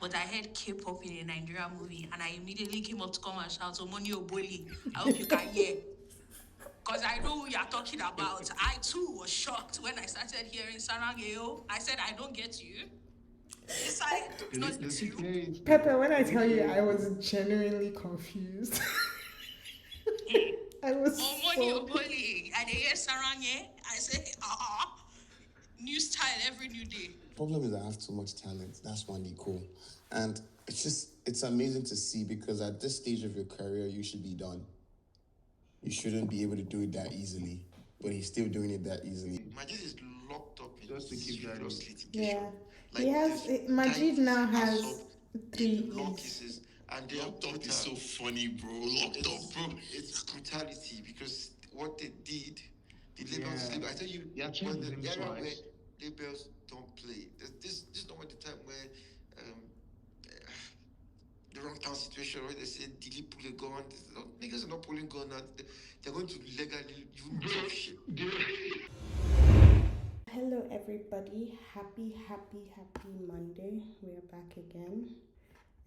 but I heard K-pop in a Nigerian movie, and I immediately came up to come and shout, Omoni Oboli, I hope you can hear. Because I know who you're talking about. I too was shocked when I started hearing Sarangeo. I said, I don't get you. This side does it you. Pepper, when I tell you I was genuinely confused. I was Omoni Oboli, and they hear Sarange. I say, new style every new day. Problem is I have too much talent. That's Wande cool. And it's amazing to see, because at this stage of your career, you should be done. You shouldn't be able to do it that easily, but he's still doing it that easily. Majid is locked up in just to keep serious litigation. Yeah. Like, he has Majid now has 3 law cases, and they Locked up is so funny, bro. Locked up, bro. It's brutality, because what they did, the labels. I tell you, when the era where labels don't play, this is not the time where the wrong town situation where they say Dili pull a gun. Niggas are not pulling gun now. They're going to legally do shit. Hello everybody, happy Monday. We're back again,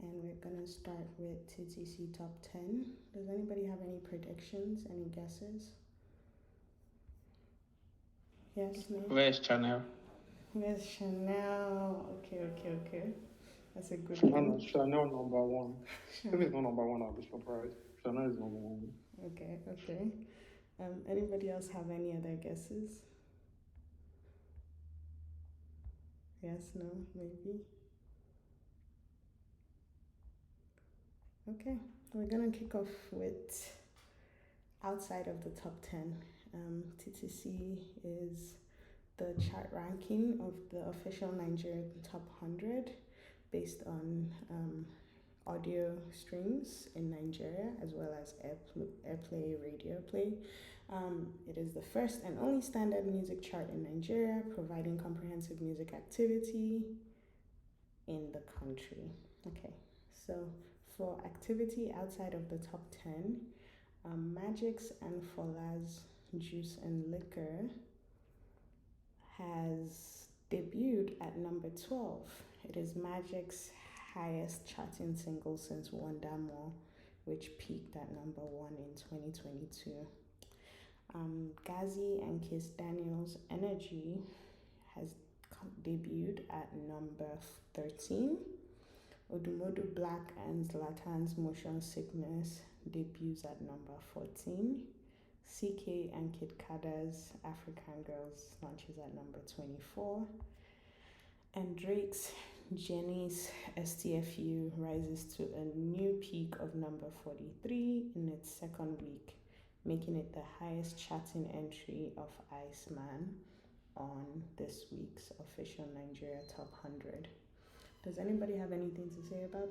and we're gonna start with TTC Top 10. Does anybody have any predictions, any guesses? Yes, no? Where's Chanel? Okay. That's a good one. Chanel number 1. If it's not number 1, I'll be surprised. Chanel is number 1. Okay. Anybody else have any other guesses? Yes, no, maybe. Okay, we're gonna kick off with outside of the top 10. TTC is the chart ranking of the official Nigerian top 100 based on audio streams in Nigeria, as well as airplay, radio play. It is the first and only standard music chart in Nigeria, providing comprehensive music activity in the country. Okay, so for activity outside of the top 10, Magic's and Fola's Juice and Liquor has debuted at number 12. It is Magic's highest charting single since Wande, which peaked at number 1 in 2022. Gazi and Kiss Daniel's Energy has debuted at number 13. Odumodu Black and Zlatan's Motion Sickness debuts at number 14. CK and Kid Kada's African Girls launches at number 24. And Drake's Jenny's STFU rises to a new peak of number 43 in its second week, making it the highest charting entry of Iceman on this week's official Nigeria Top 100. Does anybody have anything to say about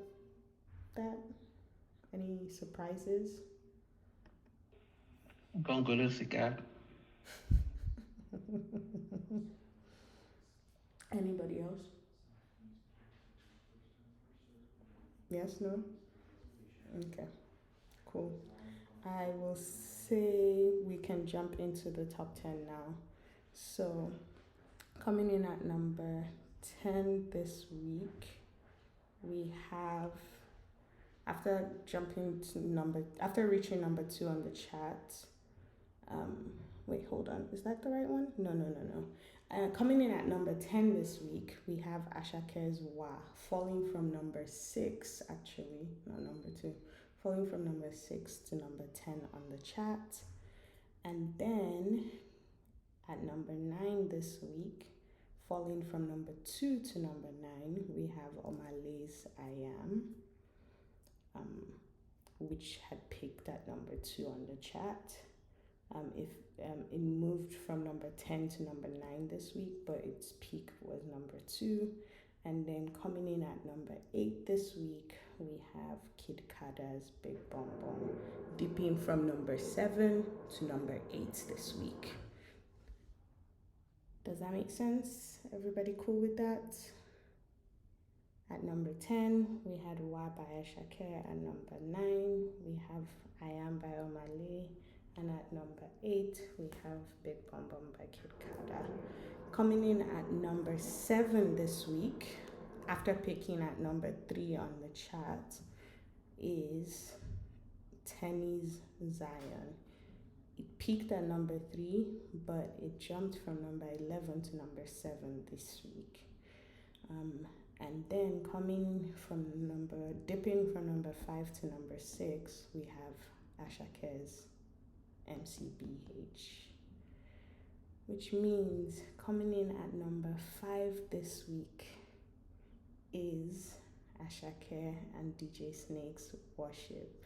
that? Any surprises? Bongolo cigar. Anybody else? Yes, no? Okay, cool. I will say we can jump into the top 10 now. So, coming in at number 10 this week, we have, after reaching number 2 on the chart, wait, hold on, is that the right one? No. Coming in at number 10 this week, we have Ashake's Wa, falling from number 6, actually, not number 2, falling from number 6 to number 10 on the chart. And then at number 9 this week, falling from number 2 to number 9, we have Omale's I Am, which had peaked at number 2 on the chart. It moved from number 10 to number 9 this week, but its peak was number 2. And then coming in at number 8 this week, we have Kid Kada's Big Bom Bom, dipping from number 7 to number 8 this week. Does that make sense? Everybody cool with that? At number 10, we had Wa by Ashake. At number 9, we have I Am by Omale. And at number 8, we have Big Bom Bom by Kid Kada. Coming in at number 7 this week, after picking at number 3 on the chart, is Tenny's Zion. It peaked at number 3, but it jumped from number 11 to number 7 this week. And then dipping from number 5 to number 6, we have Ashake's MCBH, which means coming in at number 5 this week is Ashake and DJ Snake's Worship.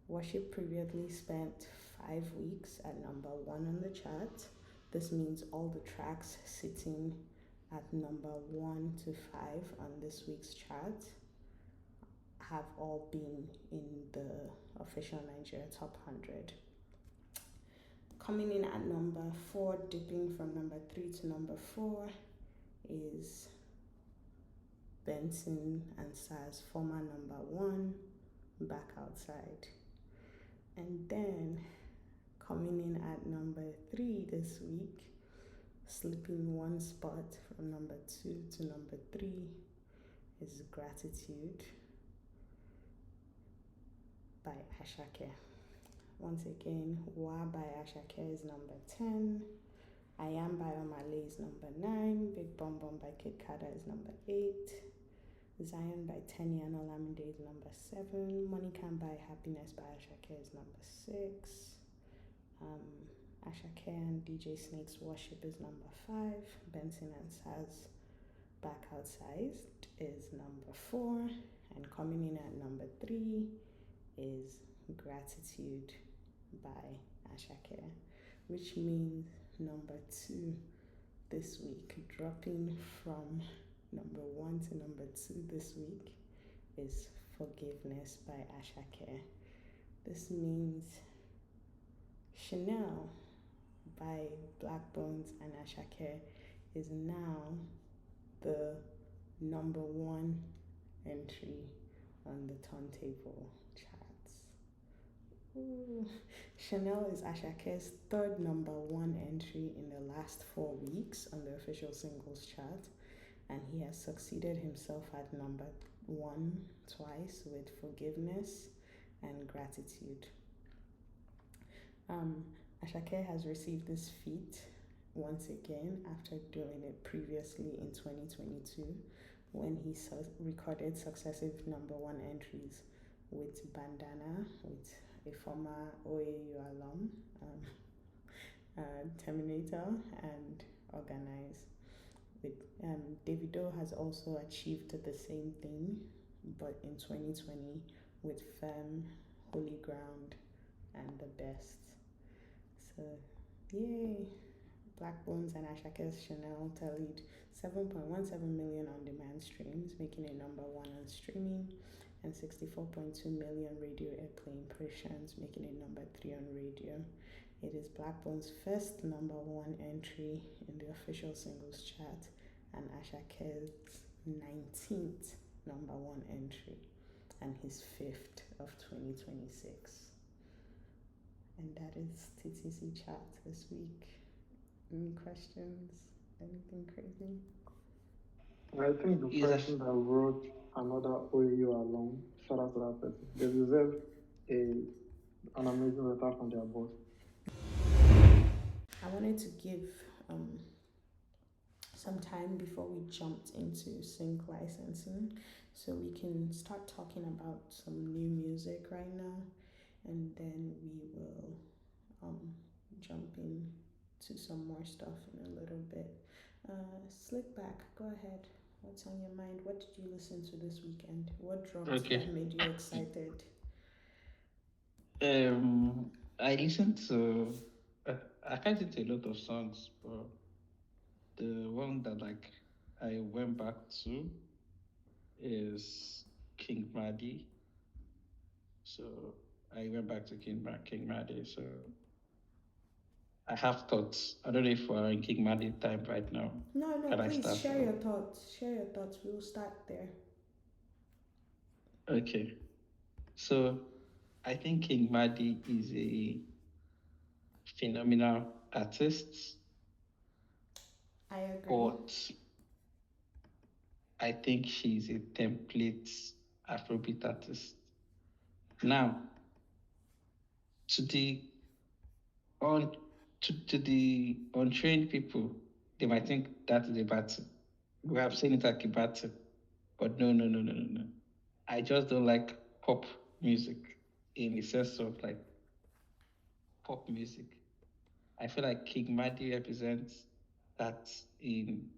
Worship previously spent 5 weeks at number 1 on the chart. This means all the tracks sitting at number 1 to 5 on this week's chart have all been in the official Nigeria Top 100. Coming in at number 4, dipping from number 3 to number 4, is Benson and Saz, former number 1, Back Outside. And then coming in at number 3 this week, slipping one spot from number 2 to number 3, is Gratitude by Ashake. Once again, Wa by Ashake is number 10. I Am by Omale is number 9. Big Bom Bom by Kid Kada is number 8. Zion by Tenny and Olamide is number 7. Money Can Buy Happiness by Ashake is number 6. Ashake and DJ Snake's Worship is number 5. Benson and Saz Back Outside is number 4. And coming in at number 3 is Gratitude by Ashake, which means number 2 this week, dropping from number 1 to number 2 this week, is Forgiveness by Ashake. This means Chanel by Black Bones and Ashake is now the number 1 entry on the Turntable Charts. Ooh. Chanel is Ashake's 3rd number 1 entry in the last 4 weeks on the official singles chart, and he has succeeded himself at number 1 twice with Forgiveness and Gratitude. Ashake has received this feat once again after doing it previously in 2022 when he recorded successive number 1 entries with Bandana, with a former OAU alum, Terminator, and Organize. Davido has also achieved the same thing, but in 2020 with Femme, Holy Ground, and The Best. So, yay! Black Bones and Ashake's Chanel tallied 7.17 million on-demand streams, making it number 1 on streaming, and 64.2 million radio airplay impressions, making it number 3 on radio. It is Black Bones' first number 1 entry in the official singles chart, and Ashake's 19th number 1 entry, and his 5th of 2026. And that is TTC chart this week. Any questions? Anything crazy? I think the person that wrote another OAU alum, shout out to that person. They deserve an amazing letter from their boss. I wanted to give some time before we jumped into sync licensing so we can start talking about some new music right now, and then we will jump in to some more stuff in a little bit. Slickback, go ahead. What's on your mind? What did you listen to this weekend? What dropped that made you excited? I listened to I can't listen to a lot of songs, but the one that I went back to is Qing Madi. So I went back to King Madi. So I have thoughts. I don't know if we're in King Madi time right now. No, please share your thoughts. We'll start there. Okay. So I think King Madi is a phenomenal artist. I agree. But I think she's a template Afrobeat artist. Now, to the on to the untrained people, they might think that is a bad thing. We have seen it like a bad thing. But no. I just don't like pop music in the sense of like pop music. I feel like Qing Madi represents that in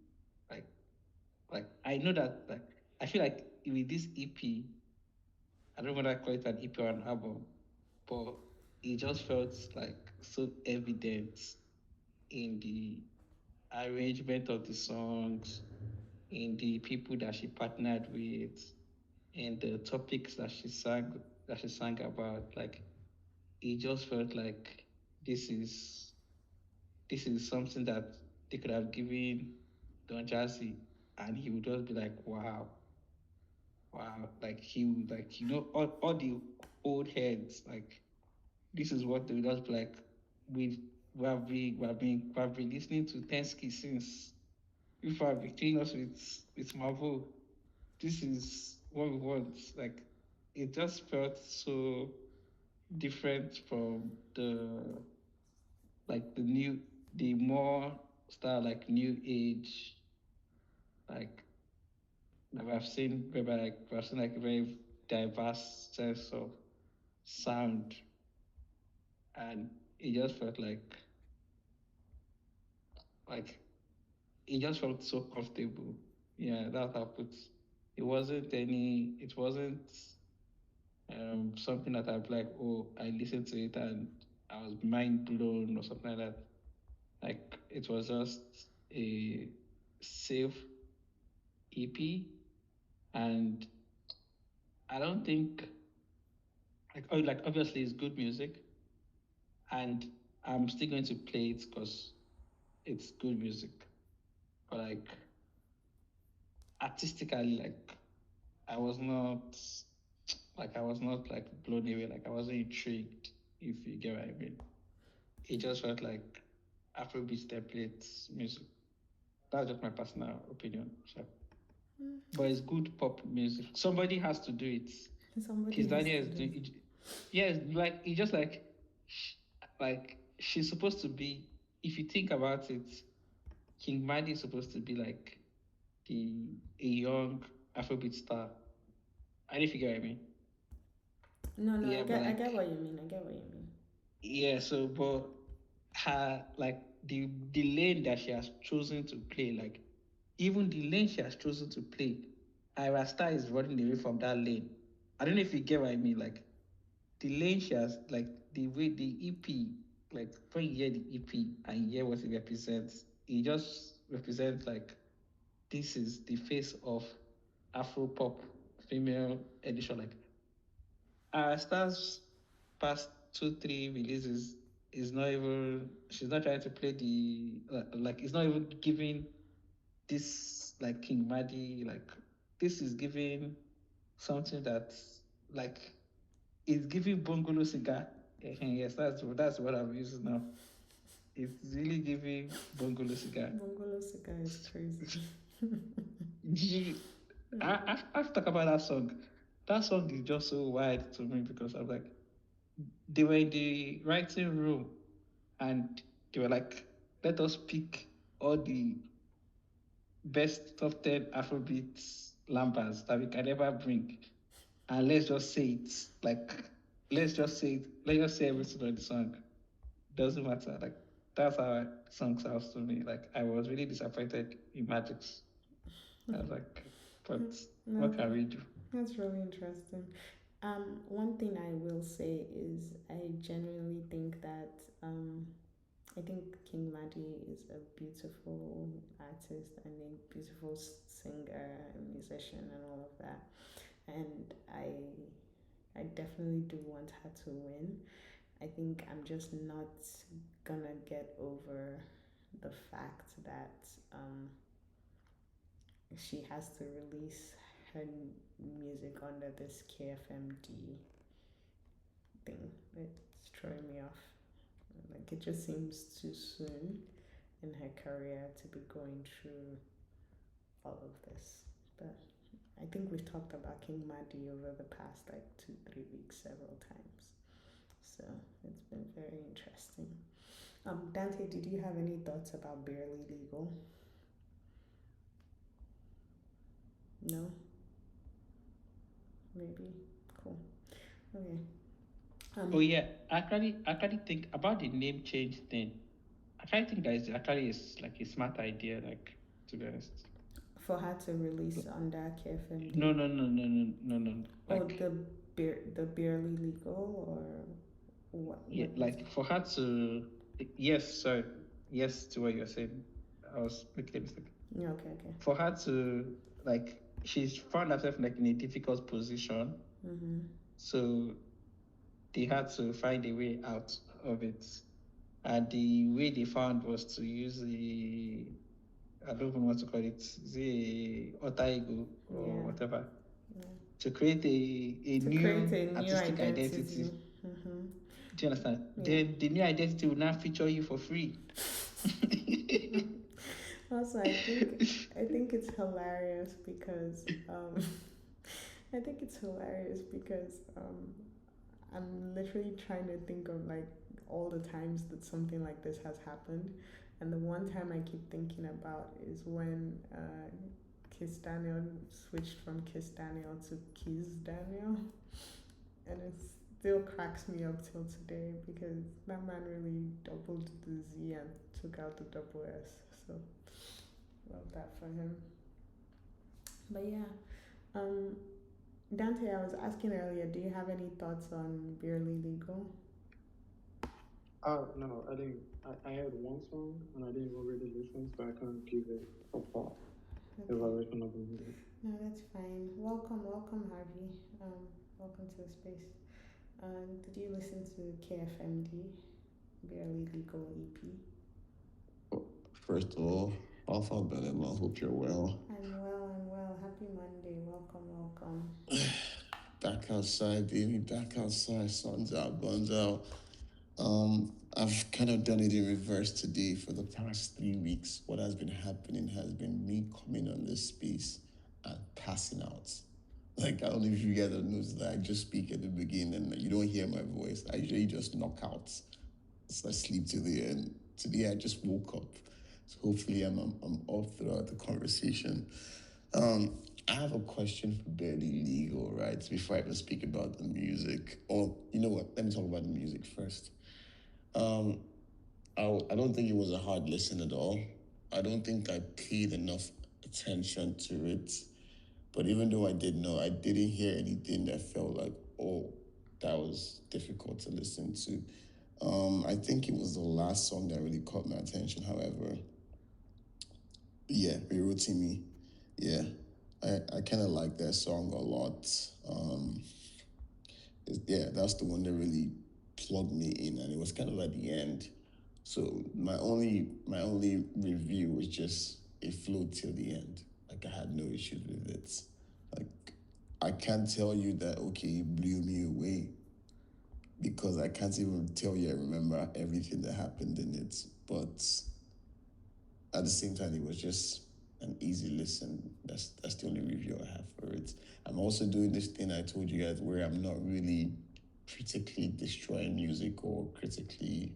like I know that like I feel like with this EP, I don't know whether I call it an EP or an album, but it just felt like so evident in the arrangement of the songs, in the people that she partnered with, in the topics that she sang about. Like it just felt like this is this is something that they could have given Don Jazzy, and he would just be like, wow, like he would like all the old heads like this is what they would just be like we have been listening to Tensky since before I've been cleaning us with Mavo. This is what we want. Like it just felt so different from the more style like new age like that I've seen whereby like we've seen like a very diverse sense of sound, and it just felt like it just felt so comfortable. Yeah, that's how I put. It wasn't something that I'd be like, oh, I listened to it and I was mind blown or something like that. Like it was just a safe EP, and I don't think like obviously it's good music, and I'm still going to play it because it's good music. But like artistically, like I was not I was not like blown away. Like I wasn't intrigued. If you get what I mean, it just felt like Afrobeat templates music. That's just my personal opinion. So, but it's good pop music. Somebody has to do it. Somebody Kiss has Daniel to is do. doing it. Yes, like it's just like she's supposed to be. If you think about it, King Madi is supposed to be like a young Afrobeat star. I don't figure what I mean. No, Yeah, but I get like what you mean. I get what you mean. yeah, so but her like the lane that she has chosen to play, like even the lane she has chosen to play, Ira Star is running away from that lane. I don't know if you get what I mean. Like the lane she has, like the way the EP, like when you hear the EP and you hear what it represents, it just represents like this is the face of Afro pop female edition. Like Star's past 2, 3 releases is not even she's not trying to play the like it's not even giving this like King Madi like this is giving something that like is giving Bongolo cigar. Yes, that's what I'm using now. It's really giving Bongolo cigar. Bongolo Sika is crazy. I've talked about that song. That song is just so wide to me because I'm like, they were in the writing room and they were like, let us pick all the best top 10 Afrobeats lambas that we can ever bring. And let's just say it. Like, let's just say it. Let's just say everything on the song. Doesn't matter. Like, that's how the song sounds to me. Like, I was really disappointed in Magic's. I was like, but No, what can we do? that's really interesting. One thing I will say is I genuinely think that I think King Madi is a beautiful artist and a beautiful singer and musician and all of that. And I definitely do want her to win. I think I'm just not gonna get over the fact that she has to release her music under this KFMD thing. It's throwing me off. Like it just seems too soon in her career to be going through all of this. But I think we've talked about Qing Madi over the past 2-3 weeks several times. So it's been very interesting. Dante, did you have any thoughts about Barely Legal? No? Maybe? Cool. Okay. Oh yeah, I actually think about the name change thing. I think that is actually like a smart idea, like, to be honest. For her to release under KFMD? No. Like, the Barely Legal or what? Yeah, like for her to, yes to what you're saying. I was making a mistake. Yeah, okay. For her to, like, she's found herself like in a difficult position. Mm-hmm. So they had to find a way out of it. And the way they found was to use I don't even know what to call it, the alter ego or whatever, to create a new artistic identity. Mm-hmm. Do you understand? Yeah. Then the new identity will now feature you for free. Also, I think it's hilarious because I'm literally trying to think of like all the times that something like this has happened, and the one time I keep thinking about is when Kiss Daniel switched from Kiss Daniel to Kiss Daniel, and it still cracks me up till today because that man really doubled the Z and took out the double S. So love that for him. But yeah, Dante, I was asking earlier, do you have any thoughts on Barely Legal? No, I didn't. I heard one song and I didn't really listen, so I can't give it a thought. Evaluation of the music. No, that's fine. Welcome, Harvey. Welcome to the space. Did you listen to KFMD, Barely Legal EP? First of all, Alpha Belema, I hope you're well. I'm well. Happy Monday. Welcome. Back outside, baby. Back outside. Sun's out, buns out. I've kind of done it in reverse today. For the past 3 weeks, what has been happening has been me coming on this space and passing out. Like, I don't know if you guys have noticed that I just speak at the beginning and you don't hear my voice. I usually just knock out. So I sleep to the end. Today I just woke up. So hopefully I'm off throughout the conversation. I have a question for Barely Legal, right? Before I even speak about the music. Or, you know what? Let me talk about the music first. I don't think it was a hard listen at all. I don't think I paid enough attention to it. But even though I did know, I didn't hear anything that felt like, oh, that was difficult to listen to. I think it was the last song that really caught my attention, however. Yeah, Me. Yeah, I kind of like that song a lot. That's the one that really plugged me in, and it was kind of at the end. So my only review was just it flowed till the end. Like, I had no issues with it. Like, I can't tell you that, okay, it blew me away, because I can't even tell you I remember everything that happened in it. But at the same time, it was just an easy listen. That's the only review I have for it. I'm also doing this thing I told you guys where I'm not really critically destroying music or critically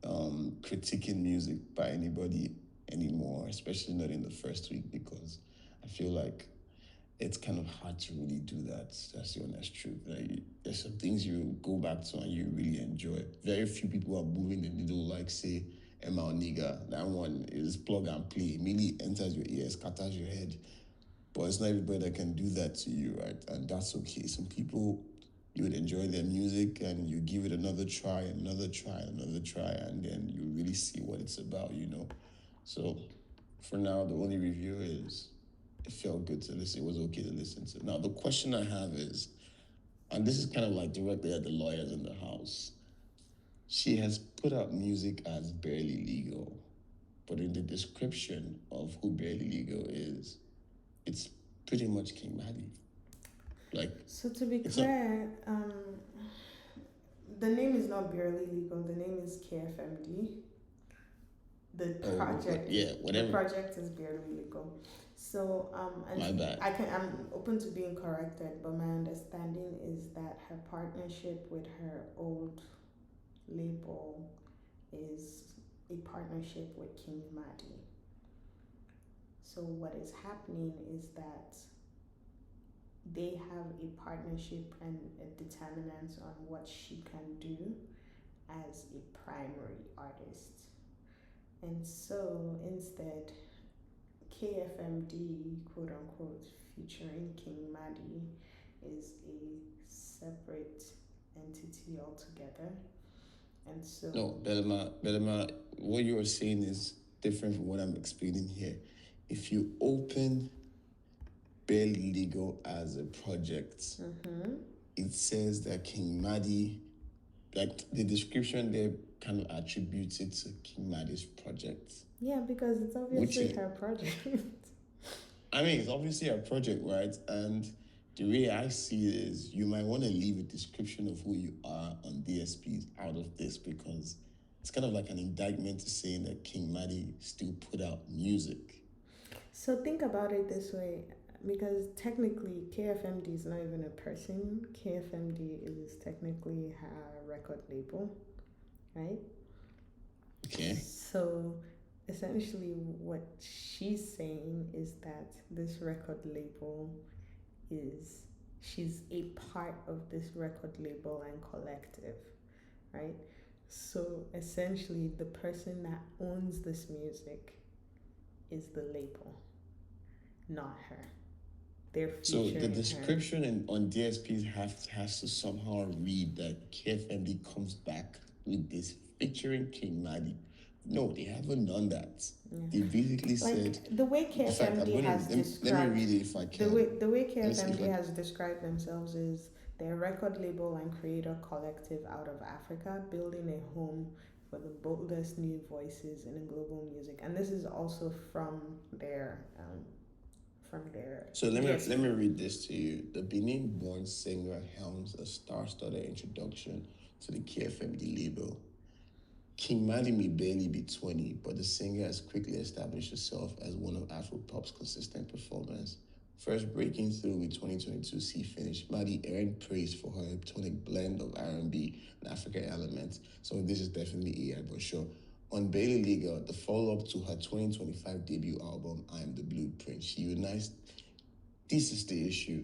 critiquing music by anybody anymore, especially not in the first week, because I feel like it's kind of hard to really do that. That's the honest truth. Like, there's some things you go back to and you really enjoy. Very few people are moving the needle like, say, Emma Nigga. That one is plug and play. Immediately enters your ears, scatters your head. But it's not everybody that can do that to you, right? And that's okay. Some people, you would enjoy their music and you give it another try, and then you really see what it's about, you know? So for now, the only review is it felt good to listen. It was okay to listen to. Now, the question I have is, and this is kind of like directly at the lawyers in the house. She has put out music as Barely Legal, but in the description of who Barely Legal is, it's pretty much Qing Madi. Like, so to be clear, the name is not Barely Legal. The name is KFMD. The project, whatever. The project is Barely Legal. So My and bad. I'm open to being corrected, but my understanding is that her partnership with her old label is a partnership with King Madi. So what is happening is that they have a partnership and a determinant on what she can do as a primary artist. And so instead, KFMD, quote unquote, featuring King Madi, is a separate entity altogether. And so. No, Belema, what you are saying is different from what I'm explaining here. If you open Barely Legal as a project, it says that King Madi, like the description there kind of attributes it to King Madi's project. Yeah, because it's obviously her project. I mean, it's obviously a project, right? And the way I see it is you might want to leave a description of who you are on DSPs out of this because it's kind of like an indictment to saying that King Madi still put out music. So think about it this way, because technically KFMD is not even a person. KFMD is technically her record label, right? Okay. So essentially what she's saying is that this record label she's a part of this record label and collective, right? So essentially the person that owns this music is the label, not her. So the description on DSPs has to somehow read that KFMD comes back with this featuring King Madi. No, they haven't done that. Yeah. They basically said the way KFMD has described. Let me read it if I can. The way KFMD has described themselves is they're a record label and creator collective out of Africa, building a home for the boldest new voices in global music, and this is also from their. So let me read this to you. The Benin-born singer helms a star-studded introduction to the KFMD label. King Madi may barely be 20, but the singer has quickly established herself as one of Afropop's consistent performers. First breaking through with 2022 C Finish, Madi earned praise for her hypnotic blend of R&B and African elements. So this is definitely AI, but sure. On Barely Legal, the follow-up to her 2025 debut album, I Am the Blueprint, she unites... This is the issue.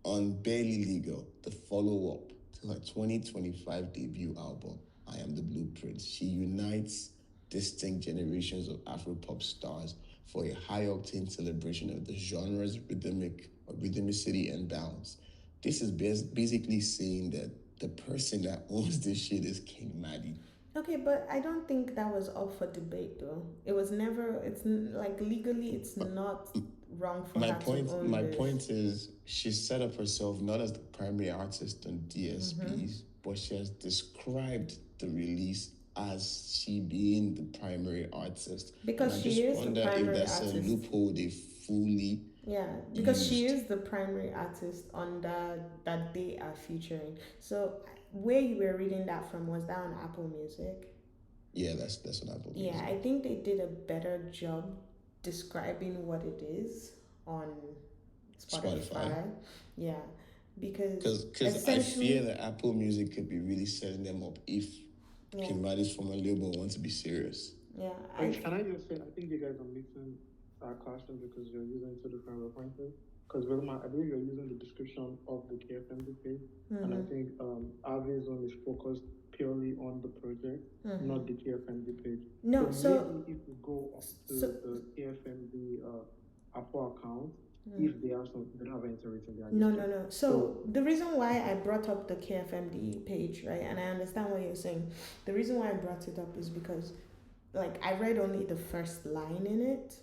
On Barely Legal, the follow-up to her 2025 debut album, I Am the Blueprint, she unites distinct generations of Afropop stars for a high-octane celebration of the genre's rhythmicity and balance. This is basically saying that the person that owns this shit is King Madi. Okay, but I don't think that was up for debate, though. It was never. It's like legally, it's not wrong for her to own My point is, she set up herself not as the primary artist on DSPs, but she has described the release as she being the primary artist. Because she is the primary artist. If that's a loophole they fully because she is the primary artist on that they are featuring. So where you were reading that from, was that on Apple Music? Yeah, that's on Apple Music. Yeah, I think they did a better job describing what it is on Spotify. Yeah, because I fear that Apple Music could be really setting them up if King Madi's from a label wants to be serious. Yeah. Can I just say, I think you guys are mixing our question because you're using two different references. Because I believe you're using the description of the KFMD page, and I think Avi's one is focused purely on the project, not the KFMD page. No, so maybe if you go to the KFMD Apple account, if they have they don't have anything written there. No. So the reason why I brought up the KFMD page, right, and I understand what you're saying. The reason why I brought it up is because, like, I read only the first line in it,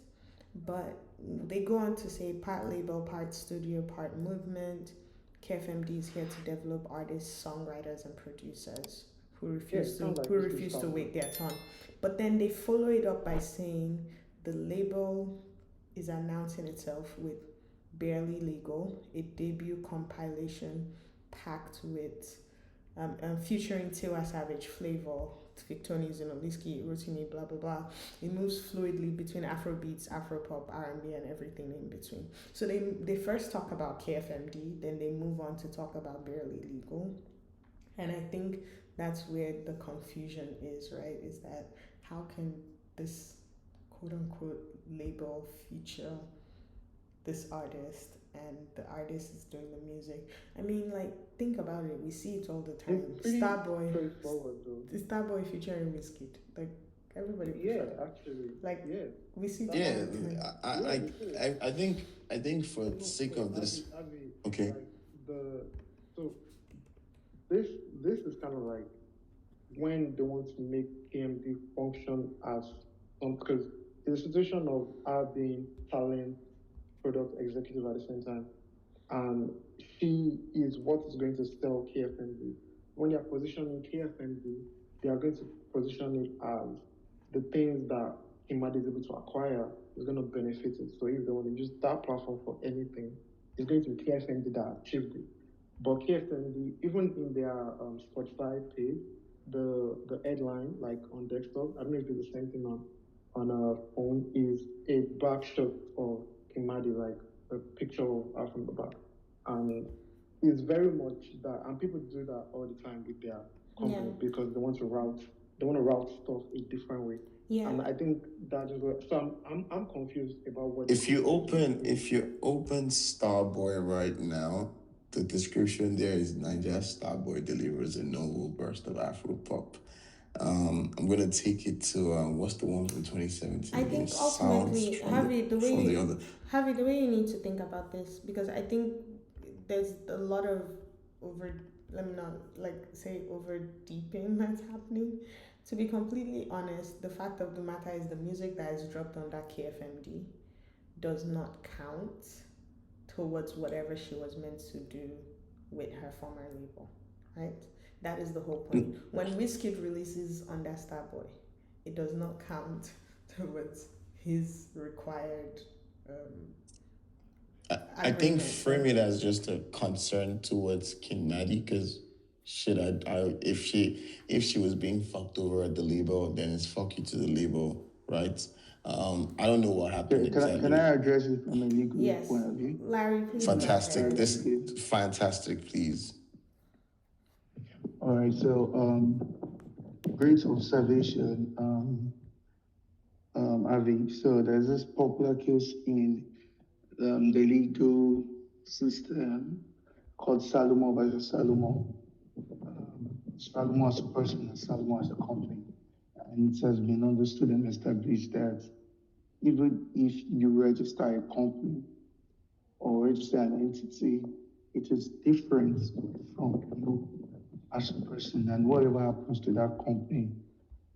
but they go on to say part label, part studio, part movement. KFMD is here to develop artists, songwriters, and producers who refuse to wait their turn. But then they follow it up by saying the label is announcing itself with Barely Legal, a debut compilation packed with featuring Tiwa Savage, Flavor, Victorians, Rotimi, blah blah blah. It moves fluidly between Afrobeats, Afropop, R&B, and everything in between. So they first talk about KFMD, then they move on to talk about Barely Legal, and I think that's where the confusion is, right? Is that how can this quote unquote label feature this artist and the artist is doing the music? I mean, like, think about it. We see it all the time. Starboy, Starboy featuring Wizkid. Like, everybody. Yeah, actually. Like, yeah, we see it Yeah, all the time. I think for the sake of this, okay. Like so this is kind of like when they want to make KMD function as because the situation of her being talent product executive at the same time, and she is what is going to sell KFMD. When they are positioning KFMD, they are going to position it as the things that Qing Madi is able to acquire is going to benefit it. So if they want to use that platform for anything, it's going to be KFMD that achieved it. But KFMD, even in their Spotify page, the headline, like on desktop, I don't know if it's the same thing on a phone, is a back shot of Qing Madi, like a picture of her from the back. And it's very much that, and people do that all the time with their company because they want to route stuff a different way. Yeah. And I think that is what. So I'm confused about what. If you open Starboy right now, the description there is Nigeria Starboy delivers a novel burst of Afropop. I'm gonna take it to what's the one from 2017? I think ultimately, the way you need to think about this, because I think there's a lot of over deeping that's happening. To be completely honest, the fact of the matter is the music that is dropped on that KFMD does not count towards whatever she was meant to do with her former label, right? That is the whole point. When Wizkid releases under Starboy, it does not count towards his required. I think frame it as just a concern towards Qing Madi, because if she was being fucked over at the label, then it's fuck you to the label, right? I don't know what happened exactly. Can I address it from a legal point of view? Larry, please. Fantastic. Fantastic, please. All right, so great observation, Avi. So there's this popular case in the legal system called Salomon versus Salomon. Salomon as a person and Salomon as a company. And it has been understood and established that even if you register a company or register an entity, it is different from you as a person, and whatever happens to that company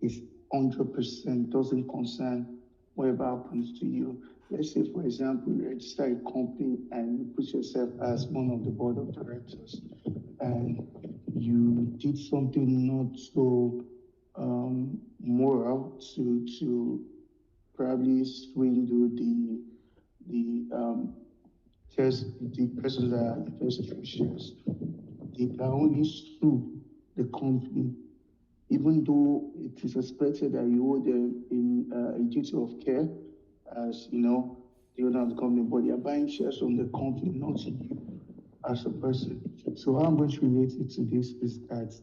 is 100% doesn't concern whatever happens to you. Let's say, for example, you register a company and you put yourself as one of the board of directors, and you did something not so moral to probably swindle the persons that are invested shares. They can only sue the company, even though it is expected that you owe them a duty of care as the owner of the company, but they are buying shares from the company, not you as a person. So how I'm going to relate it to this is that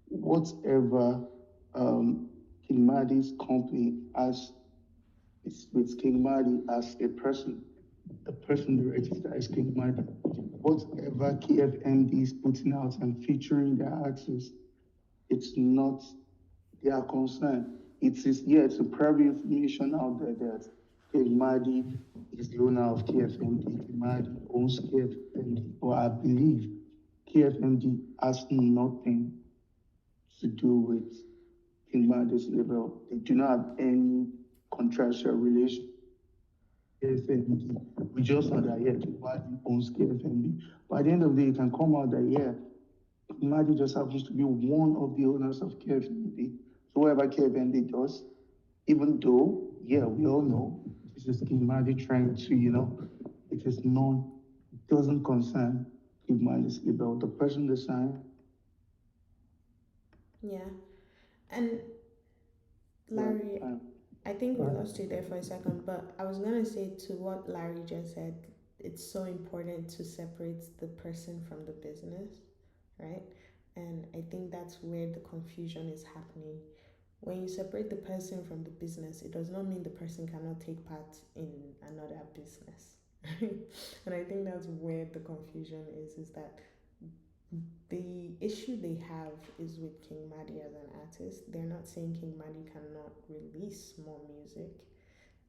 whatever Qing Madi's company as is with Qing Madi as a person, the person they register is Qing Madi. Whatever KFMD is putting out and featuring their artists, it's not their concern. It's a private information out there that Qing Madi is the owner of KFMD. Qing Madi owns KFMD. But I believe KFMD has nothing to do with Qing Madi's label. They do not have any contractual relation. KFMD. We just know that Qing Madi owns KFMD. By the end of the day, it can come out that Qing Madi just happens to be one of the owners of KFMD. So whatever KFMD does, even though, we all know this is Qing Madi trying to, it doesn't concern Qing Madi's label. The person they sign Yeah. And Larry, I think we lost you there for a second, but I was gonna say to what Larry just said, it's so important to separate the person from the business, right? And I think that's where the confusion is happening. When you separate the person from the business, it does not mean the person cannot take part in another business. And I think that's where the confusion is that the issue they have is with King Madi as an artist. They're not saying King Madi cannot release more music.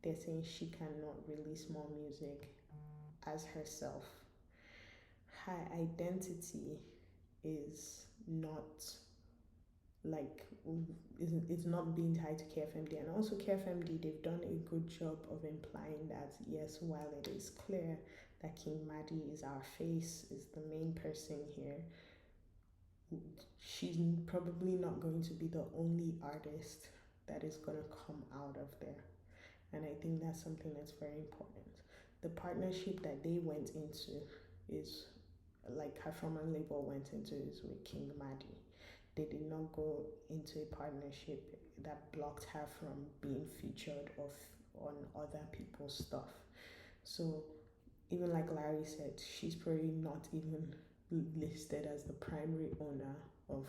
They're saying she cannot release more music as herself. Her identity is not like is not being tied to KFMD, and also KFMD, they've done a good job of implying that yes, while it is clear that King Madi is our face, is the main person here, she's probably not going to be the only artist that is going to come out of there. And I think that's something that's very important. The partnership that they went into is like her former label went into is with King Madi. They did not go into a partnership that blocked her from being featured on other people's stuff. So even like Larry said, she's probably not even listed as the primary owner of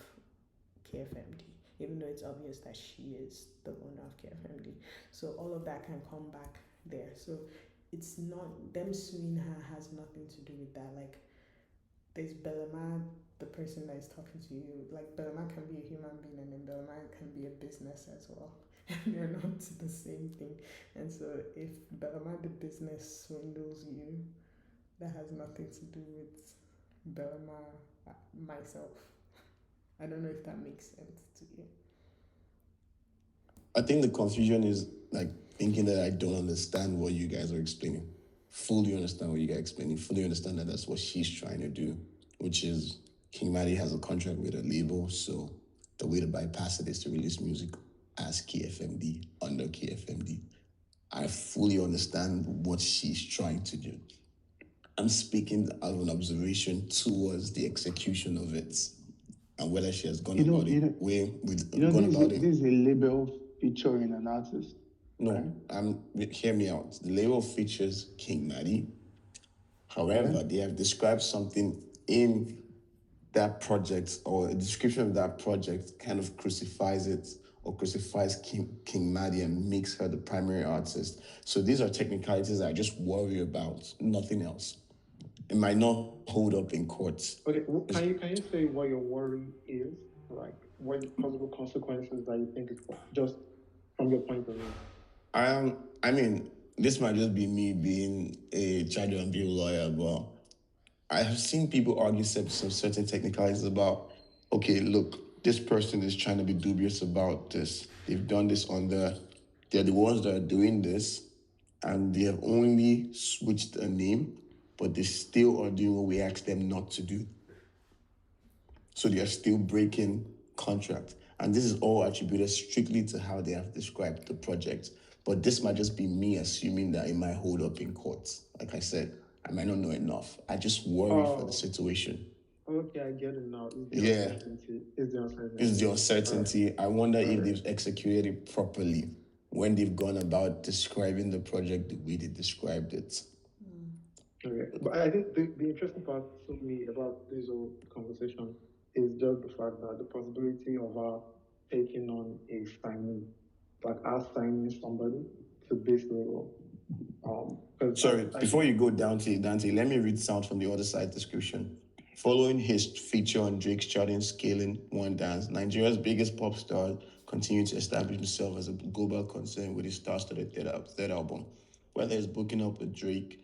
KFMD, even though it's obvious that she is the owner of KFMD. So all of that can come back there. So it's not them suing her has nothing to do with that. Like there's Belema, the person that is talking to you. Like Belema can be a human being, and then Belema can be a business as well. And they're not the same thing. And so if Belema the business swindles you, that has nothing to do with Belema myself. I don't know if that makes sense to you. I think the confusion is like thinking that I don't understand what you guys are explaining. Fully understand what you guys are explaining. Fully understand that that's what she's trying to do, which is King Madi has a contract with a label, so the way to bypass it is to release music as KFMD, under KFMD. I fully understand what she's trying to do. I'm speaking as an observation towards the execution of it and whether she has gone about it this is a label featuring an artist. No, hear me out. The label features King Madi. However, they have described something in that project, or a description of that project kind of crucifies it or crucifies King Madi and makes her the primary artist. So these are technicalities I just worry about, nothing else. It might not hold up in court. Okay, can you say what your worry is? Like, what possible consequences that you think is just from your point of view? I mean, this might just be me being a child and bill lawyer, but I have seen people argue some certain technicalities about, okay, look, this person is trying to be dubious about this. They've done this they're the ones that are doing this, and they have only switched a name, but they still are doing what we asked them not to do. So they are still breaking contract. And this is all attributed strictly to how they have described the project. But this might just be me assuming that it might hold up in court. Like I said, I might not know enough. I just worry for the situation. Okay, I get it now. It's the uncertainty. Right. I wonder if they've executed it properly when they've gone about describing the project the way they described it. Okay, but I think the interesting part to me about this whole conversation is just the fact that the possibility of her taking on a signee, like us signing somebody to this level. Sorry, before you go, Dante, let me read sound from the other side description. Following his feature on Drake's charting Scaling One Dance, Nigeria's biggest pop star continued to establish himself as a global concern with his star-studded third album. Whether it's booking up with Drake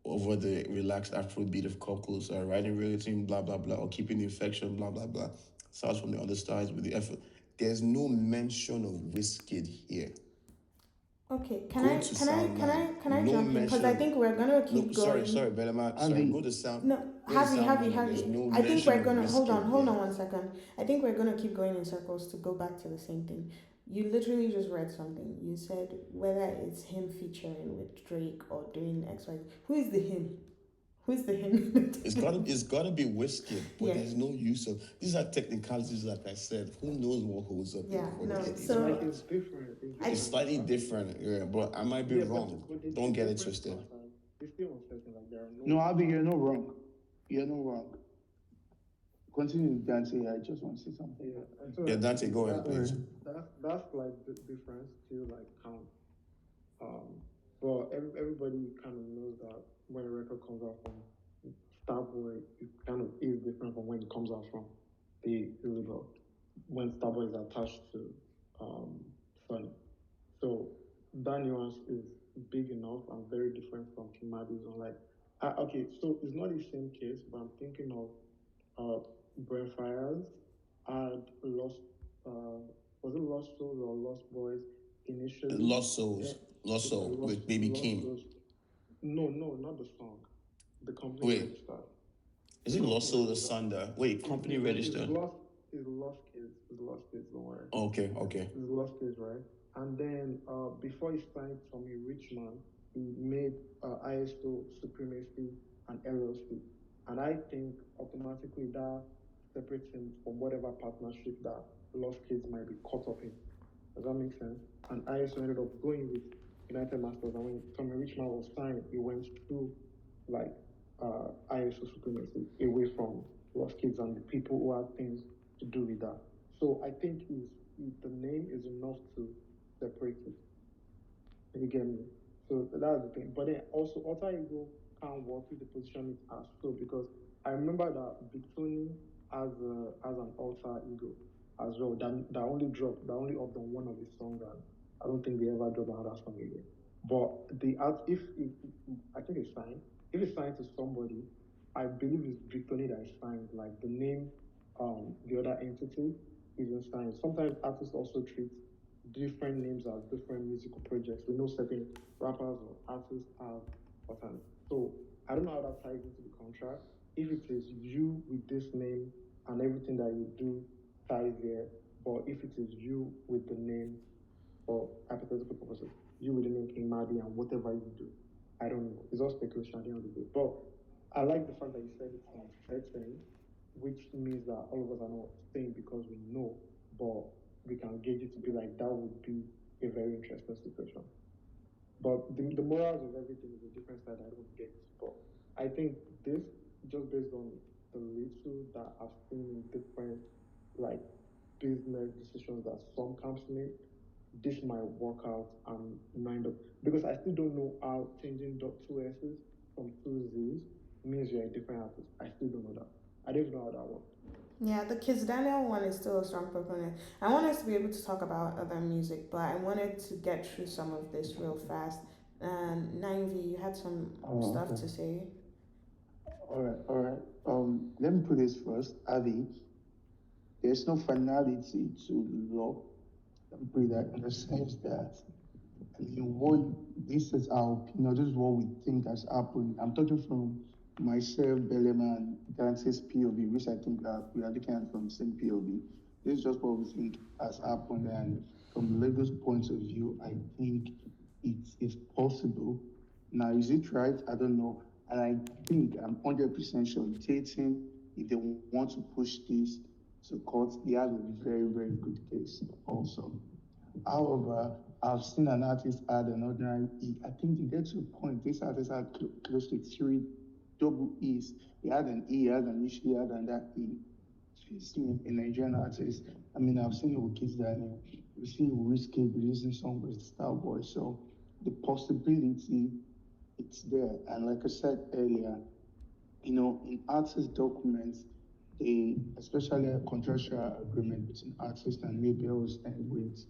over the relaxed Afrobeat of couples, or writing routine, blah, blah, blah, or keeping the infection, blah, blah, blah. Sounds from the other stars with the effort. There's no mention of Wizkid here. Okay, can I jump in? Because I think we're gonna keep going. Sorry, Belema. Sorry, go to sound. No, Harvey. I think we're gonna hold on 1 second. I think we're gonna keep going in circles to go back to the same thing. You literally just read something. You said whether it's him featuring with Drake or doing X, Y. Who is the him? Who's the him? It's gotta be Wizkid, but Yeah. there's no use of these are technicalities. Like I said, who knows what holds up Yeah, before no, they get these so- Like products. it's different. It's slightly different, yeah, but I might be Yeah, wrong. but the Don't get it difference twisted. is that it's still uncertain. Like there are No, Abby, you're not wrong. You're not wrong. Continue, Dante. I just want to say something. Yeah, and so Yeah, Dante, go ahead, please. that's like the difference still like count. But everybody kind of knows that when a record comes out from Starboy, it kind of is different from when it comes out from the label. When Starboy is attached to Sony. So that nuance is big enough and very different from Qing Madi's on like okay, so it's not the same case, but I'm thinking of Brent Fires had lost was it Lost Souls or Lost Boys initially? Lost Souls, Lost Soul with Baby Kim. Souls. No, not the song. The company Wait. registered. Is it Lost Soul Asunder? Wait, company registered. It's Lost Kids. It's Lost Kids, don't worry. Okay. It's Lost Kids, right? And then before he signed Tommy Richman, he made ISO Supremacy and LLC. And I think automatically that separates him from whatever partnership that Lost Kids might be caught up in. Does that make sense? And ISO ended up going with United Masters. And when Tommy Richman was signed, he went through like ISO Supremacy away from Lost Kids and the people who had things to do with that. So I think the name is enough to separate it. You get me? So that's the thing. But then also alter ego can't work with the position it has so because I remember that Big Tony has an alter ego as well. That only upped on one of his songs and I don't think they ever dropped another song again. But the art if I think it's signed. If it's signed to somebody, I believe it's Big Tony that is signed. Like the name, the other entity isn't signed. Sometimes artists also treat different names as different musical projects. We know certain rappers or artists have patterns. So I don't know how that ties into the contract. If it is you with this name and everything that you do ties there, but if it is you with the name for hypothetical purposes, you with the name Qing Madi and whatever you do, I don't know. It's all speculation at the end of the day. But I like the fact that you said it's uncertain, which means that all of us are not saying because we know, but we can gauge it to be like that would be a very interesting situation. But the morals of everything is a different side I don't get. But I think this, just based on the little that I've seen in different like business decisions that some camps make, this might work out and mind up because I still don't know how changing two S's from two Z's means you're a different artist. I still don't know that. I don't even know how that works. Yeah, the Kids Daniel one is still a strong proponent. I want us to be able to talk about other music, but I wanted to get through some of this real fast. 9V, you had some stuff to say. All right. Let me put this first. Avi, there's no finality to law. Let me put that in the sense that, I mean, this is our opinion, this is what we think has happened. I'm talking from myself, Belema, and Dante's POV, which I think we are looking at from the same POV. This is just what we think has happened, and from Lagos' point of view, I think it is possible. Now, is it right? I don't know. And I think I'm 100% sure Tatum, if they want to push this to court, they have a very, very good case also. However, I've seen an artist add an ordinary E. I think they get to a point, this artist had close to 3 double E's. He had an E, he had an issue, he had that E. So you see a Nigerian artist. I mean, I've seen it with Kids Daniel. We've seen it with Wizkid releasing songs with Starboy. So the possibility, it's there. And like I said earlier, in artist documents, especially a contractual agreement between artists and labels and with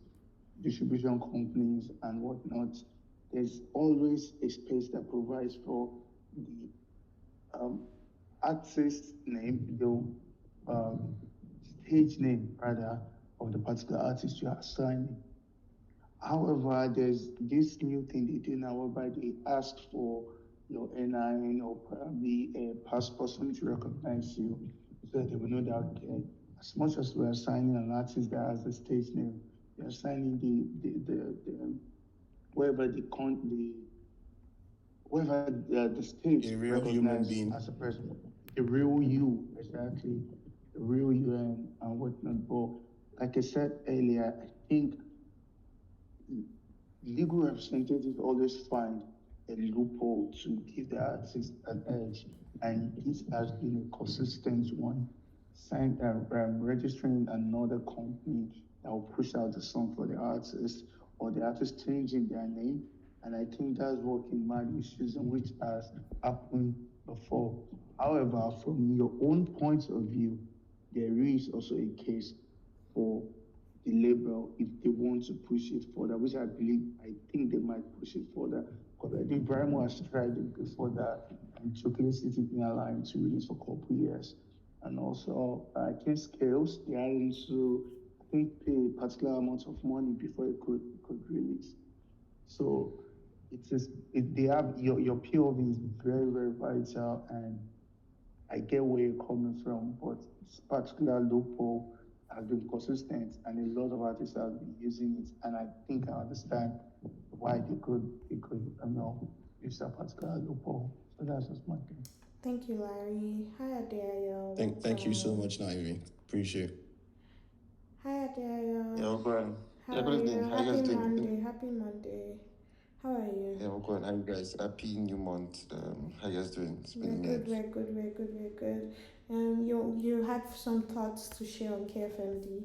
distribution companies and whatnot, there's always a space that provides for the artist name, the stage name rather, of the particular artist you are signing. However, there's this new thing they do now whereby they ask for your NIN or probably a passport, something to recognize you, so that they will know that, okay, as much as we are signing an artist that has the stage name, we are signing the whatever whoever the state A real human recognized being. as a person, the real you, exactly, the real you and whatnot. But like I said earlier, I think legal representatives always find a loophole to give the artist an edge, and this has been a consistent one. Registering another company that will push out the song for the artist, or the artist changing their name, and I think that's what Qing Madi is using, which has happened before. However, from your own point of view, there is also a case for the label if they want to push it further, which I think they might push it further. Because I think Brimo has tried it before that, and Chokele City been allowed to release for a couple years. And also, I think Scales, they are into, I think, pay a particular amount of money before it could release. So they have your POV is very, very vital, and I get where you're coming from, but this particular loophole has been consistent, and a lot of artists have been using it, and I think I understand why they could use that particular loophole. So that's just my thing. Thank you, Larry. Hi, Adayo. Thank you so much, Naivi. Appreciate it. Hi, Adayo. Yeah, we're going. How Yeah, are good evening. you? How you guys Happy doing? Monday. Happy Monday. How are you? Yeah, we're good. How you guys? Happy new month. How you guys doing? It's been a We're minute. good. You had some thoughts to share on KFMD.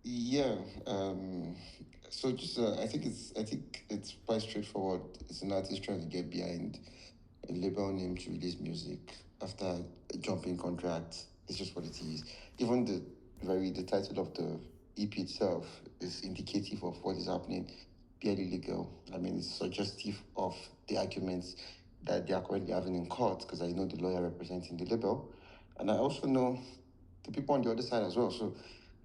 Yeah. So just I think it's quite straightforward. It's an artist trying to get behind a label name to release music after a jumping contract. It's just what it is. Even the title of the EP itself is indicative of what is happening. Barely legal. I mean, it's suggestive of the arguments that they are currently having in court, because I know the lawyer representing the label, and I also know the people on the other side as well. So,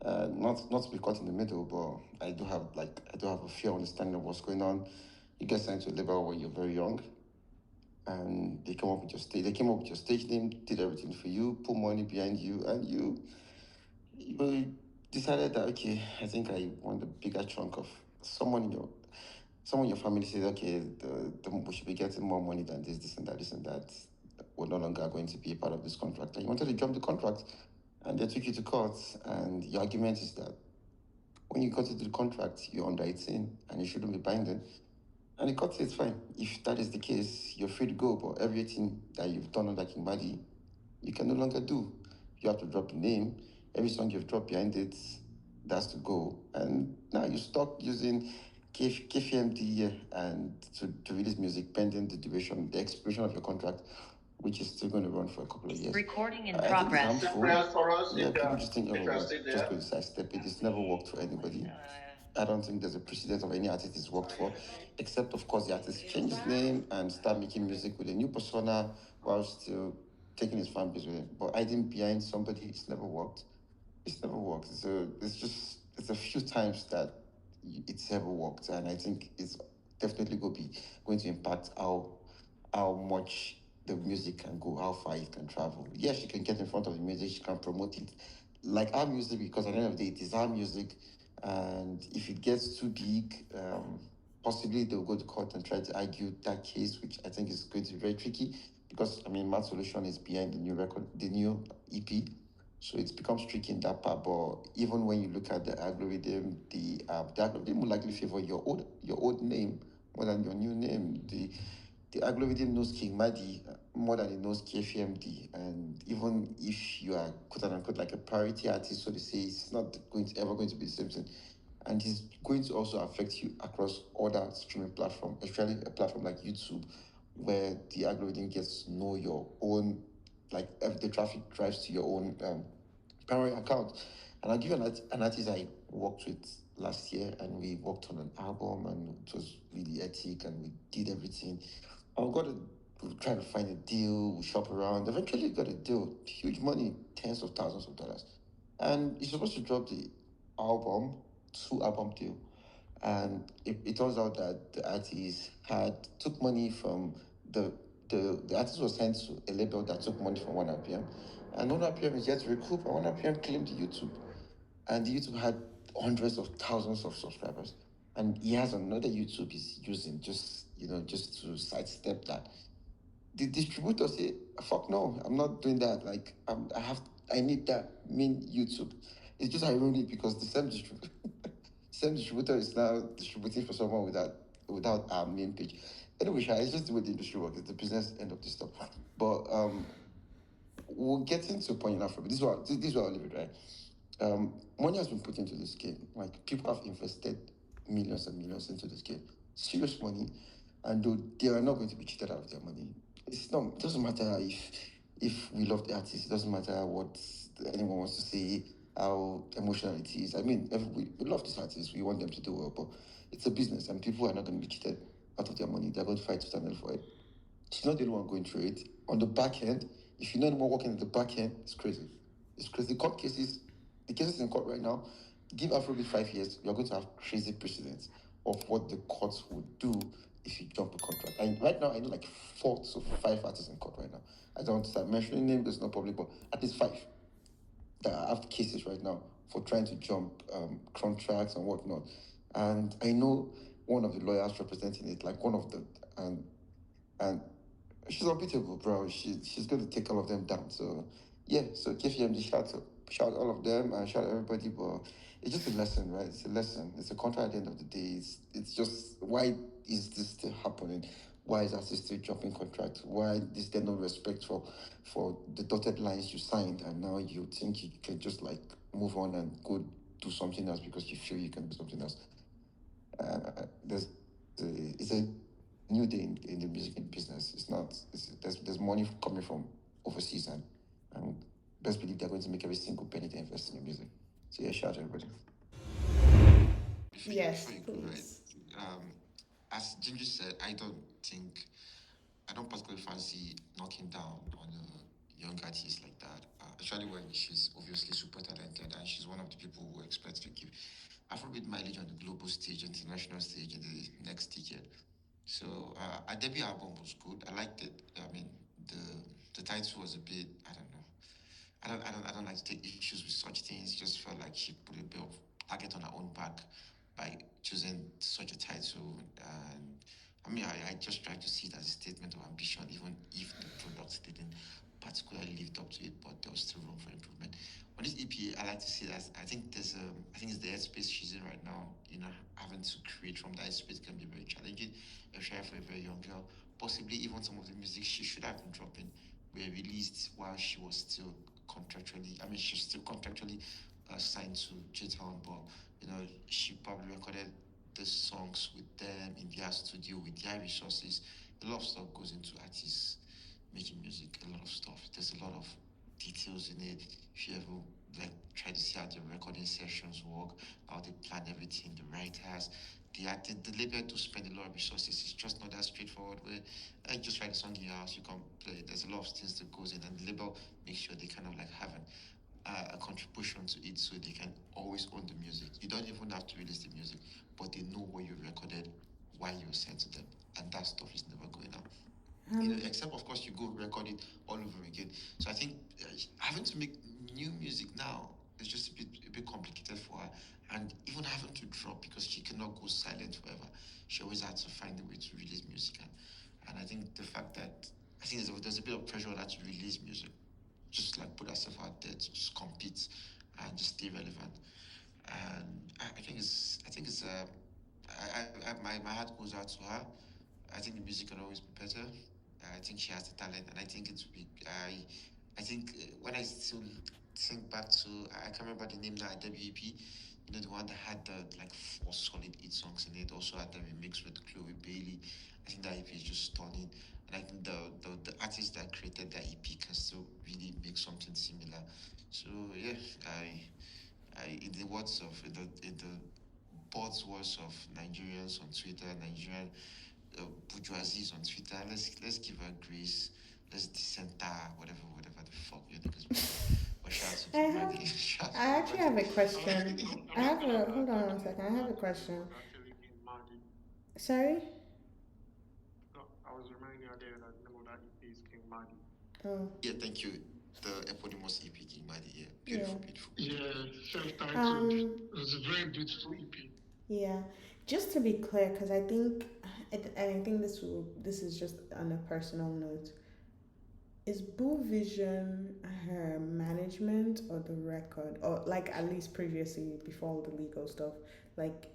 not to be caught in the middle, but I do have a fair understanding of what's going on. You get signed to a label when you're very young, and they came up with your stage name, did everything for you, put money behind you, and you decided that, okay, I think I want a bigger chunk of someone in your family says, okay, we should be getting more money than this and that. We're no longer going to be a part of this contract. And you wanted to jump the contract, and they took you to court, and your argument is that when you got into the contract, you're under 18 and you shouldn't be binding. And the court says, fine, if that is the case, you're free to go, but everything that you've done under Qing Madi, you can no longer do. You have to drop the name. Every song you've dropped behind it, that's to go. And now you're stuck using KFMD and to release music pending the duration, the expiration of your contract, which is still going to run for a couple of years. Recording in I progress. think it's harmful. Yeah, people just think, oh, just go to sidestep it. It's never worked for anybody. I don't think there's a precedent of any artist it's worked for, except, of course, the artist change his name and start making music with a new persona while still taking his fan base with him. But hiding behind somebody, it's never worked. So it's a few times that it's ever worked, and I think it's definitely going to impact how much the music can go, how far it can travel. Yes, she can get in front of the music, she can promote it like our music, because at the end of the day, it is our music. And if it gets too big, possibly they'll go to court and try to argue that case, which I think is going to be very tricky, because I mean, Mad Solution is behind the new EP, so it becomes tricky in that part. But even when you look at the algorithm, the algorithm will likely favor your old name more than your new name. The algorithm knows Qing Madi more than it knows KFMD. And even if you are quote unquote like a priority artist, so to say, it's not ever going to be the same thing. And it's going to also affect you across other streaming platforms, especially a platform like YouTube, where the algorithm gets to know your own, like if the traffic drives to your own primary account. And I'll give you an artist I worked with last year, and we worked on an album, and it was really epic, and we did everything. We try to find a deal, we shop around, eventually got a deal, huge money, tens of thousands of dollars. And he's supposed to drop the album, 2-album deal. And it turns out that the artist took money from the artist was sent to a label that took money from 1RPM. And 1RPM is yet to recoup, and 1RPM claimed YouTube. And the YouTube had hundreds of thousands of subscribers. And he has another YouTube he's using just just to sidestep that. The distributor say, fuck no, I'm not doing that. Like, I need that main YouTube. It's just ironic because the same distributor is now distributing for someone without our main page. Anyway, it's just the way the industry works. It's the business end of this stuff. But we'll get into a point in Afro. This is what I'll leave it, right? Money has been put into this game. Like, people have invested millions and millions into this game. Serious money. And they are not going to be cheated out of their money. It doesn't matter if we love the artist. It doesn't matter what anyone wants to say, how emotional it is. I mean, we love these artists. We want them to do well, but it's a business, and people are not going to be cheated out of their money. They're going to fight to stand for it. She's not the only one going through it. On the back end, if you're not anyone working at the back end, it's crazy. It's crazy. The cases in court right now, give Afrobeat 5 years, you're going to have crazy precedents of what the courts would do if you jump a contract. And right now, I know like 4 to 5 artists in court right now. I don't start mentioning names, it's not public, but at least 5 that have cases right now for trying to jump contracts and whatnot. And I know one of the lawyers representing it, like one of the, and she's unbeatable, bro. She's going to take all of them down. So yeah, so KFMD, shout all of them and shout everybody, but it's just a lesson, right? It's a lesson. It's a contract at the end of the day. It's just, why is this still happening? Why is artists still jumping contracts? Why is there no respect for the dotted lines you signed, and now you think you can just like move on and go do something else because you feel you can do something else? It's a new day in the music business. There's money coming from overseas, and best believe they're going to make every single penny they invest in the music. So yeah, shout out everybody. Yes, please. As Ginger said, I don't particularly fancy knocking down on a young artist like that, especially when she's obviously super talented and she's one of the people who expect to give Afrobeat mileage on the global stage, international stage in the next decade. So our debut album was good. I liked it. I mean, the title was a bit, I don't know. I don't like to take issues with such things. It just felt like she put a bit of target on her own back by choosing such a title. And I mean, I just tried to see it as a statement of ambition, even if the product didn't particularly lived up to it, but there was still room for improvement. On this EP, I like to say that I think it's the headspace she's in right now. Having to create from that headspace can be very challenging, especially for a very young girl. Possibly even some of the music she should have been dropping were released while she was still she's still contractually signed to J-Town, but she probably recorded the songs with them in their studio with their resources. A lot of stuff goes into artists making music, a lot of stuff. There's a lot of details in it. If you ever like try to see how the recording sessions work, how they plan everything, the writers, the label do spend a lot of resources. It's just not that straightforward where I just write a song in your house, you can play it. There's a lot of things that goes in, and the label makes sure they kind of like have a contribution to it, so they can always own the music. You don't even have to release the music, but they know what you recorded, why you sent to them, and that stuff is never going out. Except of course you go record it all over again. So I think having to make new music now is just a bit complicated for her, and even having to drop because she cannot go silent forever. She always had to find a way to release music, and I think the fact that I think there's a bit of pressure on her to release music, just like put herself out there to just compete and just stay relevant. And I think it's my heart goes out to her. I think the music can always be better. I think she has the talent, and I think it's big. I think when I still think back to, I can't remember the name now, WEP, the one that had the like 4 solid 8 songs in it. Also had the remix with Chloe Bailey. I think that EP is just stunning, and I think the artist that created that EP can still really make something similar. So yeah, in the words of in the buzzwords of Nigerians on Twitter, Nigerian bourgeoisies on Twitter. Let's give her grace. Let's decenter whatever the fuck you niggas. But shout I out to have, Madi. I actually have a question. Hold on one second. I have a question. Actually, King Madi. Sorry? No, I was reminding you earlier that the name of that EP is King Madi. Oh. Yeah, thank you. The eponymous EP, Qing Madi. Yeah, beautiful. Yeah, self-titled. It was a very beautiful EP. Yeah. Just to be clear, because I think I think this is just on a personal note. Is Boo Vision her management or the record, or like at least previously before all the legal stuff, like,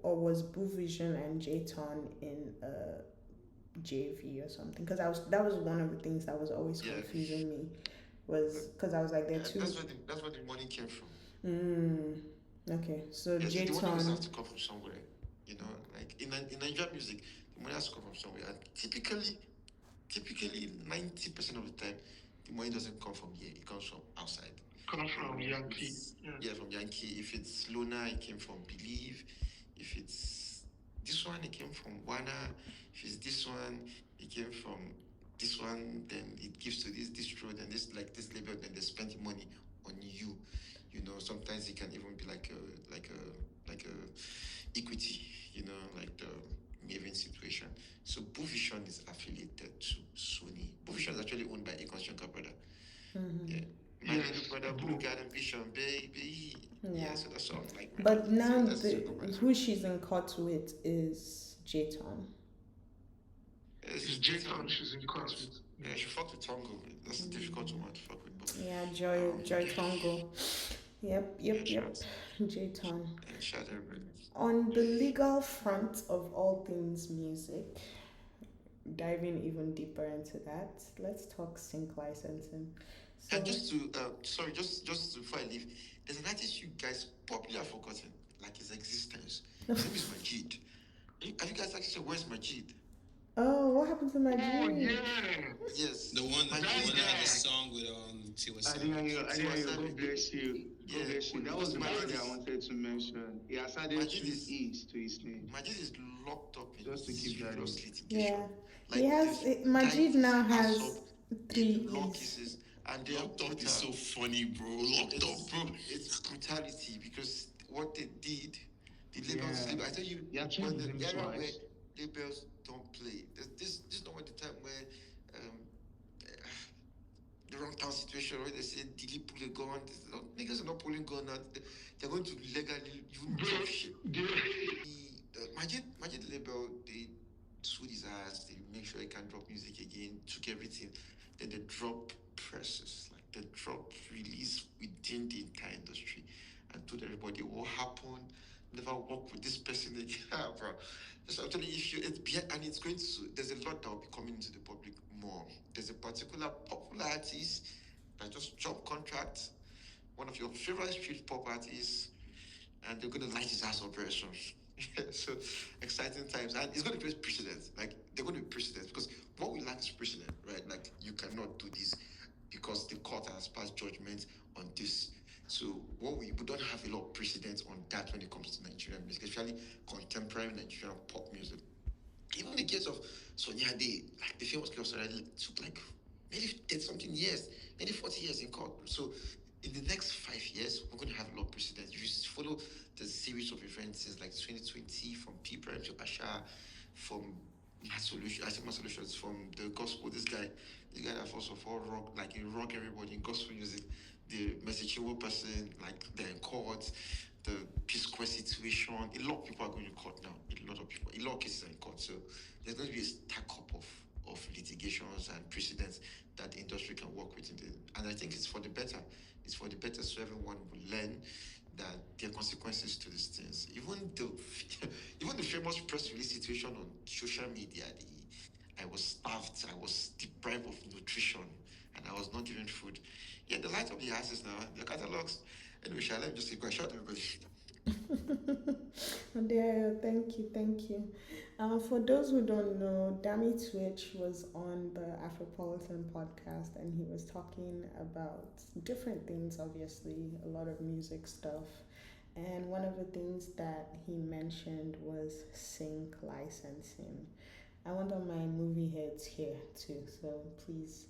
or was Boo Vision and J-Ton in a JV or something? Because that was one of the things that was always confusing me, was because I was like, they're two. That's where the money came from. Okay, so yes, J-Ton. The money always has to come from somewhere. You know, like in Nigerian music, the money has to come from somewhere. And typically 90% of the time, the money doesn't come from here. It comes from outside. Comes from Yankee. Yeah, from Yankee. If it's Luna, it came from Believe. If it's this one, it came from Wana. If it's this one, it came from this one. Then it gives to this distro, then this label, then they spend the money on you. You know, sometimes it can even be like a equity. You know, like the Maven situation. So Boo Vision is affiliated to Sony. Boo Vision is actually owned by Akon's younger brother. Yeah. My little brother, Blue Garden Vision, baby. Yeah, so that's all. Like, but now who she's in court with is J-Ton. It's J-Ton she's in court with. Yeah, she fucked with Tongo. That's a difficult one to fuck with. But, yeah, Joy Tongo. Yep. J-Ton. On the legal front of all things music, diving even deeper into that, let's talk sync licensing. So, and just before I leave, there's an artist you guys probably have forgotten, like his existence. His name is Majid. Have you guys actually said, where's Majid? Oh, what happened to Majid? Oh, yeah. Yes. The one that had a song with Tiwa. I didn't hear. God bless you. God bless you. That was my thing I wanted to mention. He has added 3 E's to his name. Majid is locked up in just to keep that litigation. Yeah. Like, he has Majid now has 3 E's. And locked up is so funny, bro. Locked up, bro. It's brutality because what they did, the labels. I tell you, when the era where labels don't play. This is not the time where the wrong town situation where they say Dilly pull a gun. Niggas are not pulling gun now. They're going to legally even drop shit. Majid label, they sued his ass. They make sure he can't drop music again. Took everything. Then they drop presses, like they drop release within the entire industry, and told everybody what happened. Never work with this person again, bro. So I'm telling you, it's going to. There's a lot that will be coming into the public more. There's a particular popular artist that just jumped contract, one of your favorite street pop artists, and they're going to light his ass up very soon. So exciting times, and it's going to be precedent. Like they're going to be precedent because what we lack is precedent, right? Like you cannot do this because the court has passed judgment on this. So we don't have a lot of precedents on that when it comes to Nigerian music, especially contemporary Nigerian pop music. Even the case of Sonia Day, like the famous case of Sonia Day, took like maybe 30-something years, maybe 40 years in court. So in the next 5 years, we're going to have a lot of precedents. You just follow the series of events since like 2020, from P-Prime to Asha, from Mad Solutions, from the gospel. The guy that first of all rock, like he rock everybody in gospel music. The message person, like they're in court, the Peace Corps situation. A lot of people are going to court now. A lot of cases are in court. So there's going to be a stack up of litigations and precedents that the industry can work with. And I think it's for the better. It's for the better, so everyone will learn that there are consequences to these things. Even the famous press release situation on social media, I was starved, I was deprived of nutrition, and I was not given food. Yeah, the light of the asses now, the catalogs. Anyway, shall I just keep going? Shut everybody. Thank you. For those who don't know, Dammy Twitch was on the Afropolitan Podcast, and he was talking about different things, obviously, a lot of music stuff. And one of the things that he mentioned was sync licensing. I want all my movie heads here too, so please.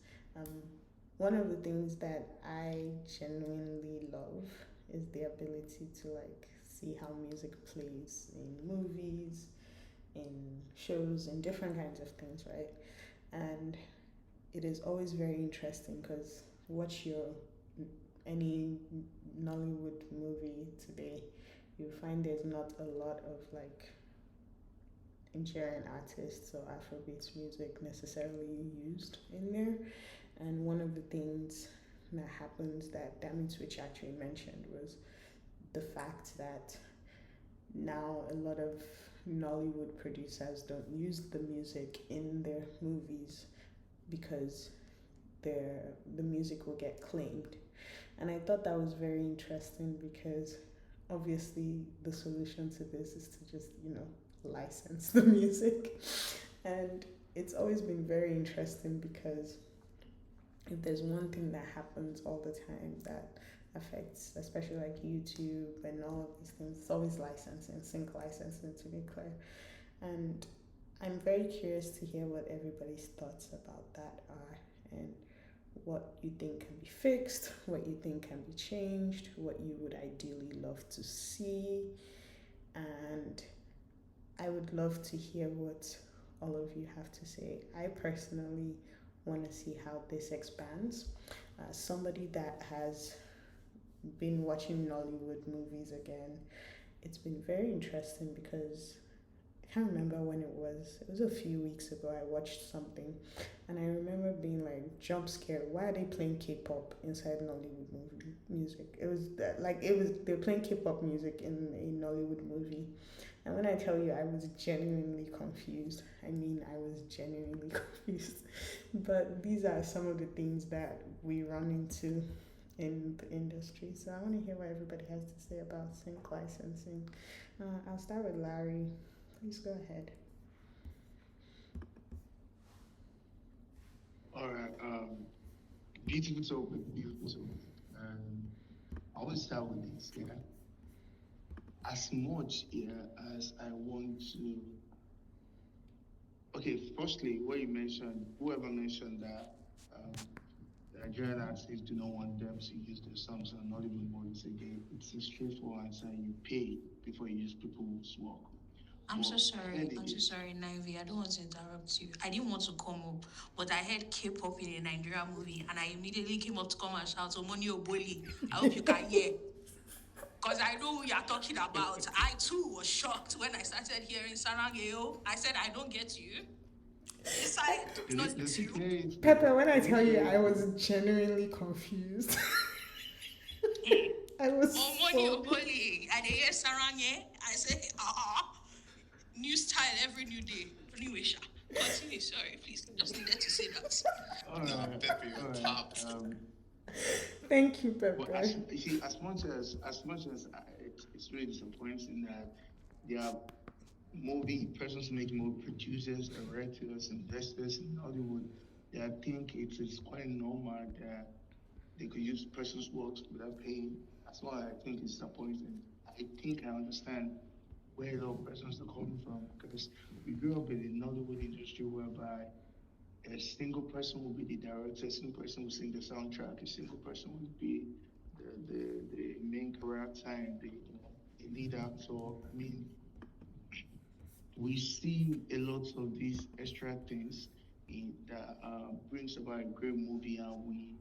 One of the things that I genuinely love is the ability to like see how music plays in movies, in shows, in different kinds of things, right? And it is always very interesting because watch any Nollywood movie today, you find there's not a lot of like Nigerian artists or Afrobeats music necessarily used in there. And one of the things that happens that Dammy Twitch actually mentioned was the fact that now a lot of Nollywood producers don't use the music in their movies because the music will get claimed. And I thought that was very interesting because obviously the solution to this is to just, license the music. And it's always been very interesting because if there's one thing that happens all the time that affects, especially like YouTube and all of these things, it's always licensing, sync licensing to be clear. And I'm very curious to hear what everybody's thoughts about that are and what you think can be fixed, what you think can be changed, what you would ideally love to see. And I would love to hear what all of you have to say. I personally want to see how this expands. Somebody that has been watching Nollywood movies again, it's been very interesting because I can't remember when it was. It was a few weeks ago. I watched something, and I remember being like jump scared. Why are they playing K-pop inside Nollywood movie music? They're playing K-pop music in a Nollywood movie, and when I tell you, I was genuinely confused. I mean, I was genuinely confused. But these are some of the things that we run into in the industry. So I want to hear what everybody has to say about sync licensing. I'll start with Larry. Please go ahead. All right. Beautiful topic. Beautiful topic. I will start with this. Yeah. As much as I want to. Okay. Firstly, what you mentioned, whoever mentioned that the Nigerian artists do not want them to use their songs on Nollywood movies again. It's a straightforward answer. You pay before you use people's work. I'm so sorry, Naivi. I don't want to interrupt you. I didn't want to come up, but I heard K-pop in a Nigerian movie, and I immediately came up to come and shout, Omoni Oboli. I hope you can hear. Because I know who you're talking about. I too was shocked when I started hearing Sarangeo. I said, I don't get you. Inside, not you. Pepper, when I tell you I was genuinely confused. I was Omoni Oboli. I did hear Sarangeo. I said, new style every new day. Anyway, continue. Sorry, please. Just needed to say that. All right. Thank you, Pepper. Well, as much as it's really disappointing that there are persons making movie producers, directors, investors in Hollywood that think it is quite normal that they could use persons' works without paying. That's why I think it's disappointing. I think I understand where a lot of persons are coming from because we grew up in the Nollywood industry whereby a single person will be the director, a single person will sing the soundtrack, a single person will be the main character and the lead actor. I mean, we see a lot of these extra things that brings about a great movie, and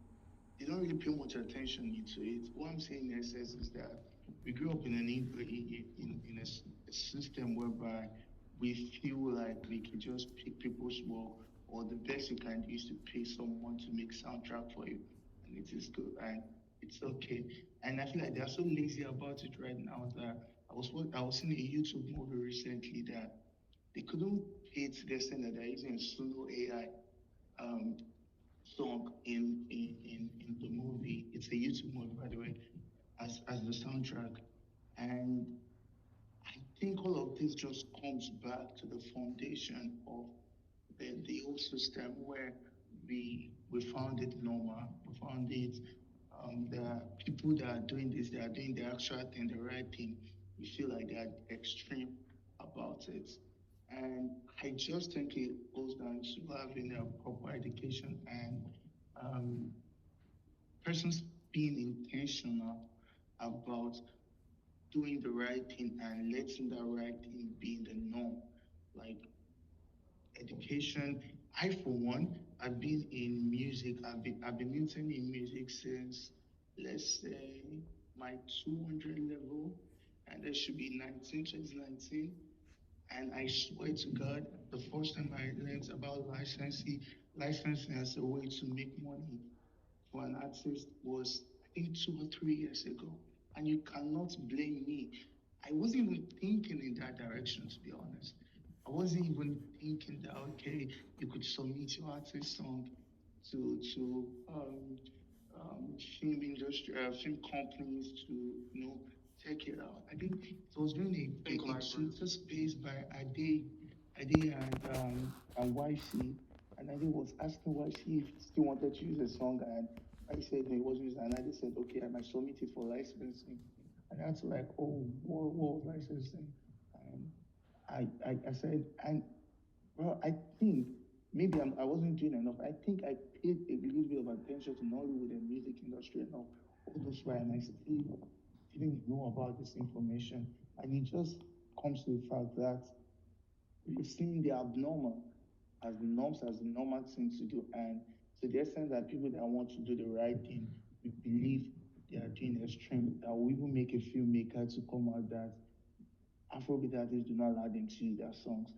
they don't really pay much attention into it. What I'm saying in essence is that we grew up in a system whereby we feel like we can just pick people's work, or the best you can do is to pay someone to make soundtrack for you, and it is good and it's okay. And I feel like they're so lazy about it right now that I was seeing a YouTube movie recently that they couldn't pay to the extent that they're using a solo AI song in the movie. It's a YouTube movie, by the way, as the soundtrack. And I think all of this just comes back to the foundation of the whole system where we found it normal. We found it the people that are doing this, they are doing the actual thing, the right thing. We feel like they are extreme about it. And I just think it goes down to having a proper education and um, persons being intentional about doing the right thing and letting the right thing be the norm. Like education. I, for one, I've been in music. I've been mixing in music since, let's say, my 200 level, and there should be 2019. And I swear to God, the first time I learned about licensing as a way to make money for an artist was, I think, 2 or 3 years ago. And you cannot blame me. I wasn't even thinking in that direction, to be honest. I wasn't even thinking that, okay, you could submit your artist song to film industry, film companies to, check it out. I think it was during a Twitter space by Ade and YC, and Ade was asking YC if he still wanted to use a song, and I said no, he wasn't using, and Ade said, okay, I might submit it for licensing, and that's like, oh, what licensing? And I said, and well, I think maybe I wasn't doing enough. I think I paid a little bit of attention to Nollywood and music industry and all those right, and I still didn't know about this information. And it just comes to the fact that we've seen the abnormal as the norms, as the normal thing to do, and to the extent that people that want to do the right thing, we believe they are doing extreme. That will even make a filmmaker to come out that Afrobeat artists do not allow them to use their songs.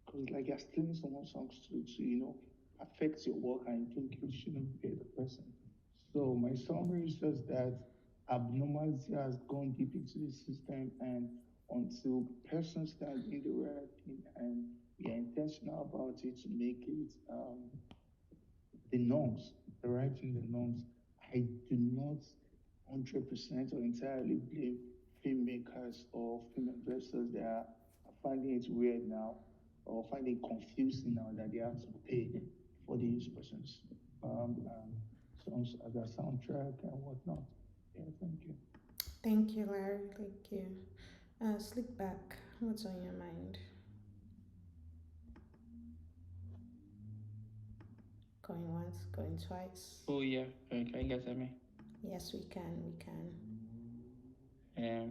Because like you're stealing someone's songs to affect your work, and you think you shouldn't pay the person. So my summary is just that abnormality has gone deep into the system, and until persons start doing the right thing and we are intentional about it to make it the norms, the right thing, the norms, I do not 100% or entirely blame filmmakers or film investors that are finding it weird now or finding it confusing now that they have to pay for the use persons songs as a soundtrack and whatnot. Yeah, thank you. Thank you, Larry. Thank you. Slickback, what's on your mind? Going once, going twice. Oh yeah, can you guys hear me? Yes, we can. We can.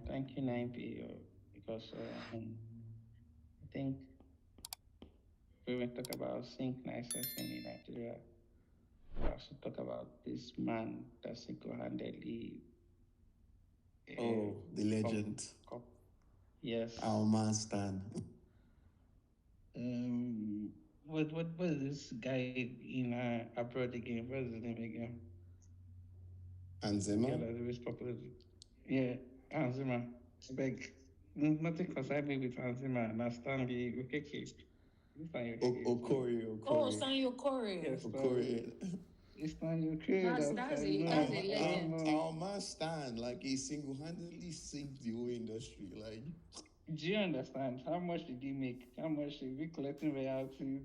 Thank you, 9P, because I think we will talk about synchronization in Nigeria. We also talk about this man that single-handedly. Oh, the legend. Yes. Our man Stan. What is this guy in abroad again? What is his name again? Anzema? Yeah, that is popular. Yeah, Anzima. Beg. Nothing concerned me with Anzima. And Stanley Okeke. Okori. Oh, Stanley Okori. Yes, Okori. It's Stanley Okori. That's a legend. Our man Stan, like, he single-handedly saved the whole industry. Like, do you understand? How much did he make? How much is he collecting royalties?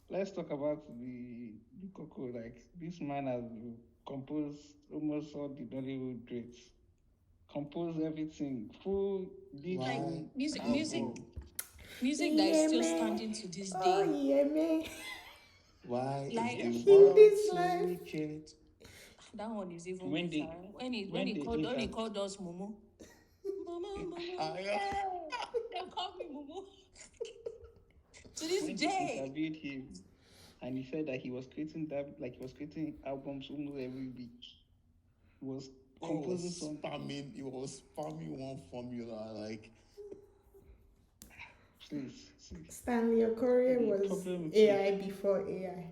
Let's talk about the Coco. Like, this man has composed almost all the Nollywood greats. Composed everything. Full deep music album. Music that is still standing to this day. Oh, yeah, man. why Like, is the world so wicked? That one is even When better. When he called us Momo. Momo. They called me Momo. To this when day. They interviewed him, and he said that he was creating albums almost every week. He was composing something. He was spamming one formula, like. Please. Stanley Okori was AI before AI.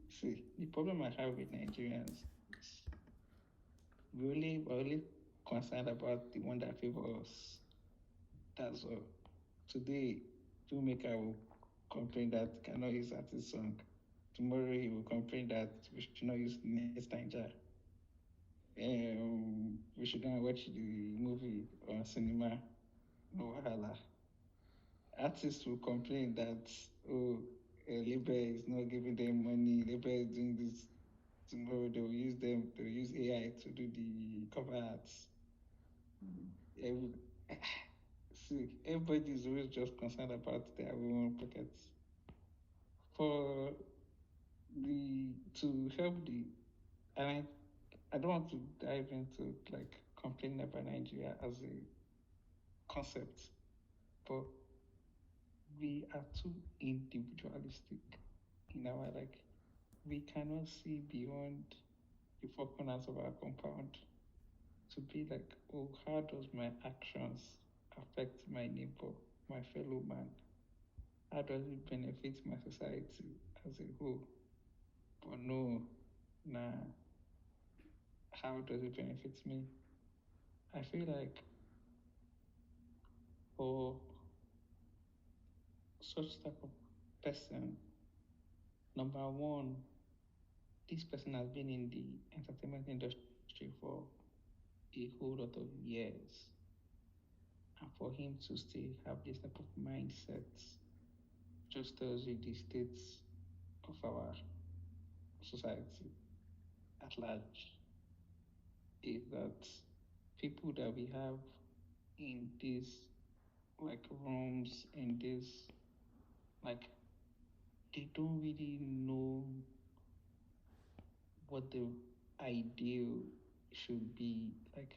See, the problem I have with Nigerians is we're only concerned about the one that favors us. That's all. Today, filmmaker will complain that cannot use artist song. Tomorrow he will complain that we should not use next Niger. We should not watch the movie on cinema. No wahala. Artists will complain that labor is not giving them money, labor is doing this. Tomorrow they'll use AI to do the cover arts. See, everybody is always just concerned about their own pockets. To help and I don't want to dive into like complaining about Nigeria as a concept, but we are too individualistic in our we cannot see beyond the four corners of our compound to be like, oh, how does my actions affect my neighbor, my fellow man? How does it benefit my society as a whole? But no, nah. How does it benefit me? I feel like for such type of person, number one, this person has been in the entertainment industry for a whole lot of years. And for him to still have this type of mindset just tells you the state of our society at large is that people that we have in these like rooms, in this like they don't really know what the ideal should be. Like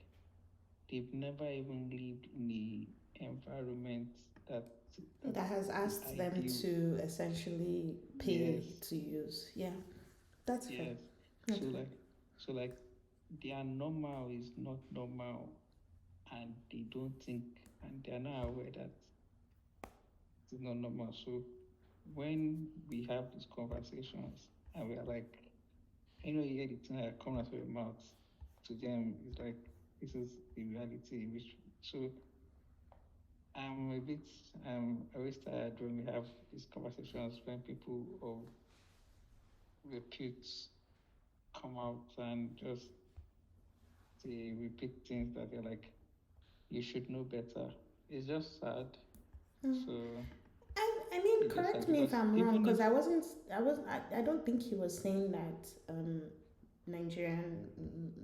they've never even lived in the environment that has asked them ideal. to essentially pay to use. Yeah, that's fair. Yes. So like their normal is not normal, and they don't think, and they are not aware that it's not normal. So when we have these conversations and we are like, you hear the thing that comes out of your mouth, to them it's like this is the reality. So I'm a bit always tired when we have these conversations when people of repute come out and just they repeat things that they're like, you should know better. It's just sad. So I mean, correct me if I'm wrong, because I don't think he was saying that Nigerian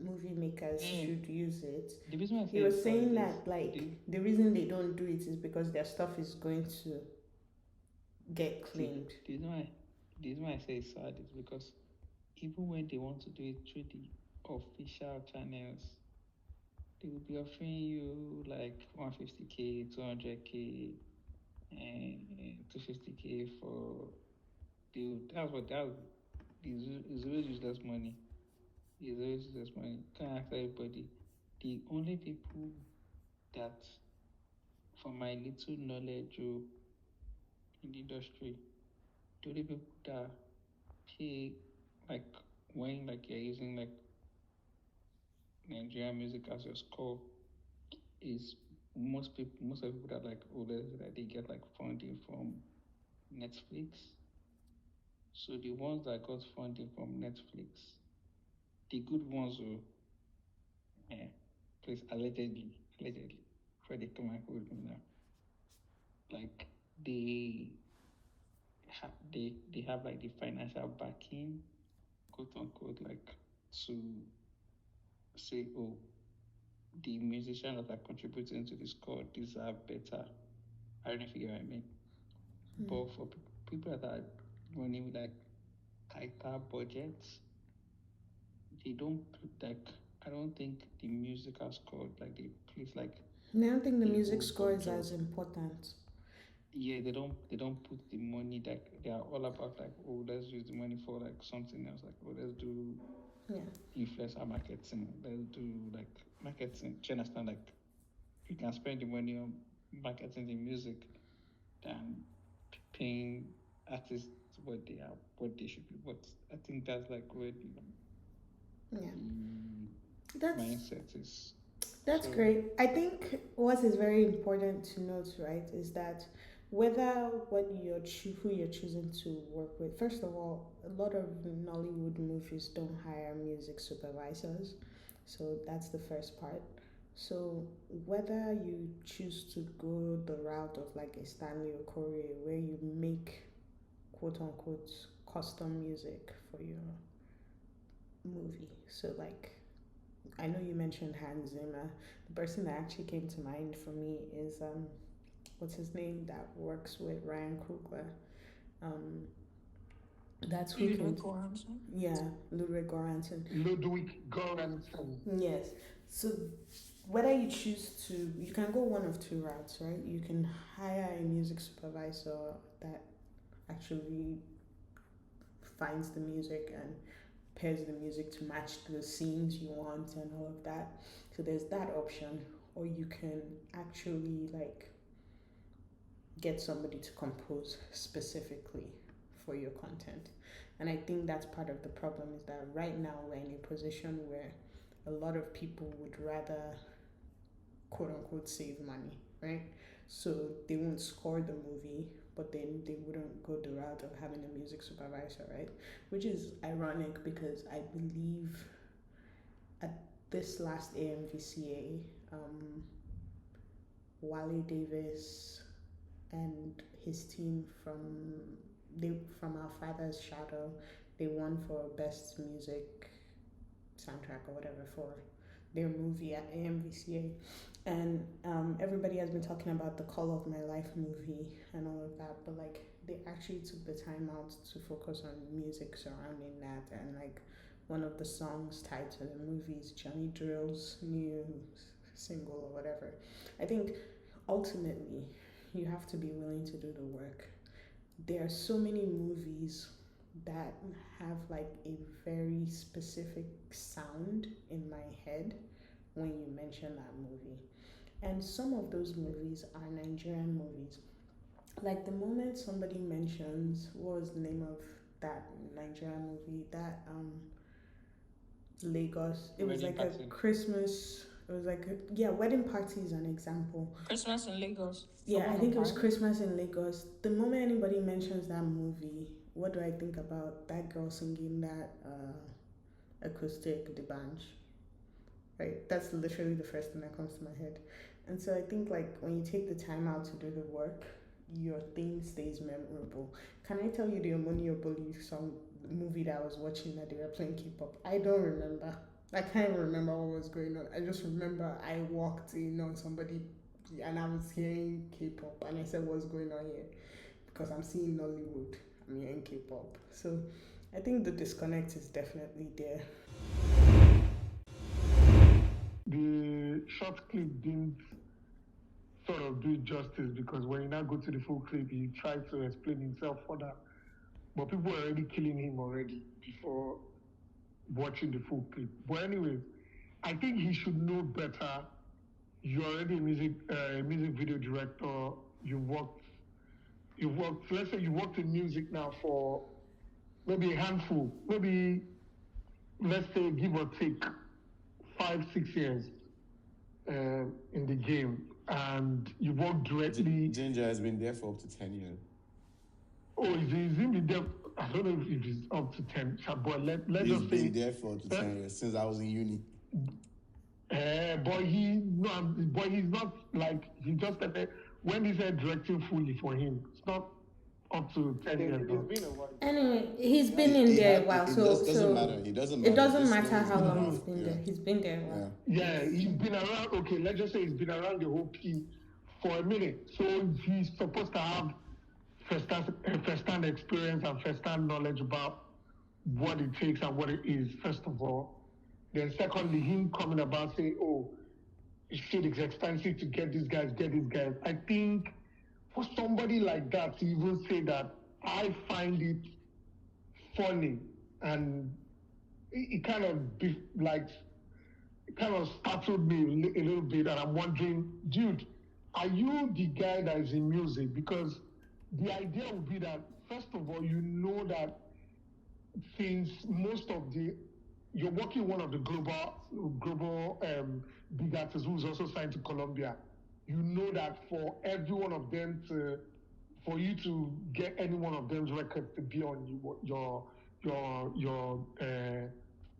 movie makers should use it. He was saying that the reason they don't do it is because their stuff is going to get claimed. The reason why I say it's sad is because even when they want to do it through the official channels, they will be offering you like 150k, 200k, and 250k for that's always useless money. It's always useless money. Can't ask everybody. The only people that, from my little knowledge in the industry, the only people that pay like when like you're using like Nigerian music as your score is most of the people that like older that they get like funding from Netflix. So the ones that got funding from Netflix, the good ones will please allegedly, before they come and hold me now. Like they have like the financial backing, quote unquote, like to say, oh, the musicians that are contributing to the score deserve better. I don't know if you get what I mean. But for people that are running with like tighter budgets, they don't like. I don't think the musical score like they please like. I don't think the music score is as important. Yeah, they don't put the money that they are all about like, oh, let's use the money for like something else, like, oh, let's do influencer marketing, let's do like marketing. Do you understand? Like you can spend the money on marketing the music than paying artists what they should be. But I think that's like where the mindset is. That's great. I think what is very important to note, right, is that whether who you're choosing to work with, first of all, a lot of Nollywood movies don't hire music supervisors. So that's the first part. So whether you choose to go the route of like a Stanley Okorie where you make quote unquote custom music for your movie. So like I know you mentioned Hans Zimmer. The person that actually came to mind for me is what's his name that works with Ryan Coogler. That's who Ludwig Göransson. Yeah, Ludwig Göransson. Ludwig Göransson. Yes. So whether you choose to, you can go one of two routes, right? You can hire a music supervisor that actually finds the music and pairs the music to match the scenes you want and all of that. So there's that option. or you can actually like get somebody to compose specifically for your content. And I think that's part of the problem, is that right now we're in a position where a lot of people would rather quote unquote save money, right? So they won't score the movie, but then they wouldn't go the route of having a music supervisor, right? Which is ironic because I believe at this last AMVCA, Wale Davis and his team from Our Father's Shadow, they won for best music soundtrack or whatever for their movie at AMVCA. And everybody has been talking about the Call of My Life movie and all of that, but like they actually took the time out to focus on music surrounding that. And like one of the songs tied to the movie is Johnny Drill's new single or whatever. I think ultimately you have to be willing to do the work. There are so many movies that have like a very specific sound in my head when you mention that movie. And some of those movies are Nigerian movies. Like the moment somebody mentions, what was the name of that Nigerian movie? That Lagos. It was like a Christmas. It was like Wedding Party is an example. Christmas in Lagos. Yeah, I think it was Christmas in Lagos. The moment anybody mentions that movie, what do I think about? That girl singing that acoustic Debanj. Right? That's literally the first thing that comes to my head. And so I think like when you take the time out to do the work, your thing stays memorable. Can I tell you the Omoni Oboli song movie that I was watching that they were playing K-pop? I don't remember. I can't remember what was going on. I just remember I walked in on somebody and I was hearing K-pop and I said, what's going on here? Because I'm seeing Nollywood, I'm hearing K-pop. So I think the disconnect is definitely there. The short clip didn't sort of do it justice, because when you now go to the full clip, he tried to explain himself further. But people were already killing him already before watching the full clip. But anyways, I think he should know better. You're already a music video director. Let's say you worked in music now for maybe a handful, maybe let's say give or take 5-6 years in the game, and you work directly. Ginger has been there for up to 10 years. Oh, he's been there. I don't know if it's up to 10, but let's just say. He's been there for up to 10 years, since I was in uni. But he's not like, he just started, when he said directing fully for him, it's not up to 10 years. It's been a while. Anyway, he's been in there a while, It doesn't matter. It doesn't matter how long he's been there. He's been there a while. Yeah, he's been around. Okay, let's just say he's been around the whole P for a minute. So he's supposed to have first-hand experience and first-hand knowledge about what it takes and what it is, first of all. Then secondly, him coming about saying, oh, shit, it's expensive to get these guys. I think for somebody like that to even say that, I find it funny, and it kind of startled me a little bit, and I'm wondering, dude, are you the guy that is in music? Because the idea would be that, first of all, you know that since you're working one of the global big artists who's also signed to Columbia, you know that for every one of them for you to get any one of them's records to be on your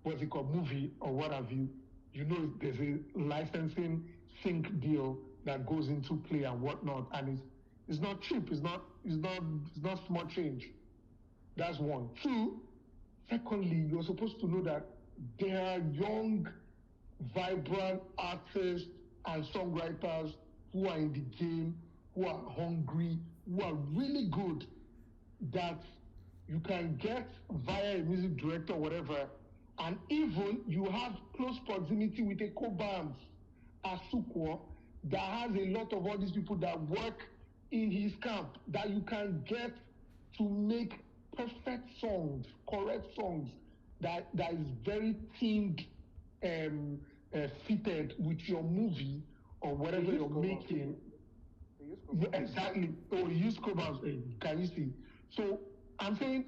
what's it called, movie or what have you, you know there's a licensing sync deal that goes into play and whatnot, and it's not cheap, it's not small change. That's one. Two, secondly, you're supposed to know that there are young, vibrant artists and songwriters who are in the game, who are hungry, who are really good, that you can get via a music director or whatever, and even you have close proximity with a co-band, Asukwo, that has a lot of all these people that work in his camp, that you can get to make perfect songs, correct songs, that is very themed, fitted with your movie, or whatever you're making. Yeah, exactly. Or use Cobalt, can you see? So I'm saying,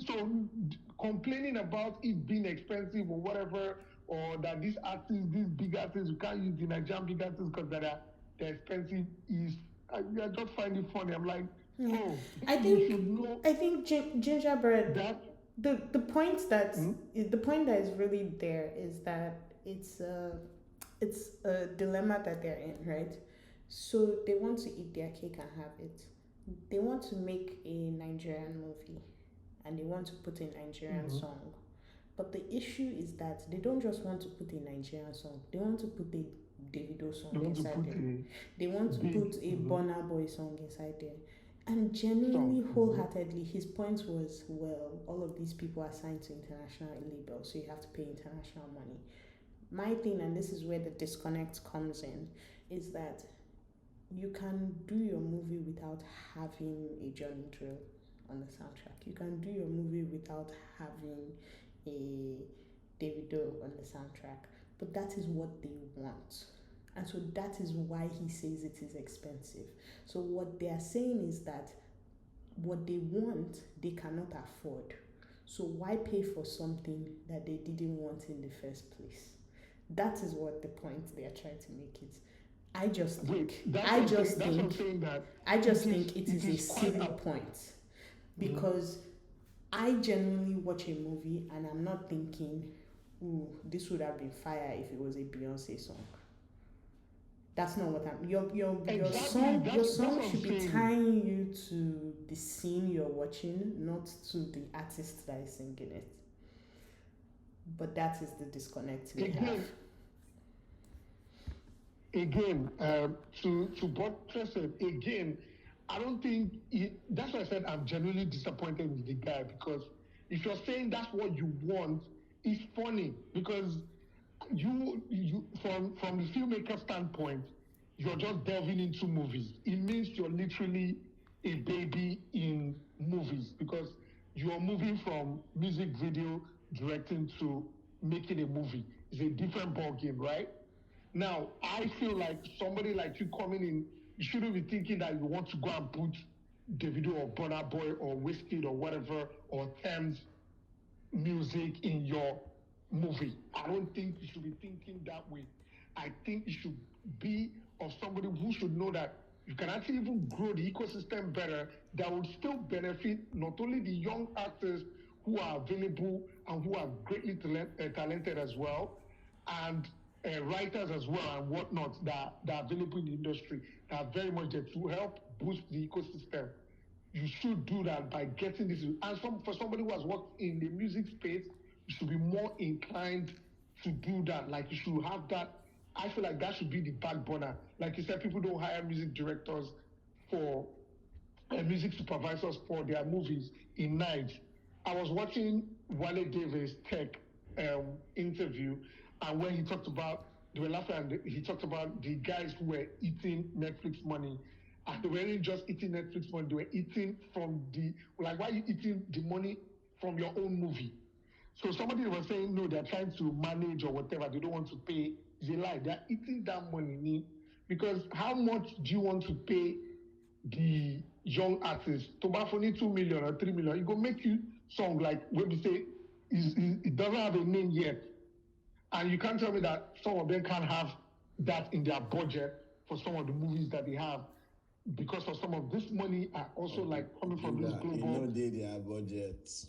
complaining about it being expensive or whatever, or that these big artists, you can't use the Nigerian big artists because they're expensive, I just find it funny. I'm like, oh, I you should know think Gingerbread. that. The point that the point that is really there is that it's a dilemma that they're in, right? So they want to eat their cake and have it. They want to make a Nigerian movie, and they want to put a Nigerian song. But the issue is that they don't just want to put a Nigerian song. They want to put a Davido song inside there. They want to put a Burna Boy song inside there. And genuinely, wholeheartedly, his point was, well, all of these people are signed to international labels, so you have to pay international money. My thing, and this is where the disconnect comes in, is that you can do your movie without having a Johnny Drill on the soundtrack. You can do your movie without having a Davido on the soundtrack. But that is what they want. And so that is why he says it is expensive. So what they are saying is that what they want, they cannot afford. So why pay for something that they didn't want in the first place? That is what the point they are trying to make it. I just think it is a silly point, because I genuinely watch a movie and I'm not thinking, ooh, this would have been fire if it was a Beyonce song. That's not what I'm. Your song should be tying you to the scene you're watching, not to the artist that is singing it. But that is the disconnect we have. Again, to buttress it again, I don't think that's why I said I'm genuinely disappointed with the guy, because if you're saying that's what you want, it's funny, because you from the filmmaker standpoint, you're just delving into movies. It means you're literally a baby in movies, because you're moving from music video directing to making a movie. It's a different ball game, right? Now, I feel like somebody like you coming in, you shouldn't be thinking that you want to go and put Davido or Burna Boy or Wizkid or whatever, or Thames music in your movie. I don't think you should be thinking that way. I think you should be of somebody who should know that you can actually even grow the ecosystem better, that would still benefit not only the young actors who are available and who are greatly talented as well, and writers as well and whatnot that are available in the industry, that are very much there to help boost the ecosystem. You should do that by getting this. And for somebody who has worked in the music space, you should be more inclined to do that. Like, you should have that. I feel like that should be the backburner. Like you said, people don't hire music directors for music supervisors for their movies in Niger. I was watching Wale Davis Tech interview, and when he talked about, they were laughing, and he talked about the guys who were eating Netflix money. And they weren't just eating Netflix money, they were eating from why are you eating the money from your own movie? So somebody was saying, no, they're trying to manage or whatever, they don't want to pay. It's a lie. They're eating that money, because how much do you want to pay the young artists? Tobafoni 2 million or 3 million, it go make you song like when we say it doesn't have a name yet. And you can't tell me that some of them can't have that in their budget for some of the movies that they have, because of some of this money are also coming from this global. You know their budgets.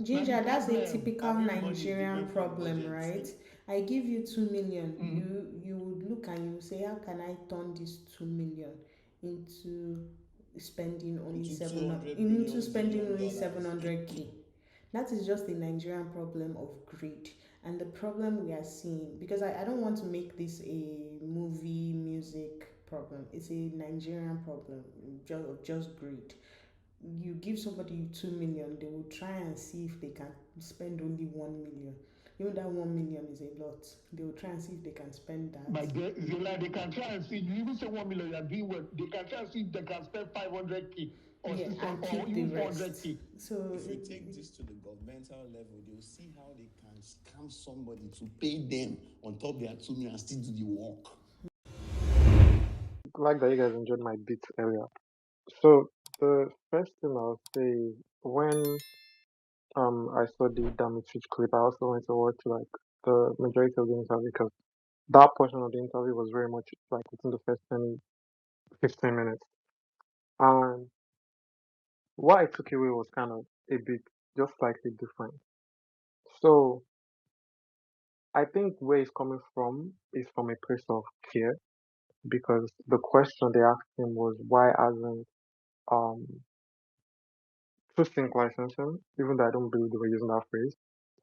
Ginger, that's a typical Nigerian problem, right? I give you 2 million. You would look and you say, how can I turn this 2 million into spending only 700k? That is just the Nigerian problem of greed. And the problem we are seeing, because I don't want to make this a movie music problem, it's a Nigerian problem of just greed. You give somebody 2 million, they will try and see if they can spend only 1 million. Even that 1 million is a lot. They will try and see if they can spend that. But they can try and see, you even say 1 million, you're doing well. They can try and see if they can spend 500k Yeah, and keep the rest. So If you take this to the governmental level, they'll see how they can scam somebody to pay them on top their 2 million and still do the work. Like that you guys enjoyed my beat earlier. So the first thing I'll say is when I saw the Dammy Twitch clip, I also went to watch like the majority of the interview because that portion of the interview was very much like within the first 10, 15 minutes. And what I took away was kind of a bit just slightly different. So I think where it's coming from is from a place of care because the question they asked him was why hasn't um to sync licensing, even though I don't believe they were using that phrase,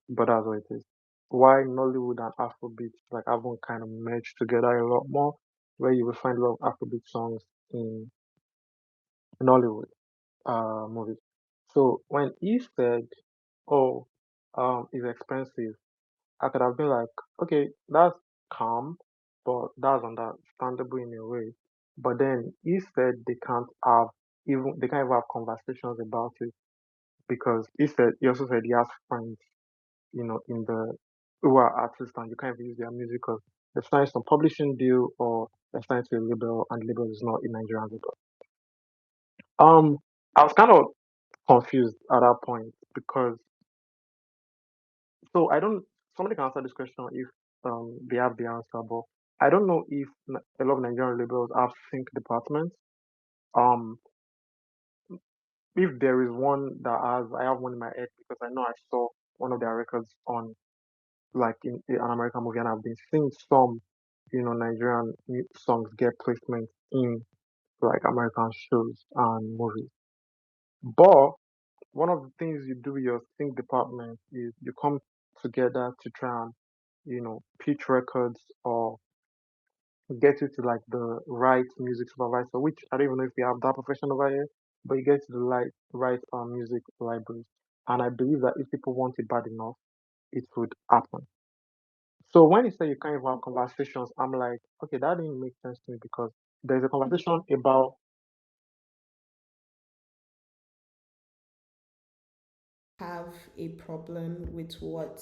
but that's what it is. Why Nollywood and Afrobeats like haven't kind of merged together a lot more, where you will find a lot of Afrobeat songs in Nollywood movies. So when he said, "Oh, it's expensive," I could have been like, "Okay, that's calm, but that's understandable in a way." But then he said they can't even have conversations about it because he also said he has friends, in the who are artists and you can't even use their music because they've signed some publishing deal or they've signed to a label and the label is not a Nigerian label. I was kind of confused at that point because so I don't somebody can answer this question if they have the answer, but I don't know if a lot of Nigerian labels have sync departments. Um, if there is one that has, I have one in my head because I know I saw one of their records on like in an American movie, and I've been seeing some, Nigerian songs get placement in like American shows and movies. But one of the things you do with your sync department is you come together to try and, pitch records or get you to like the right music supervisor, which I don't even know if we have that profession over here, but you get to the right music libraries. And I believe that if people want it bad enough, it would happen. So when you say you can't even have conversations, I'm like, okay, that didn't make sense to me because there's a conversation about have a problem with what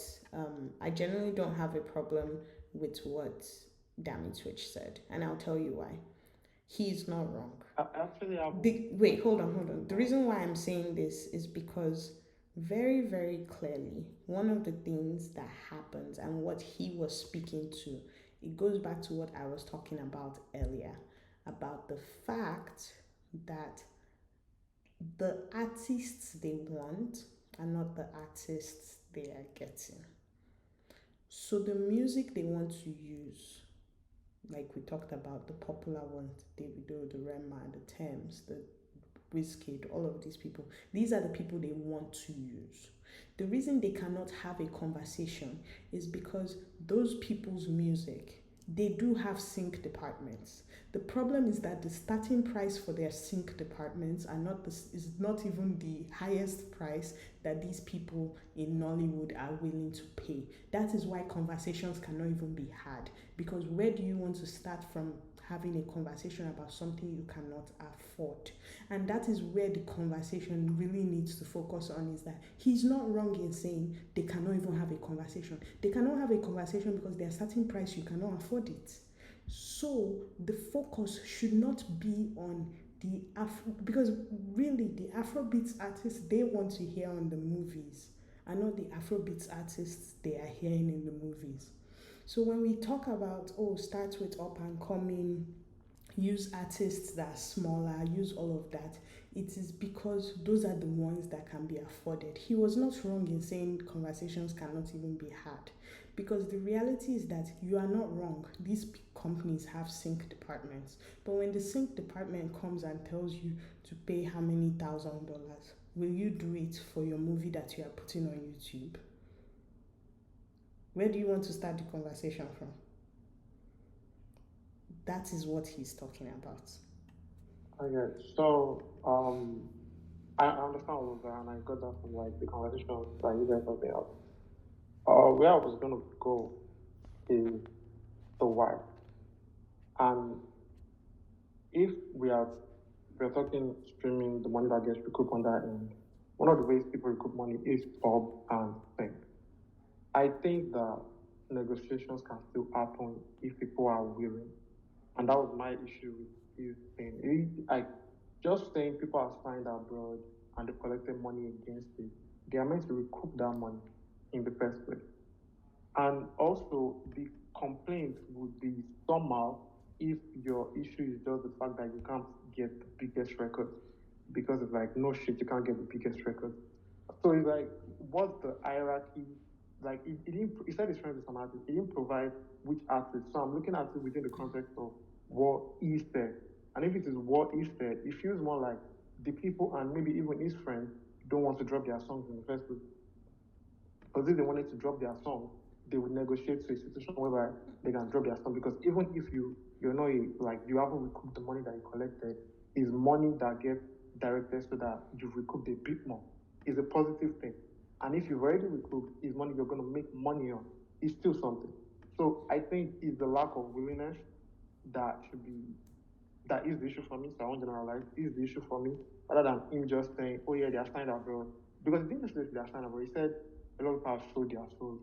I generally don't have a problem with what Dammy Twitch said, and I'll tell you why. He's not wrong. actually I have Wait, hold on. The reason why I'm saying this is because very, very clearly, one of the things that happens and what he was speaking to, it goes back to what I was talking about earlier about the fact that the artists they want are not the artists they are getting. So the music they want to use, like we talked about the popular ones, Davido, the Rema, the Thames, the Wizkid, all of these people, these are the people they want to use. The reason they cannot have a conversation is because those people's music, they do have sync departments. The problem is that the starting price for their sync departments is not even the highest price that these people in Nollywood are willing to pay. That is why conversations cannot even be had. Because where do you want to start from having a conversation about something you cannot afford? And that is where the conversation really needs to focus on, is that he's not wrong in saying they cannot even have a conversation. They cannot have a conversation because there are certain price you cannot afford it. So the focus should not be on the Afro, because really the Afrobeats artists they want to hear on the movies and not the Afrobeats artists they are hearing in the movies. So when we talk about, start with up and coming, use artists that are smaller, use all of that, it is because those are the ones that can be afforded. He was not wrong in saying conversations cannot even be had, because the reality is that you are not wrong. These companies have sync departments, but when the sync department comes and tells you to pay how many $1,000, will you do it for your movie that you are putting on YouTube? Where do you want to start the conversation from? That is what he's talking about. okay. So I understand all of that and I got that from like the conversation that you guys have been having. Where I was gonna go is the why. And if we are we're talking streaming, the money that gets recouped on that end, one of the ways people recoup money is pub and thing. I think that negotiations can still happen if people are willing. And that was my issue with this thing. Just saying people are signed abroad and they collected money against it, they are meant to recoup that money in the first place. And also, the complaint would be somehow if your issue is just the fact that you can't get the biggest record, because it's like, no shit, you can't get the biggest record. So it's like, what's the hierarchy? Like, it said it's friends with some artists. It didn't provide which artist. So I'm looking at it within the context of what he said. And if it is what he said, it feels more like the people and maybe even his friends don't want to drop their songs in the first place. Because if they wanted to drop their song, they would negotiate to a situation whereby they can drop their song. Because even if you're not like you haven't recouped the money that you collected, is money that gets directed so that you've recouped a bit more. It's a positive thing. And if you've already recouped, is money you're going to make money on. It's still something. So I think it's the lack of willingness that is the issue for me. So I won't generalize. Is the issue for me, rather than him just saying, "Oh yeah, they are signed abroad." Because he didn't say they are signed abroad. He said a lot of people have sold their souls.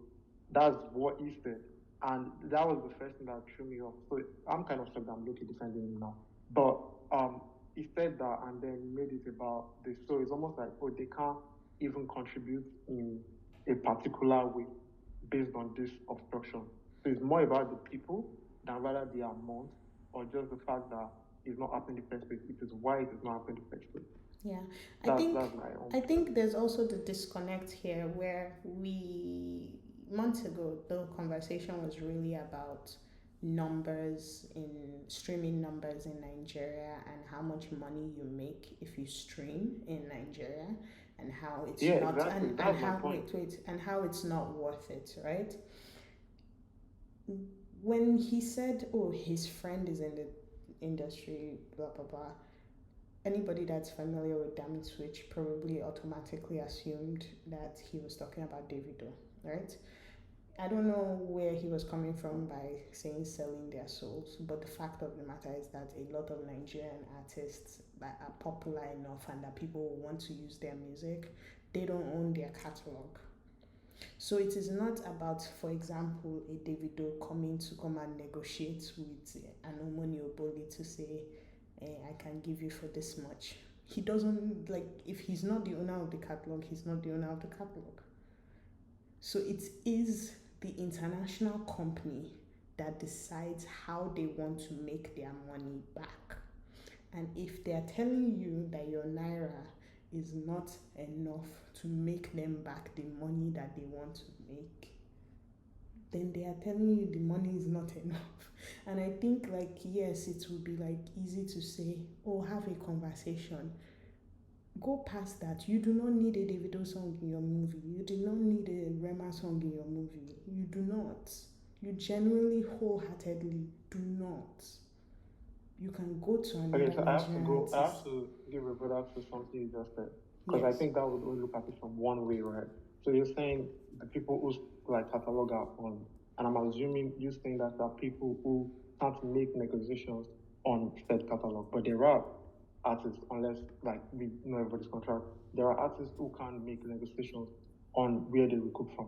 That's what he said, and that was the first thing that threw me off. So I'm kind of shocked that I'm looking defending him now. But he said that, and then he made it about this. So it's almost like, oh, they can't even contribute in a particular way based on this obstruction. So it's more about the people than rather the amount, or just the fact that it's not happening in the first place. It is why it is not happening in the first place. Yeah, I think there's also the disconnect here where months ago the conversation was really about numbers in streaming numbers in Nigeria and how much money you make if you stream in Nigeria and how it's not exactly. and how it's not worth it, right? When he said, oh, his friend is in the industry, blah blah blah, anybody that's familiar with Dammy Twitch probably automatically assumed that he was talking about Davido, right? I don't know where he was coming from by saying selling their souls, but the fact of the matter is that a lot of Nigerian artists that are popular enough and that people will want to use their music, they don't own their catalog. So it is not about, for example, a Davido coming to come and negotiate with an Omoni Oboli to say, I can give you for this much. He doesn't, like, if he's not the owner of the catalog, he's not the owner of the catalog. So it is the international company that decides how they want to make their money back. And if they're telling you that your Naira is not enough to make them back the money that they want to make, then they are telling you the money is not enough. And I think, like, yes, it would be like easy to say, oh, have a conversation. Go past that. You do not need a Davido song in your movie. You do not need a Rema song in your movie. You do not. You genuinely, wholeheartedly do not. You can go to another. Okay, so I have to give a brother to something you just said, because yes. I think that would only look at it from one way, right? So you're saying the people whose like catalog are on, and I'm assuming you're saying that there are people who can't make negotiations on said catalog, but there are artists, unless like we know everybody's contract, there are artists who can't make negotiations on where they recoup from.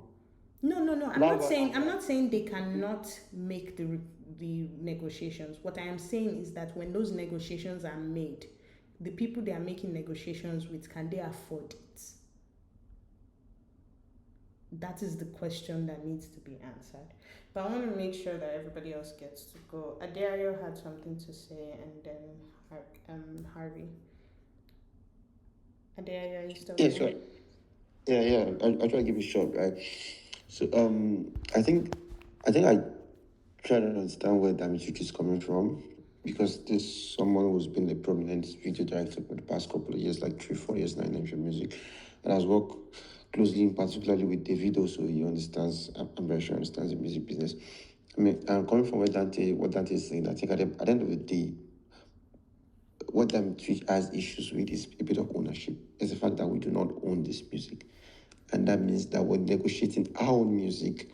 No. I'm not saying they cannot make the negotiations. What I am saying is that when those negotiations are made, the people they are making negotiations with, can they afford it? That is the question that needs to be answered. But I want to make sure that everybody else gets to go. Adeayo had something to say, and then Harvey. Adeayo, are you still there? Sure. Yeah. I'll try to give it short, right? So I think I try to understand where Dammy Twitch is coming from, because there's someone who's been a prominent video director for the past couple of years, like 3-4 years now in Nigerian music, and has worked closely, particularly with Davido, so he understands. I'm very sure he understands the music business. I mean, coming from what Dante is saying, I think at the end of the day, what Dammy Twitch has issues with is a bit of ownership. It's the fact that we do not own this music. And that means that we're negotiating our music,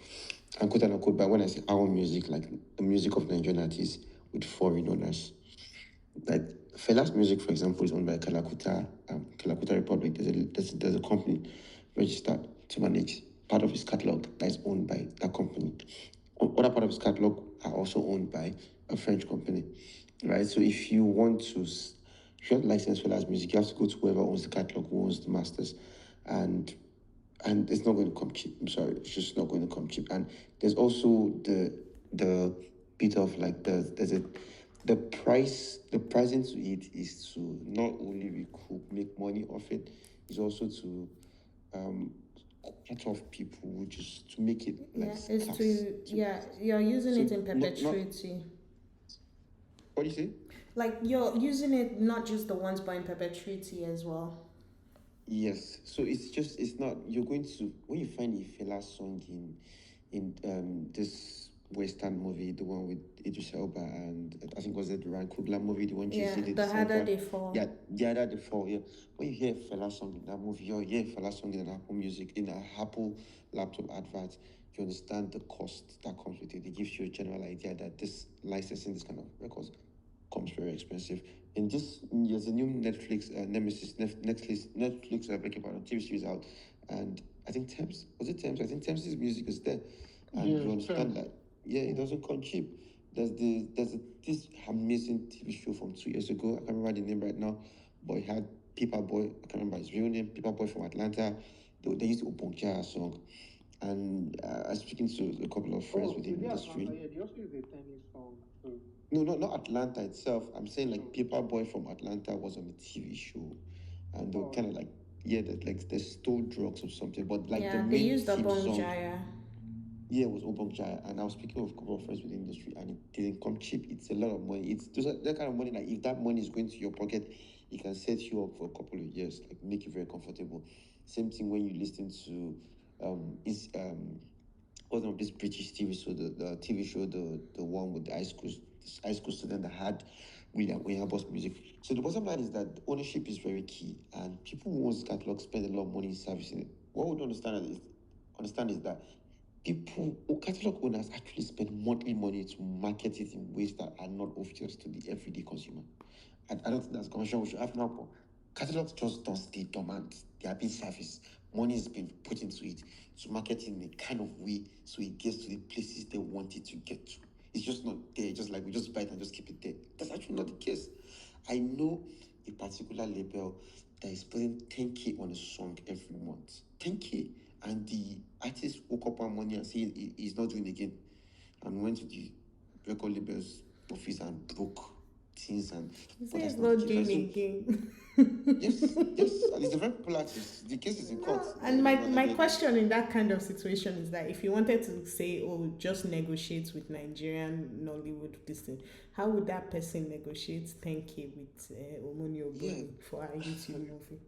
and quote unquote, but when I say our music, like the music of Nigerian artists, with foreign owners. Like, Fela's music, for example, is owned by Kalakuta Republic. There's a company registered to manage part of his catalog that is owned by that company. Other part of his catalog are also owned by a French company, right? So if you want to license Fela's music, you have to go to whoever owns the catalog, who owns the masters, and it's not going to come cheap. I'm sorry, it's just not going to come cheap. And there's also the bit of like the pricing to it is to not only make money off it, is also to cut off people, which is to make it like you're using it in perpetuity. What do you say? Like you're using it not just the ones but in perpetuity as well. Yes, so it's not, you're going to, when you find a Fela song in this Western movie, the one with Idris Elba and I think was it the Ryan Coogler movie, the one Jay-Z did. The Harder They Fall. Yeah, the Harder They Fall. Yeah, when you hear a Fela song in that movie, you hear a Fela song in an Apple Music, in a Apple laptop advert, you understand the cost that comes with it. It gives you a general idea that this licensing this kind of records comes very expensive. In this, there's a new Netflix breaking part on TV series out, and I think Thames, was it Thames? I think Thames' music is there, and you understand that. Yeah, it doesn't come cheap. There's this amazing TV show from 2 years ago. I can't remember the name right now, but it had Paperboy. I can't remember his real name. Paperboy from Atlanta. They used to Obonja song, and I was speaking to a couple of friends within the industry. Yeah, they also use a tennis song too. No, not Atlanta itself. I'm saying like Paperboy from Atlanta was on a TV show, and they were kind of like, they stole drugs or something, but like the main they used theme Obong song. Jaya. Yeah, it was Obong Jaya, and I was speaking with a couple of friends within the industry, and it didn't come cheap. It's a lot of money. It's that kind of money. Like if that money is going to your pocket, it can set you up for a couple of years, like make you very comfortable. Same thing when you listen to one of this British TV show, the TV show, the one with the high school student that had William Boss music. So the bottom line is that ownership is very key, and people who own catalog spend a lot of money in servicing it. What we don't understand is that catalog owners actually spend monthly money to market it in ways that are not obvious to the everyday consumer. I don't think that's a conversation we should have now, but catalogs just don't stay dormant. They are being serviced. Money is being put into it to market in a kind of way so it gets to the places they want it to get to. It's just not there, just like we just buy it and just keep it there. That's actually not the case. I know a particular label that is putting 10K on a song every month. 10K. And the artist woke up one morning and said he's not doing it again. And went to the record label's office and broke things and he's not doing it again. Yes, and it's a very popular artist. The case is in court. And my question in that kind of situation is that if you wanted to say, oh, just negotiate with Nigerian Nollywood this thing, how would that person negotiate 10K with Omoni Oboni for a YouTube movie?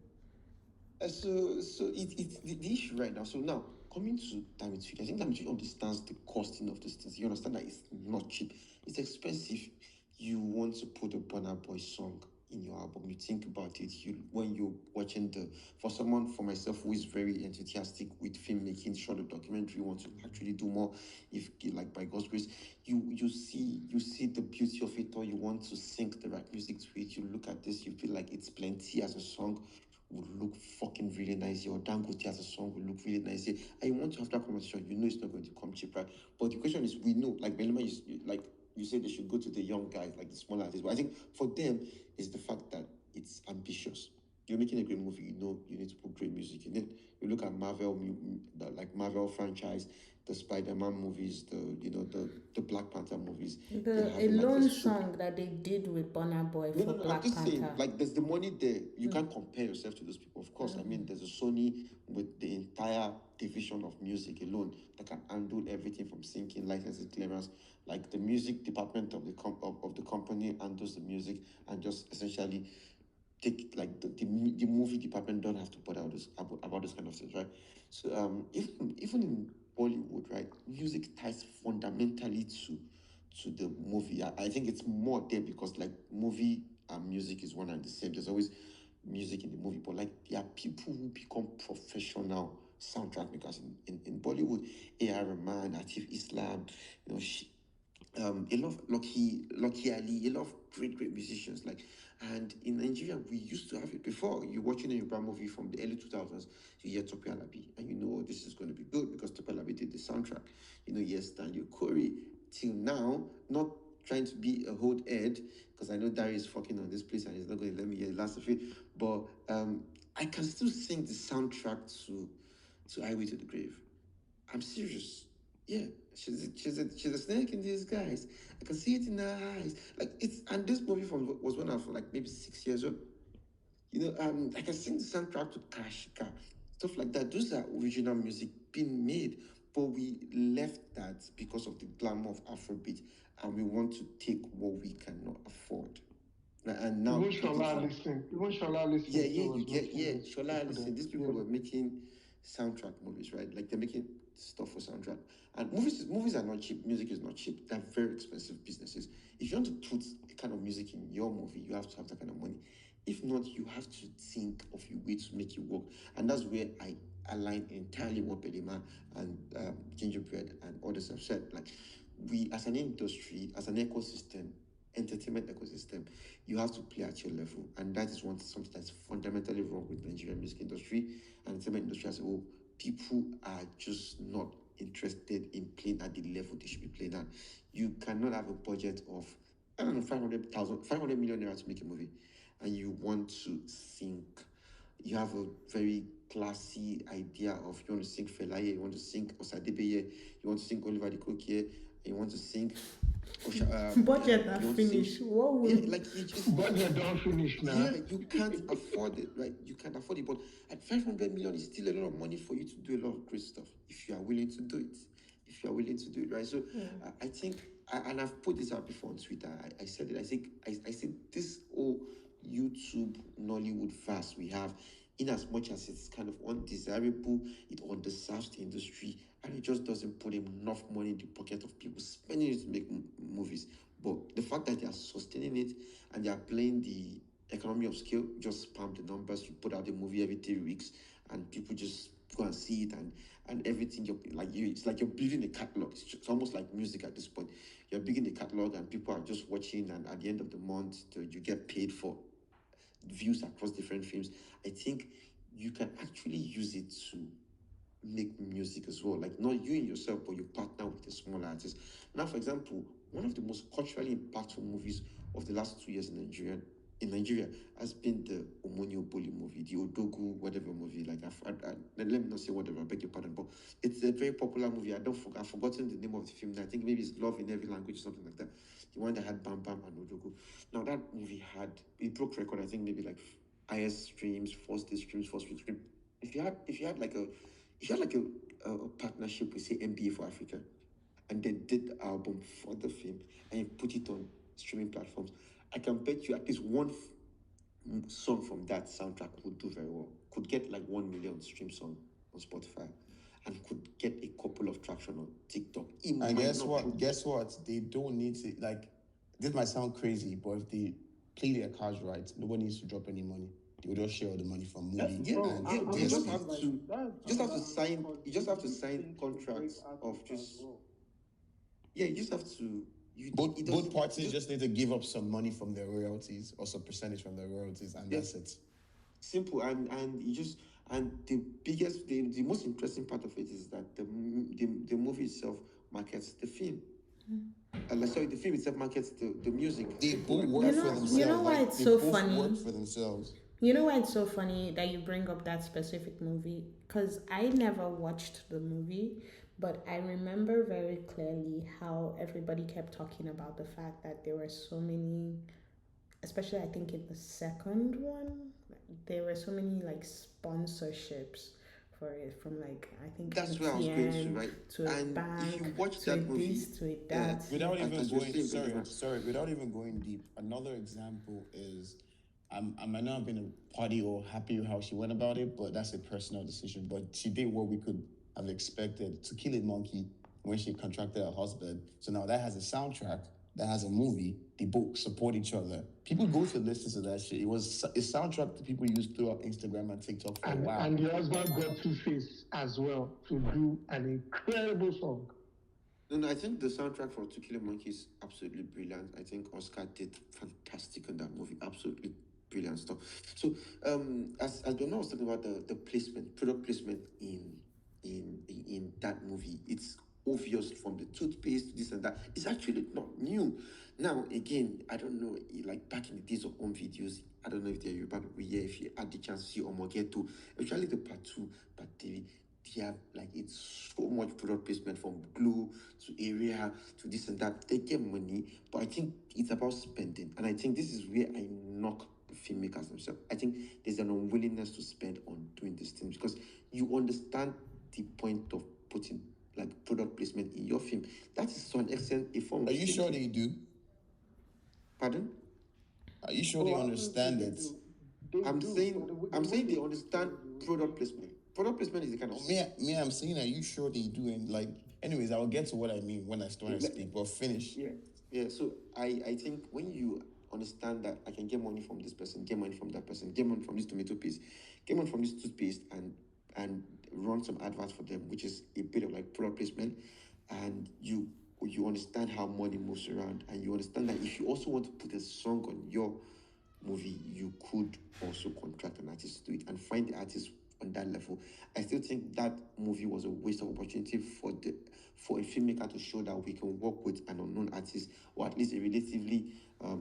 So it's the issue right now. So now, coming to Dammy Twitch, I think Dammy Twitch understands the costing of these things. You understand that it's not cheap. It's expensive. You want to put a Burna Boy song in your album, you think about it. When you're watching for myself who is very enthusiastic with filmmaking, short documentary, want to actually do more, if like by God's grace, you see the beauty of it, or you want to sync the right music to it. You look at this, you feel like it's plenty as a song would look fucking really nice, or Dangote as a song would look really nice. And you want to have that conversation, you know it's not going to come cheap, right? But the question is, we know, like Belima, you say they should go to the young guys, like the smaller artists. But I think for them, it's the fact that it's ambitious. You're making a great movie, you know you need to put great music in it. You look at Marvel franchise, the Spider-Man movies, the Black Panther movies. The Alone song that they did with Burna Boy for Black Panther. Saying, like, there's the money there. You can't compare yourself to those people. Of course, I mean, there's a Sony with the entire division of music alone that can handle everything from syncing, licensing, clearance. Like the music department of the company handles the music and just essentially take like the movie department don't have to bother about this kind of things, right? So even in Bollywood, right, music ties fundamentally to the movie. I think it's more there because like movie and music is one and the same. There's always music in the movie, but like there are people who become professional soundtrack makers in Bollywood. A.R. Rahman, Atif Islam, a lot of Lucky Ali, a lot of great musicians. Like, and in Nigeria, we used to have it before. You're watching a Yoruba movie from the early 2000s, you hear Tope Alabi, and you know this is going to be good because Tope Alabi did the soundtrack. You know, yes, Daniel Corey. Till now, not trying to be a hold head, because I know Dari is fucking on this place and he's not going to let me hear the last of it. But I can still sing the soundtrack to Highway to the Grave. I'm serious. Yeah, she's a snake in disguise. I can see it in her eyes. Like, it's, and this movie was when I was like maybe 6 years old. You know, I can sing the soundtrack to Kashika, stuff like that. Those are original music being made, but we left that because of the glamour of Afrobeat, and we want to take what we cannot afford. And now even Shola listen. Shola listen. These people were making soundtrack movies, right? Like, they're making stuff for soundtrack. And movies are not cheap. Music is not cheap. They're very expensive businesses. If you want to put a kind of music in your movie, you have to have that kind of money. If not, you have to think of a way to make it work. And that's where I align entirely what Belima and Gingerbread and others have said. Like, we, as an industry, as an ecosystem, entertainment ecosystem, you have to play at your level, and that is something that's fundamentally wrong with the Nigerian music industry and entertainment industry as a whole. People are just not interested in playing at the level they should be playing at. You cannot have a budget of, I don't know, 500 million naira to make a movie, and you want to sing. You have a very classy idea of, you want to sing Felaye, you want to sing Osadebeye, you want to sing Oliver de Coquier, you want to sing budget that finish. What would... Yeah, like, you just budget don't finish now. Yeah, you can't afford it, right? You can't afford it, but at 500 million is still a lot of money for you to do a lot of great stuff if you are willing to do it. If you are willing to do it, right? So I think, and I've put this out before on Twitter. I said it. I think I said this whole YouTube Nollywood verse we have, in as much as it's kind of undesirable, it underserves the industry, and it just doesn't put enough money in the pocket of people spending it to make movies. But the fact that they are sustaining it and they are playing the economy of scale, just spam the numbers, you put out a movie every 3 weeks and people just go and see it, and everything, it's like you're building a catalog. It's almost like music at this point. You're building a catalog and people are just watching, and at the end of the month, you get paid for views across different films. I think you can actually use it to make music as well. Like, not you and yourself, but you partner with a small artist. Now, for example, one of the most culturally impactful movies of the last 2 years in Nigeria has been the Omoni Oboli movie, the Odogu whatever movie. Like, let me not say whatever, I beg your pardon, but it's a very popular movie. I've forgotten the name of the film. I think maybe it's Love in Every Language or something like that. The one that had Bam Bam and Odogu. Now, that movie broke record. I think maybe like highest streams, first stream. If you had like a partnership with, say, NBA for Africa, and they did the album for the film and you put it on streaming platforms, I can bet you at least one song from that soundtrack would do very well. Could get like 1 million stream song on Spotify, and could get a couple of traction on TikTok. And guess what? They don't need to, like, this might sound crazy, but if they play their cards right, nobody needs to drop any money. They will just share all the money from movie. You just have to sign contracts of just. Yeah, you just have to. Both parties just need to give up some money from their royalties, or some percentage from their royalties, and that's it. Simple, and the most interesting part of it is that the movie itself markets the film. The film itself markets the music. They both work for themselves. You know why it's so funny? Work for themselves. You know why it's so funny that you bring up that specific movie? Because I never watched the movie, but I remember very clearly how everybody kept talking about the fact that there were so many, especially I think in the second one, there were so many like sponsorships for it, from like, I think that's where I was going to, right? To a bank, if you watch to that a movie, this, to a that. Without even going deep, another example is, I might not have been a party or happy with how she went about it, but that's a personal decision. But she did what we could have expected to kill a monkey when she contracted her husband. So now that has a soundtrack, that has a movie, they both support each other. People go to listen to that shit. It was a soundtrack that people used throughout Instagram and TikTok for a while. And the husband got Two-Face as well to do an incredible song. No, I think the soundtrack for To Kill a Monkey is absolutely brilliant. I think Oscar did fantastic in that movie. Absolutely brilliant stuff. So, as Donna was talking about the placement, product placement in that movie, it's obvious from the toothpaste, this and that. It's actually not new. Now, again, I don't know, like back in the days of home videos, I don't know if they're Yoruba people here, if you had the chance to see Omogeto, especially the part 2, part 3, they have like it's so much product placement from glue to area to this and that. They get money, but I think it's about spending, and I think this is where I knock the filmmakers themselves. I think there's an unwillingness to spend on doing these things because you understand the point of putting like product placement in your film. That is to an extent a form of Are you sure they do? Pardon? Are you sure they understand it? I'm saying they understand product placement. Product placement is the kind of I'm saying, are you sure they do? And like, anyways, I'll get to what I mean when I start to speak, but finish. Yeah. So I think when you understand that I can get money from this person, get money from that person, get money from this tomato paste, get money from this toothpaste, and run some adverts for them, which is a bit of like product placement, and you understand how money moves around, and you understand that if you also want to put a song on your movie, you could also contract an artist to do it and find the artist on that level. I still think that movie was a waste of opportunity for a filmmaker to show that we can work with an unknown artist or at least a relatively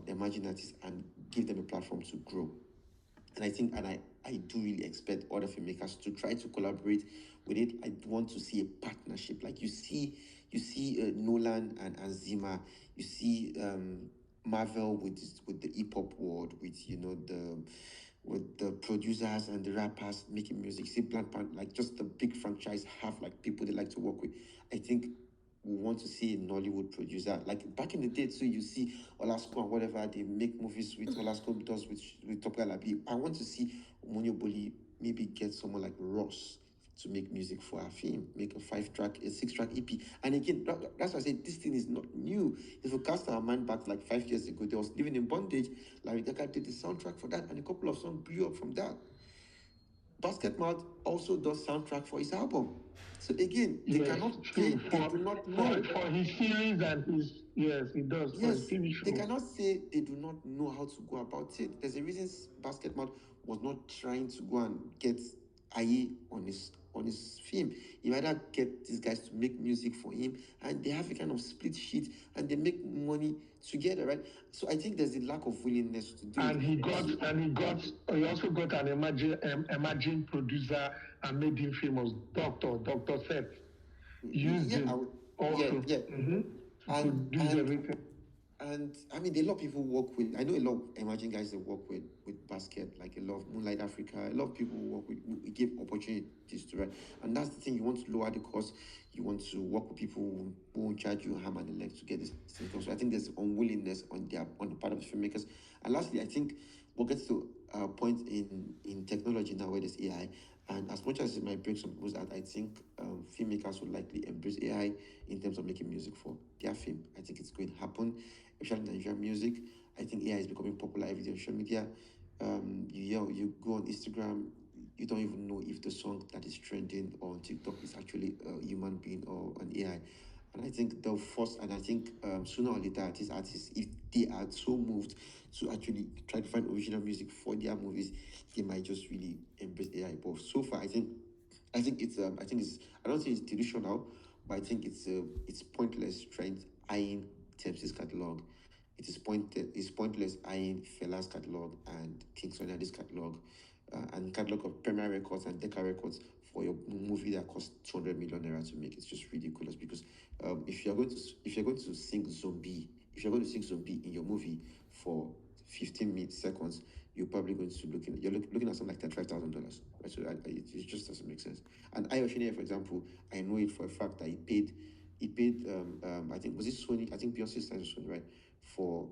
emerging artist and give them a platform to grow. And I think, and I do really expect other filmmakers to try to collaborate with it. I want to see a partnership. Like you see Nolan and Zima. You see Marvel with the hip hop world, with the producers and the rappers making music. See Black Panther, like just the big franchise have like people they like to work with. I think we want to see a Nollywood producer. Like back in the day too, you see Olasco and whatever, they make movies with Olasco does with Top Labi. I want to see Omonio Boli maybe get someone like Ross to make music for our film, make a 6-track EP. And again, that's why I say this thing is not new. If we cast our mind back like 5 years ago, they was living in bondage. Larry Decker did the soundtrack for that, and a couple of songs blew up from that. Basket Mouth also does soundtrack for his album. So again, they cannot say they do not know. For his series and his, yes, he does. Yes, they cannot say they do not know how to go about it. There's a reason Basket Mouth was not trying to go and get Aye on his film. He rather get these guys to make music for him, and they have a kind of split sheet, and they make money together, right? So I think there's a lack of willingness to do it. He also got an emerging producer and made him famous, Dr. Seth. Used him also. Yeah. Mm-hmm. And everything. And I mean, there are a lot of people who work with. I know a lot of emerging guys that work with Basket, like a lot of Moonlight Africa. A lot of people who work with, who give opportunities to write. And that's the thing. You want to lower the cost. You want to work with people who won't charge you a hammer and a leg to get this thing. So I think there's unwillingness on the part of the filmmakers. And lastly, I think we'll get to a point in technology now where there's AI. And as much as it might break some people's heart, I think filmmakers will likely embrace AI in terms of making music for their film. I think it's going to happen, especially in Nigerian music. I think AI is becoming popular every day on social media. You go on Instagram, you don't even know if the song that is trending on TikTok is actually a human being or an AI. And I think sooner or later, these artists, if they are so moved to actually try to find original music for their movies, they might just really embrace AI. But so far, I think I don't think it's delusional, but I think it's pointless trying eyeing Tepsi's catalog. It's pointless eyeing Fela's catalog and King Sonya's catalog, and catalog of Premier Records and Decca Records for your movie that costs 200 million naira to make. It's just ridiculous because if you're going to sing zombie in your movie for 15 seconds, you're probably going to looking at something like $35,000. Right? So it just doesn't make sense. And Ayoshine, for example, I know it for a fact that he paid I think was it Sony? I think Beyonce signed Sony, right, for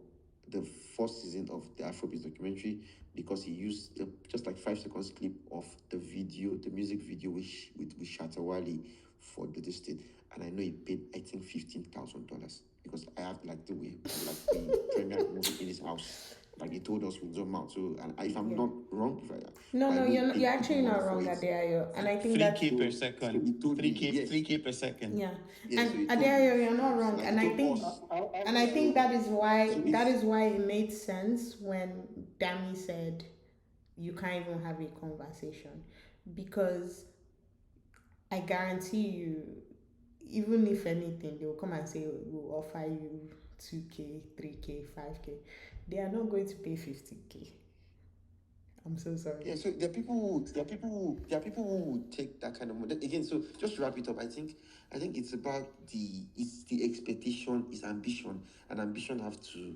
the first season of the Afrobeats documentary because he used just like 5 seconds clip of the music video with Shatta Wale for the listing, and I know he paid I think $15,000 because I have like the way like the premiere movie in his house. like they told us with Zoom out. So, and if I'm not wrong, if I No, I know you're people actually not money wrong, for it. Adeayo. And I think that's 3K per second. he told me, 3K, yes. 3K per second. yeah. Yes, so he And told me. Adeayo, you're not wrong. Like, And I told think us. and I think that is why So that is why it made sense when Dammy said you can't even have a conversation, because I guarantee you, even if anything, they will come and say we'll offer you 2K, 3K, 5K. They are not going to pay 50K. I'm so sorry. Yeah, so there are people who would take that kind of money. Again, so just to wrap it up, I think it's about the expectation, it's ambition, and ambition have to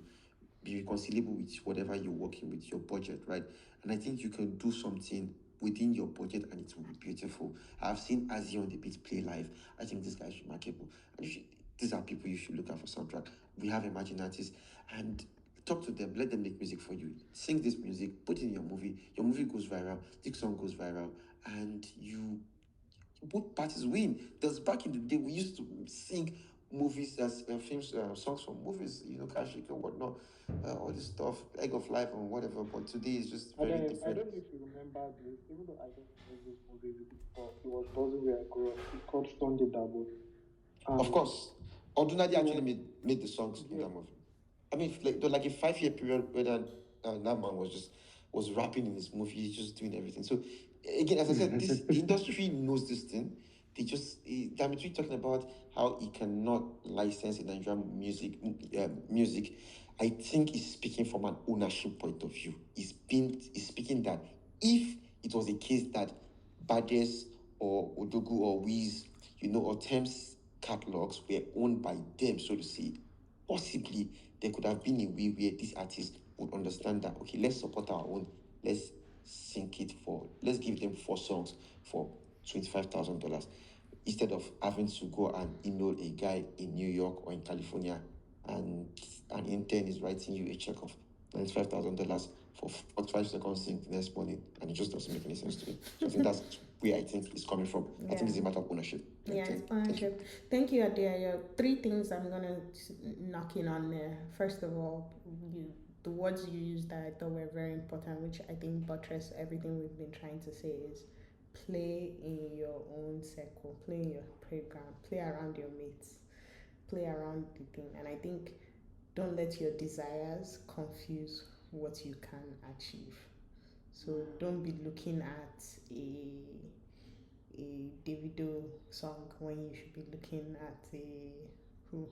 be reconcilable with whatever you're working with, your budget, right? And I think you can do something within your budget and it will be beautiful. I've seen Azzy on the Beat play live. I think this guy is remarkable. And these are people you should look at for soundtrack. We have emerging artists, and talk to them, let them make music for you. Sing this music, put it in your movie goes viral, this song goes viral, and both parties win. Because back in the day, we used to sing movies as films, songs from movies, Kashik or whatnot, all this stuff, Egg of Life and whatever. But today is just very different. I don't know if you remember this, even though I don't know this movie before, it was buzzing where I grew up. It's called Turntable. Of course, Odunadi actually made the songs in that movie. I mean, there was like a 5-year period where that man was rapping in his movie, he's just doing everything. So again, as I said, the industry knows this thing. Dammy Twitch talking about how he cannot license in Nigerian music. I think he's speaking from an ownership point of view. He's speaking that if it was a case that Bades or Odogu or Wiz, or Thames catalogs were owned by them, so to say, possibly there could have been a way where these artists would understand that, okay, let's support our own, let's let's give them 4 songs for $25,000 instead of having to go and email a guy in New York or in California and an intern is writing you a check of $95,000 for 45 seconds sync the next morning, and it just doesn't make any sense to me. So I think that's where I think it's coming from. I think it's a matter of ownership. Yeah, it's ownership. Thank you, Adeayo. 3 things I'm gonna knock in on there. First of all, the words you used that I thought were very important, which I think buttress everything we've been trying to say, is play in your own circle, play in your playground, play around your mates, play around the thing. And I think don't let your desires confuse what you can achieve. So don't be looking at a Davido song when you should be looking at a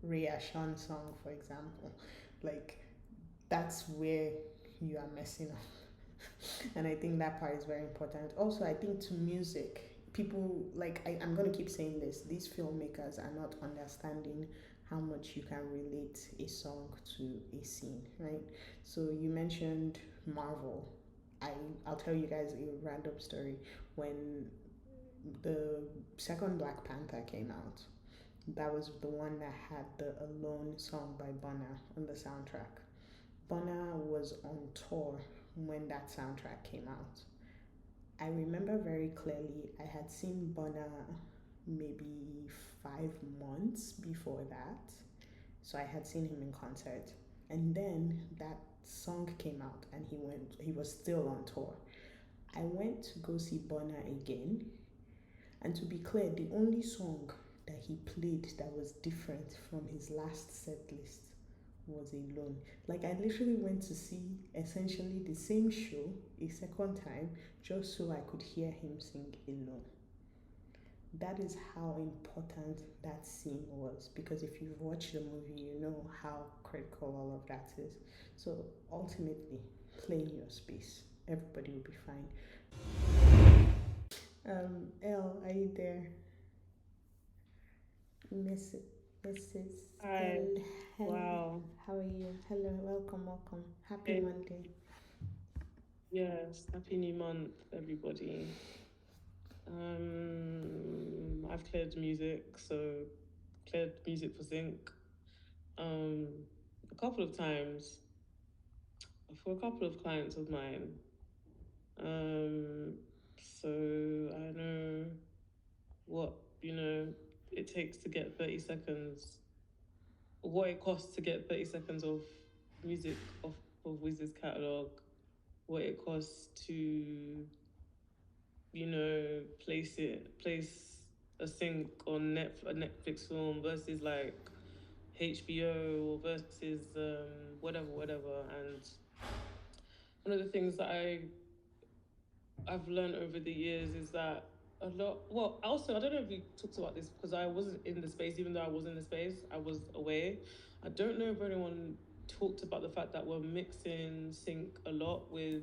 Ray Ashan song, for example. Like, that's where you are messing up. And I think that part is very important. Also, I think to music, people, like, I'm going to keep saying this, these filmmakers are not understanding how much you can relate a song to a scene, right? So you mentioned Mavo. I'll tell you guys a random story. When the second Black Panther came out, that was the one that had the Alone song by Burna on the soundtrack. Burna was on tour when that soundtrack came out. I remember very clearly I had seen Burna maybe 5 months before that. So I had seen him in concert. And then that song came out and he was still on tour. I went to go see Burna again. And to be clear, the only song that he played that was different from his last set list was Alone. Like, I literally went to see essentially the same show a second time just so I could hear him sing Alone. That is how important that scene was, because if you've watched the movie, you know how critical all of that is. So ultimately, play in your space. Everybody will be fine. Elle, are you there? Mrs. Hi. Hello. Wow. How are you? Hello, welcome. Happy Monday. Yes, happy new month, everybody. I've cleared music for sync. A couple of times for a couple of clients of mine. So I know what, it takes to get 30 seconds, what it costs to get 30 seconds of music off of Wiz's catalog, what it costs to, place a sync on a Netflix film versus like HBO or versus whatever. And one of the things that I've learned over the years is that a lot. Well, also I don't know if we talked about this because I wasn't in the space. Even though I was in the space, I was away. I don't know if anyone talked about the fact that we're mixing sync a lot with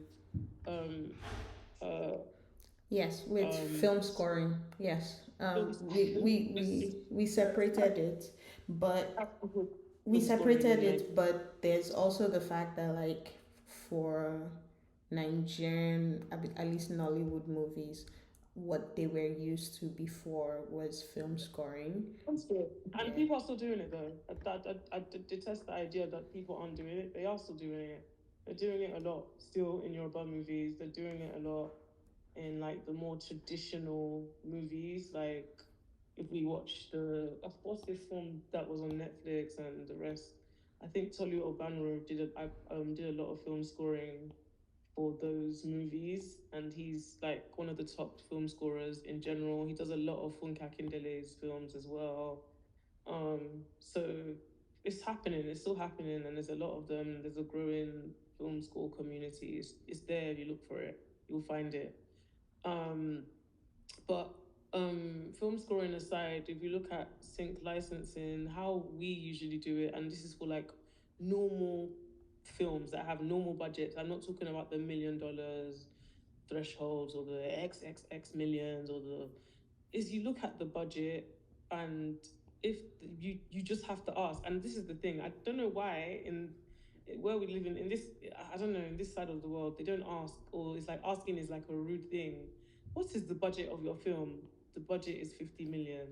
Yes, with film scoring. Yes, we separated it, but but there's also the fact that like for Nigerian, at least Nollywood movies, what they were used to before was film scoring. And people are still doing it though. I detest the idea that people aren't doing it. They are still doing it. They're doing it a lot still in Yoruba movies. They're doing it a lot in like the more traditional movies. Like if we watch what's this film that was on Netflix and the rest. I think Tolu Obanro did a lot of film scoring for those movies, and he's like one of the top film scorers in general. He does a lot of Funke Akindele's films as well. So it's happening, it's still happening, and there's a lot of them. There's a growing film score community. It's there. If you look for it, you'll find it. But film scoring aside, if you look at sync licensing, how we usually do it, and this is for like normal films that have normal budgets. I'm not talking about the $1 million thresholds or the XXX millions or is you look at the budget, and if you just have to ask. And this is the thing, I don't know why in where we live in this, I don't know, in this side of the world, they don't ask, or it's like asking is like a rude thing. What is the budget of your film? The budget is 50 million.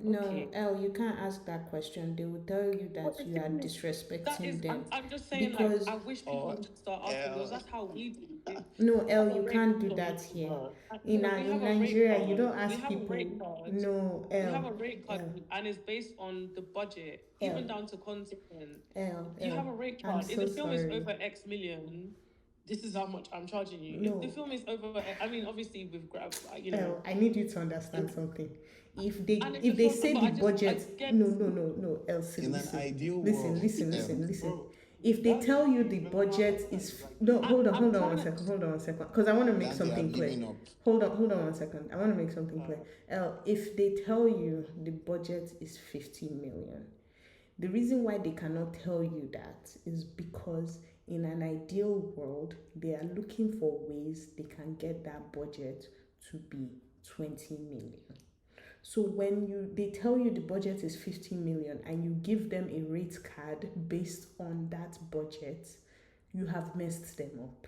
No, okay. You can't ask that question. They will tell you that you are disrespecting them. I'm just saying, because, like, I wish people would start asking, because that's how we do it. No, you can't do that here. In Nigeria, you don't ask people. No, we have a rate card, and it's based on the budget, even down to content. You have a rate card. If the film is over X million, this is how much I'm charging you. No. If the film is over, I mean, obviously we've grabbed, I need you to understand something. If they say the budget, no, Elsie, in an ideal world, listen. If they tell you the budget is hold on one second, because I want to make something clear. Hold on 1 second. I want to make something clear. If they tell you the budget is 50 million, the reason why they cannot tell you that is because in an ideal world, they are looking for ways they can get that budget to be 20 million. So when they tell you the budget is 50 million and you give them a rate card based on that budget, you have messed them up.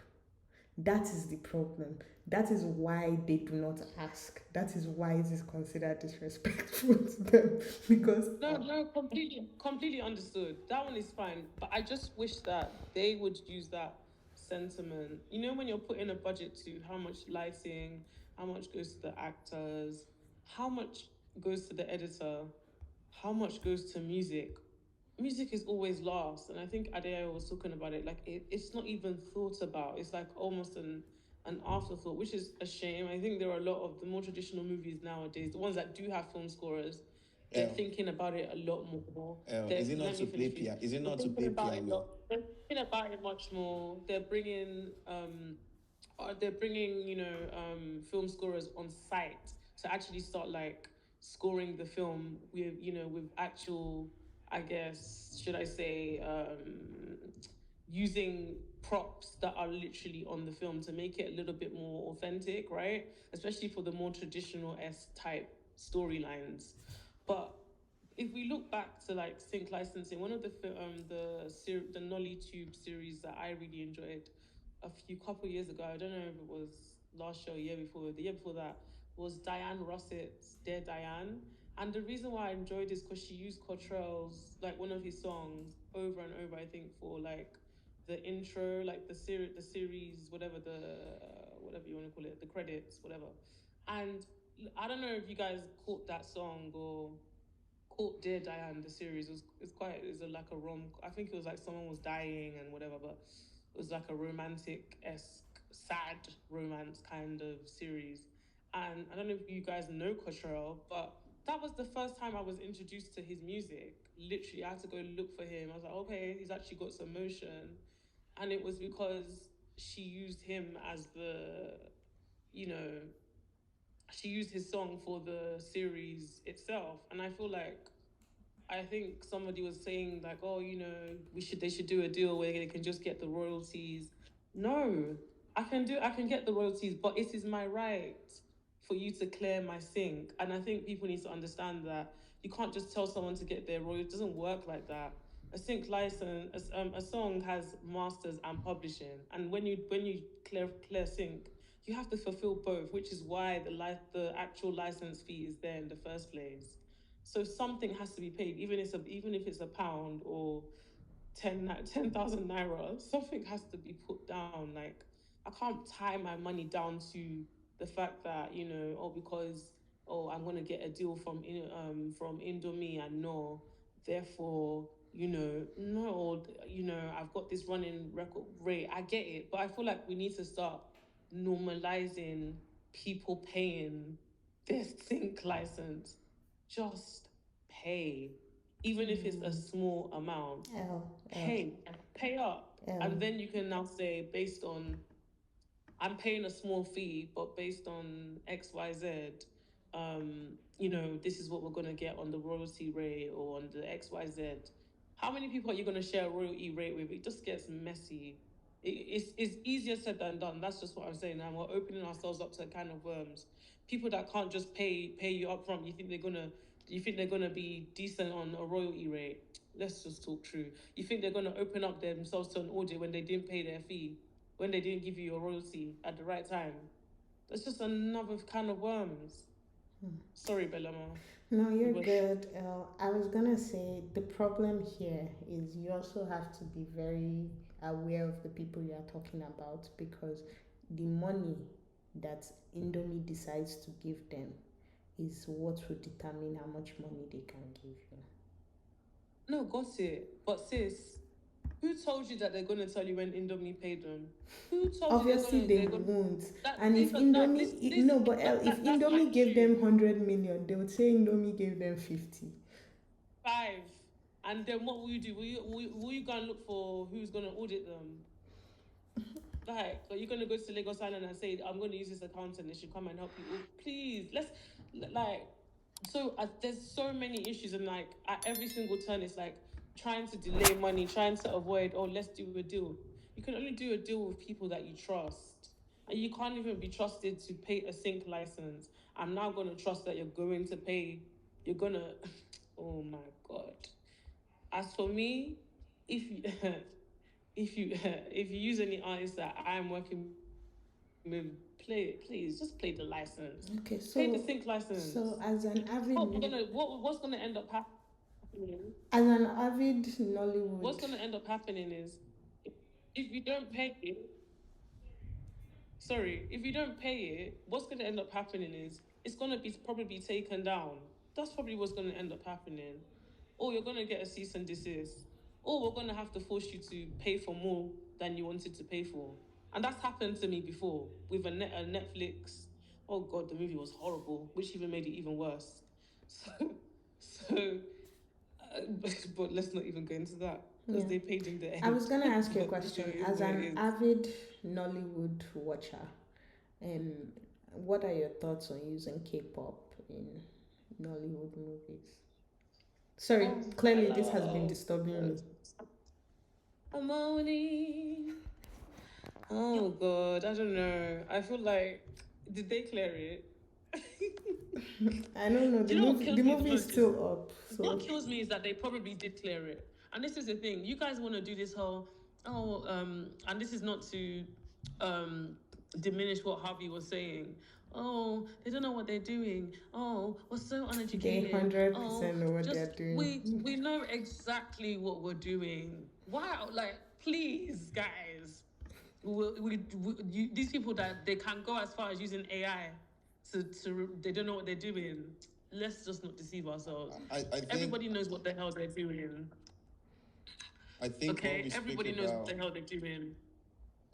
That is the problem. That is why they do not ask. That is why it is considered disrespectful to them. Because no, completely understood. That one is fine. But I just wish that they would use that sentiment. You know, when you're putting a budget to how much lighting, how much goes to the actors, how much goes to the editor, how much goes to music. Music is always last, and I think Adeo was talking about it. Like it's not even thought about. It's like almost an afterthought, which is a shame. I think there are a lot of the more traditional movies nowadays, the ones that do have film scorers, they're thinking about it a lot more. Is it not to play piano? Is it not to play piano? They're thinking about it much more. They're bringing film scorers on site to actually start like scoring the film with actual, I guess, should I say, using props that are literally on the film to make it a little bit more authentic, right? Especially for the more traditional type storylines. But if we look back to like sync licensing, one of the NollyTube series that I really enjoyed a couple years ago, I don't know if it was last year or the year before that, was Diane Russett's Dear Diane. And the reason why I enjoyed this because she used Cottrell's, like one of his songs over and over, I think, for like the intro, like the series, whatever you want to call it, the credits, whatever. And I don't know if you guys caught that song or caught Dear Diane, the series. It's like a rom. I think it was like someone was dying and whatever, but was like a romantic-esque, sad romance kind of series. And I don't know if you guys know Cottrell, but that was the first time I was introduced to his music. Literally, I had to go look for him. I was like, okay, he's actually got some motion. And it was because she used him as she used his song for the series itself. And I think somebody was saying like, oh, they should do a deal where they can just get the royalties. No, I can get the royalties, but it is my right for you to clear my sync. And I think people need to understand that you can't just tell someone to get their royalties. It doesn't work like that. A sync license, a song has masters and publishing, and when you clear sync, you have to fulfill both, which is why the actual license fee is there in the first place. So something has to be paid, even if it's £1 or 10,000 naira. Something has to be put down. Like, I can't tie my money down to the fact that because I'm gonna get a deal from Indomie and no, therefore no, I've got this running record rate. I get it, but I feel like we need to start normalizing people paying their sync license. Just pay, even if it's a small amount. Pay up, and then you can now say, based on, I'm paying a small fee, but based on XYZ, this is what we're gonna get on the royalty rate or on the XYZ. How many people are you gonna share a royalty rate with? It just gets messy. It's easier said than done. That's just what I'm saying. And we're opening ourselves up to kind of worms. People that can't just pay you up front. You think they're gonna be decent on a royalty rate? Let's just talk true. You think they're gonna open up themselves to an audit when they didn't pay their fee, when they didn't give you your royalty at the right time? That's just another kind of worms. Sorry, Bellama. No, you're good. I was gonna say the problem here is you also have to be very aware of the people you are talking about, because the money that Indomie decides to give them is what will determine how much money they can give you. No, got it. But sis, who told you that they're going to tell you when Indomie paid them? Who told Obviously, you they won't. And if Indomie, if Indomie gave them 100 million, they would say Indomie gave them 50. 5. And then what will you do? Will you go and look for who's going to audit them? Like, are you going to go to Lagos Island and say, I'm going to use this accountant, they should come and help you? Please, there's so many issues, and like at every single turn, it's like trying to delay money, trying to avoid, let's do a deal. You can only do a deal with people that you trust. And you can't even be trusted to pay a sync license. I'm now going to trust that you're going to pay. You're going to... Oh, my God. As for me, if you use any artist that I'm working with, play it, please. Just play the license. Okay, so... Pay the sync license. So, as an avid... What's going to end up happening? As an avid Nollywood... What's going to end up happening is, if you don't pay it... if you don't pay it, what's going to end up happening is, it's going to probably be taken down. That's probably what's going to end up happening. Or you're going to get a cease and desist. Or we're going to have to force you to pay for more than you wanted to pay for. And that's happened to me before with a Netflix. Oh God, the movie was horrible, which even made it even worse. But let's not even go into that, because they paid in the end. I was going to ask you a question. As an avid Nollywood watcher, what are your thoughts on using K-pop in Nollywood movies? Sorry, clearly this has been disturbing me. Oh God, I don't know. I feel like, did they clear it? I don't know. The movie is still up. So. What kills me is that they probably did clear it. And this is the thing. You guys want to do this whole, and this is not to diminish what Harvey was saying. Oh, they don't know what they're doing. Oh, we're so uneducated. They 100% know what they're doing. We know exactly what we're doing. Wow, like, please, guys. These people that they can go as far as using AI to they don't know what they're doing. Let's just not deceive ourselves. I think everybody knows what the hell they're doing. I think everybody knows what the hell they're doing.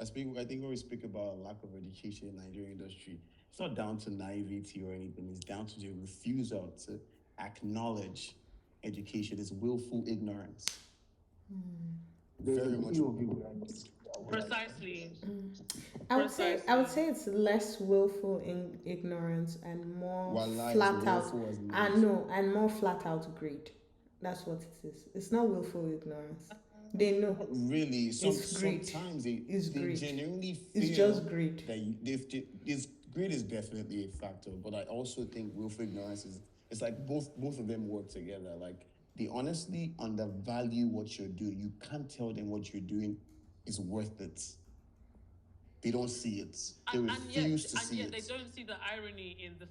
I think when we speak about lack of education in the Nigerian industry, it's not down to naivety or anything. It's down to the refusal to acknowledge education. It's willful ignorance. Very much. Precisely. I would say it's less willful in ignorance and more flat out. And more flat out greed. That's what it is. It's not willful ignorance. They know. Really, It's greed. Sometimes they genuinely feel it's just greed. That greed is definitely a factor, but I also think willful ignorance is. It's like both of them work together. Like they honestly undervalue what you're doing. You can't tell them what you're doing is worth it. They don't see it. They refuse to see it. And yet they don't see the irony in the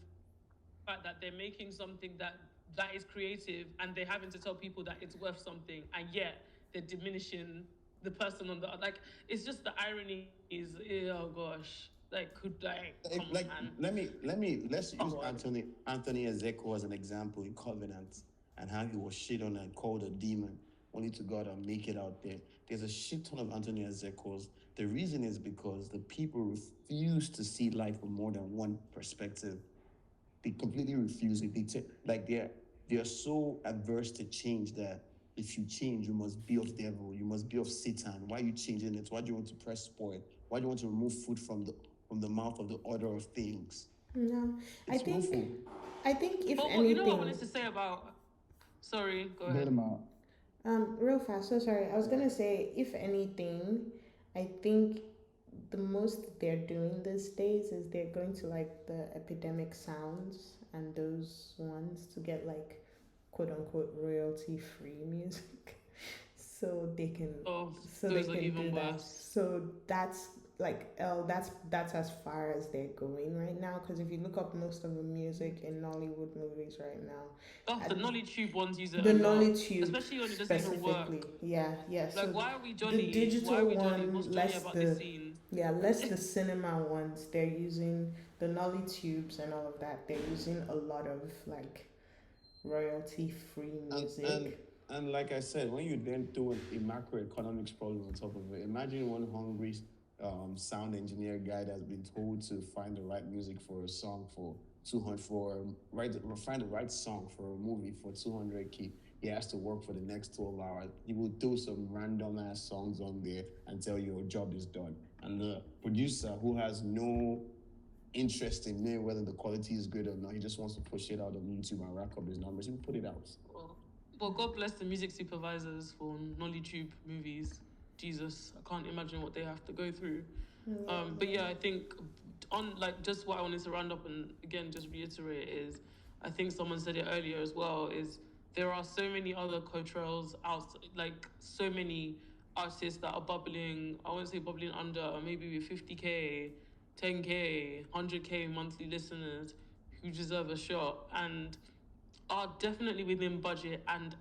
fact that they're making something that is creative and they're having to tell people that it's worth something, and yet they're diminishing the person on the like. It's just the irony is, oh gosh, let's use Anthony Ezeko as an example in Covenant and how he was shit on and called a demon, only to God and make it out there. There's a shit ton of Anthony Ezekos. The reason is because the people refuse to see life from more than one perspective. They completely refuse it. They are so averse to change that if you change, you must be of devil, you must be of Satan. Why are you changing it? Why do you want to press spoil? Why do you want to remove food from the mouth of the order of things? No, I think if anything. You know what I wanted to say about. Sorry, go ahead. Real fast. So sorry. I was gonna say, if anything, I think the most they're doing these days is they're going to like the epidemic sounds and those ones to get like quote unquote royalty free music, so they can do that. So that's like that's as far as they're going right now. Because if you look up most of the music in Nollywood movies right now, the Nollytube ones use it. The Nollytube, especially when it doesn't even work. Yeah. Like, so why are we Johnny? The digital one, less the cinema ones. They're using the Nollytubes and all of that. They're using a lot of like royalty-free music. And like I said, when you then throw a macroeconomics problem on top of it, imagine one hungry sound engineer guy that's been told to find the right music for a song for 200 find the right song for a movie for 200K. He has to work for the next 12 hours. He will throw some random ass songs on there and tell you your job is done. And the producer, who has no interest in knowing whether the quality is good or not, he just wants to push it out on YouTube and rack up his numbers. He will put it out. Well, God bless the music supervisors for Nollytube movies. Jesus, I can't imagine what they have to go through. But yeah, I think on like just what I wanted to round up and again just reiterate is, I think someone said it earlier as well, is there are so many other culturals out, like so many artists that are bubbling, I won't say bubbling under, maybe with 50K, 10K, 100K monthly listeners who deserve a shot and are definitely within budget. And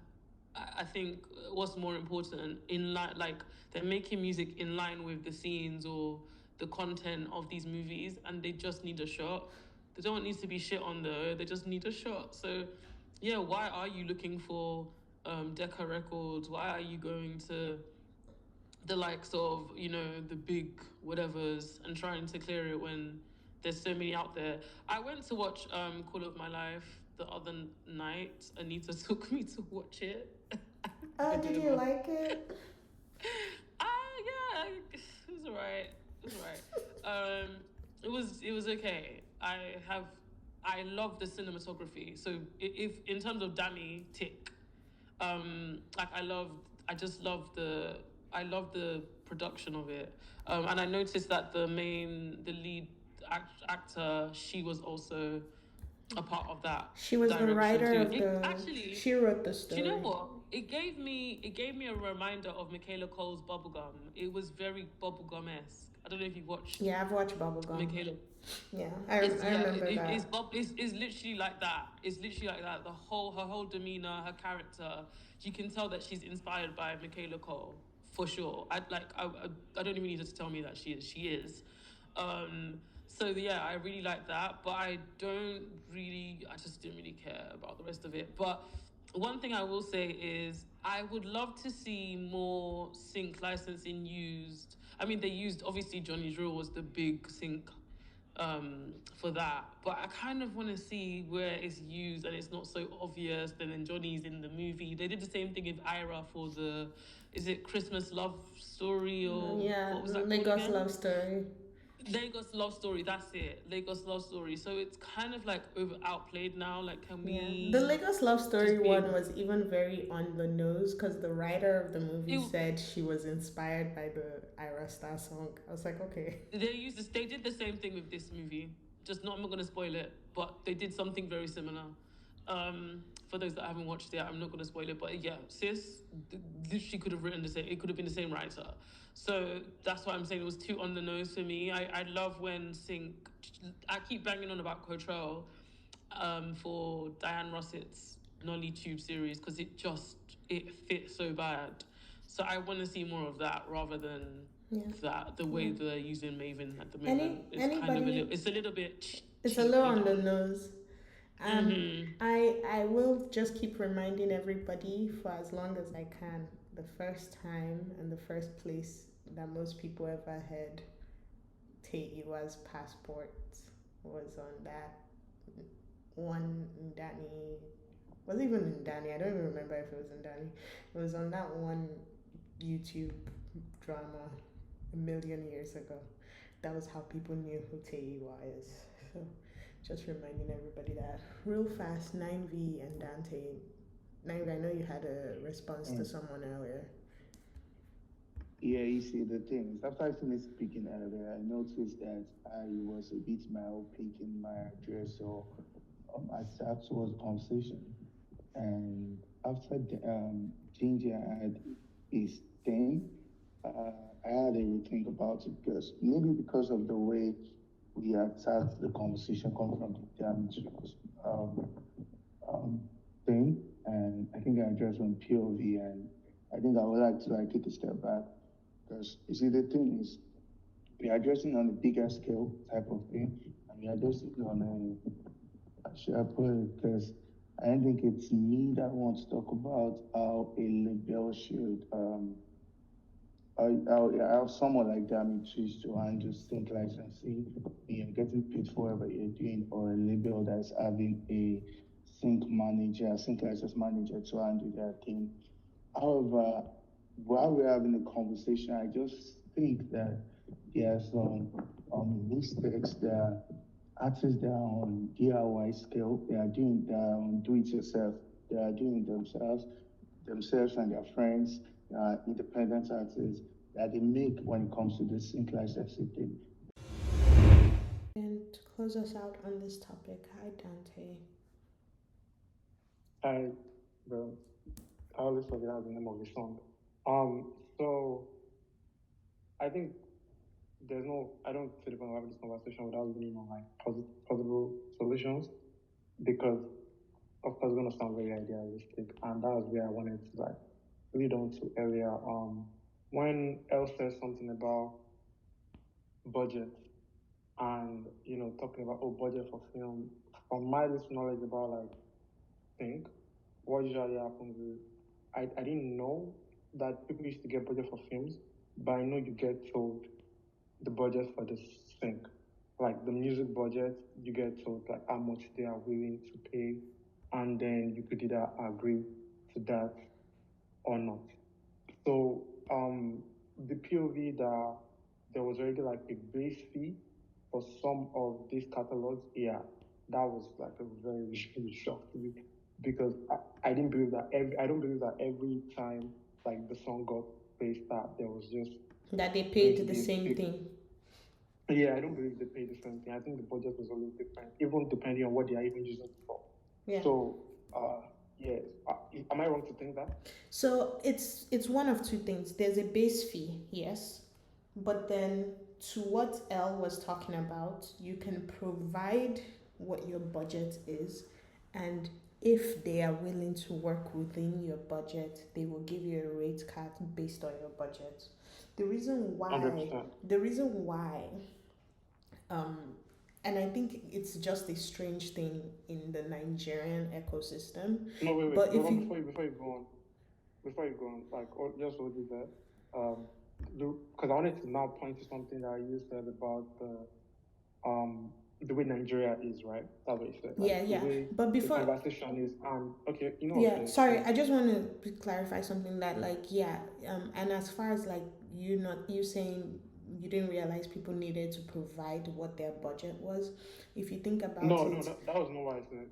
I think what's more important, in line, like they're making music in line with the scenes or the content of these movies, and they just need a shot. They don't need to be shit on though. They just need a shot. So, yeah, why are you looking for Decca Records? Why are you going to the likes of, the big whatevers and trying to clear it when there's so many out there? I went to watch Call of My Life the other night. Anita took me to watch it. Oh, did you like it? Yeah, it was alright. It was okay. I love the cinematography. So if in terms of Dammy, tick. I love the production of it. And I noticed that the lead actor, she was also a part of that. She was the writer of she wrote the story. Do you know what? It gave me a reminder of Michaela Cole's Bubblegum. It was very Bubblegum-esque. I don't know if you've watched. Yeah, I've watched Bubblegum. Michaela. Yeah, I remember that. It's literally like that. It's literally like that. Her whole demeanor, her character. You can tell that she's inspired by Michaela Cole for sure. I don't even need her to tell me that she is. So yeah, I really like that, but I just didn't really care about the rest of it. But one thing I will say is I would love to see more sync licensing used. I mean, they used, obviously, Johnny Drill was the big sync for that, but I kind of want to see where it's used and it's not so obvious. Then Johnny's in the movie. They did the same thing with Ira for the, is it Christmas Love Story or Yeah, what was that Lagos called again? Love Story. Lagos Love Story, that's it. Lagos Love Story. So it's kind of like outplayed now. Like, can we? The Lagos Love Story be- one was even very on the nose because the writer of the movie said she was inspired by the Ira Star song. I was like, okay. They did the same thing with this movie. I'm not going to spoil it, but they did something very similar. For those that haven't watched it, I'm not going to spoil it, but yeah, sis, she could have written the same. It could have been the same writer. So that's why I'm saying it was too on the nose for me. I love when sync. I keep banging on about Cotrell, for Diane Russett's Nolly Tube series because it fits so bad. So I want to see more of that rather than that. The way they're using Maven at the moment it's a little bit. It's a little on the nose. I will just keep reminding everybody for as long as I can. The first time and the first place that most people ever heard Tiwa's Passport was on that one Danny. Was it even in Danny? I don't even remember if it was in Danny. It was on that one YouTube drama a million years ago. That was how people knew who Tiwa is. So just reminding everybody that. Real fast, 9V and Dante. 9V, I know you had a response to someone earlier. Yeah, you see, the thing is, after I finished speaking earlier, I noticed that I was a bit myopic in my address, so I sat towards the conversation. And after Ginger had his thing, I had a rethink about it because of the way we attacked the conversation coming from the Dammy Twitch thing, and I think I addressed on POV, and I think I would like to take a step back because you see the thing is we're addressing on a bigger scale type of thing, and we're addressing on a should I put it because I don't think it's me that wants to talk about how a label should how someone like Dammy Twitch to handle sync licensing, you're getting paid for whatever you're doing, or a label that's having a sync license manager to handle their thing. However, while we're having a conversation, I just think that there are some mistakes that artists that are on DIY scale, they are on do-it-yourself. They are doing themselves and their friends, independent artists that they make when it comes to the sync licensing thing. And to close us out on this topic, hi Dante. Hi, bro. I always forget the name of the song. So I think I don't feel going to have this conversation without leaning on possible solutions, because of course it's going to sound very idealistic, and that was where I wanted to lead on to earlier. When Elle says something about budget and talking about budget for film, from my little knowledge about think what usually happens is I didn't know that people used to get budget for films, but I know you get told the budget for the sync. Like the music budget, you get told how much they are willing to pay, and then you could either agree to that or not. So the POV that there was already a base fee for some of these catalogs, that was a very, really shock to me, because I didn't believe that I don't believe that every time the song got placed that there was just that they paid the same thing. Yeah, I don't believe they paid the same thing. I think the budget was always different, even depending on what they are even using it for. Yeah. So yes, am I wrong to think that? So it's one of two things. There's a base fee, yes, but then to what Elle was talking about, you can provide what your budget is, and if they are willing to work within your budget, they will give you a rate card based on your budget. The reason why 100%. And I think it's just a strange thing in the Nigerian ecosystem. No, wait. Before you go on, just hold it there. because I wanted to now point to something that you said about the way Nigeria is, right? That's what you said. Like, Yeah. The way But before, the conversation is, okay, you know. yeah, Okay, sorry, I just want to clarify something that, like, yeah, and as far as like you saying you didn't realize people needed to provide what their budget was. If you think about No, it, that was not what I said.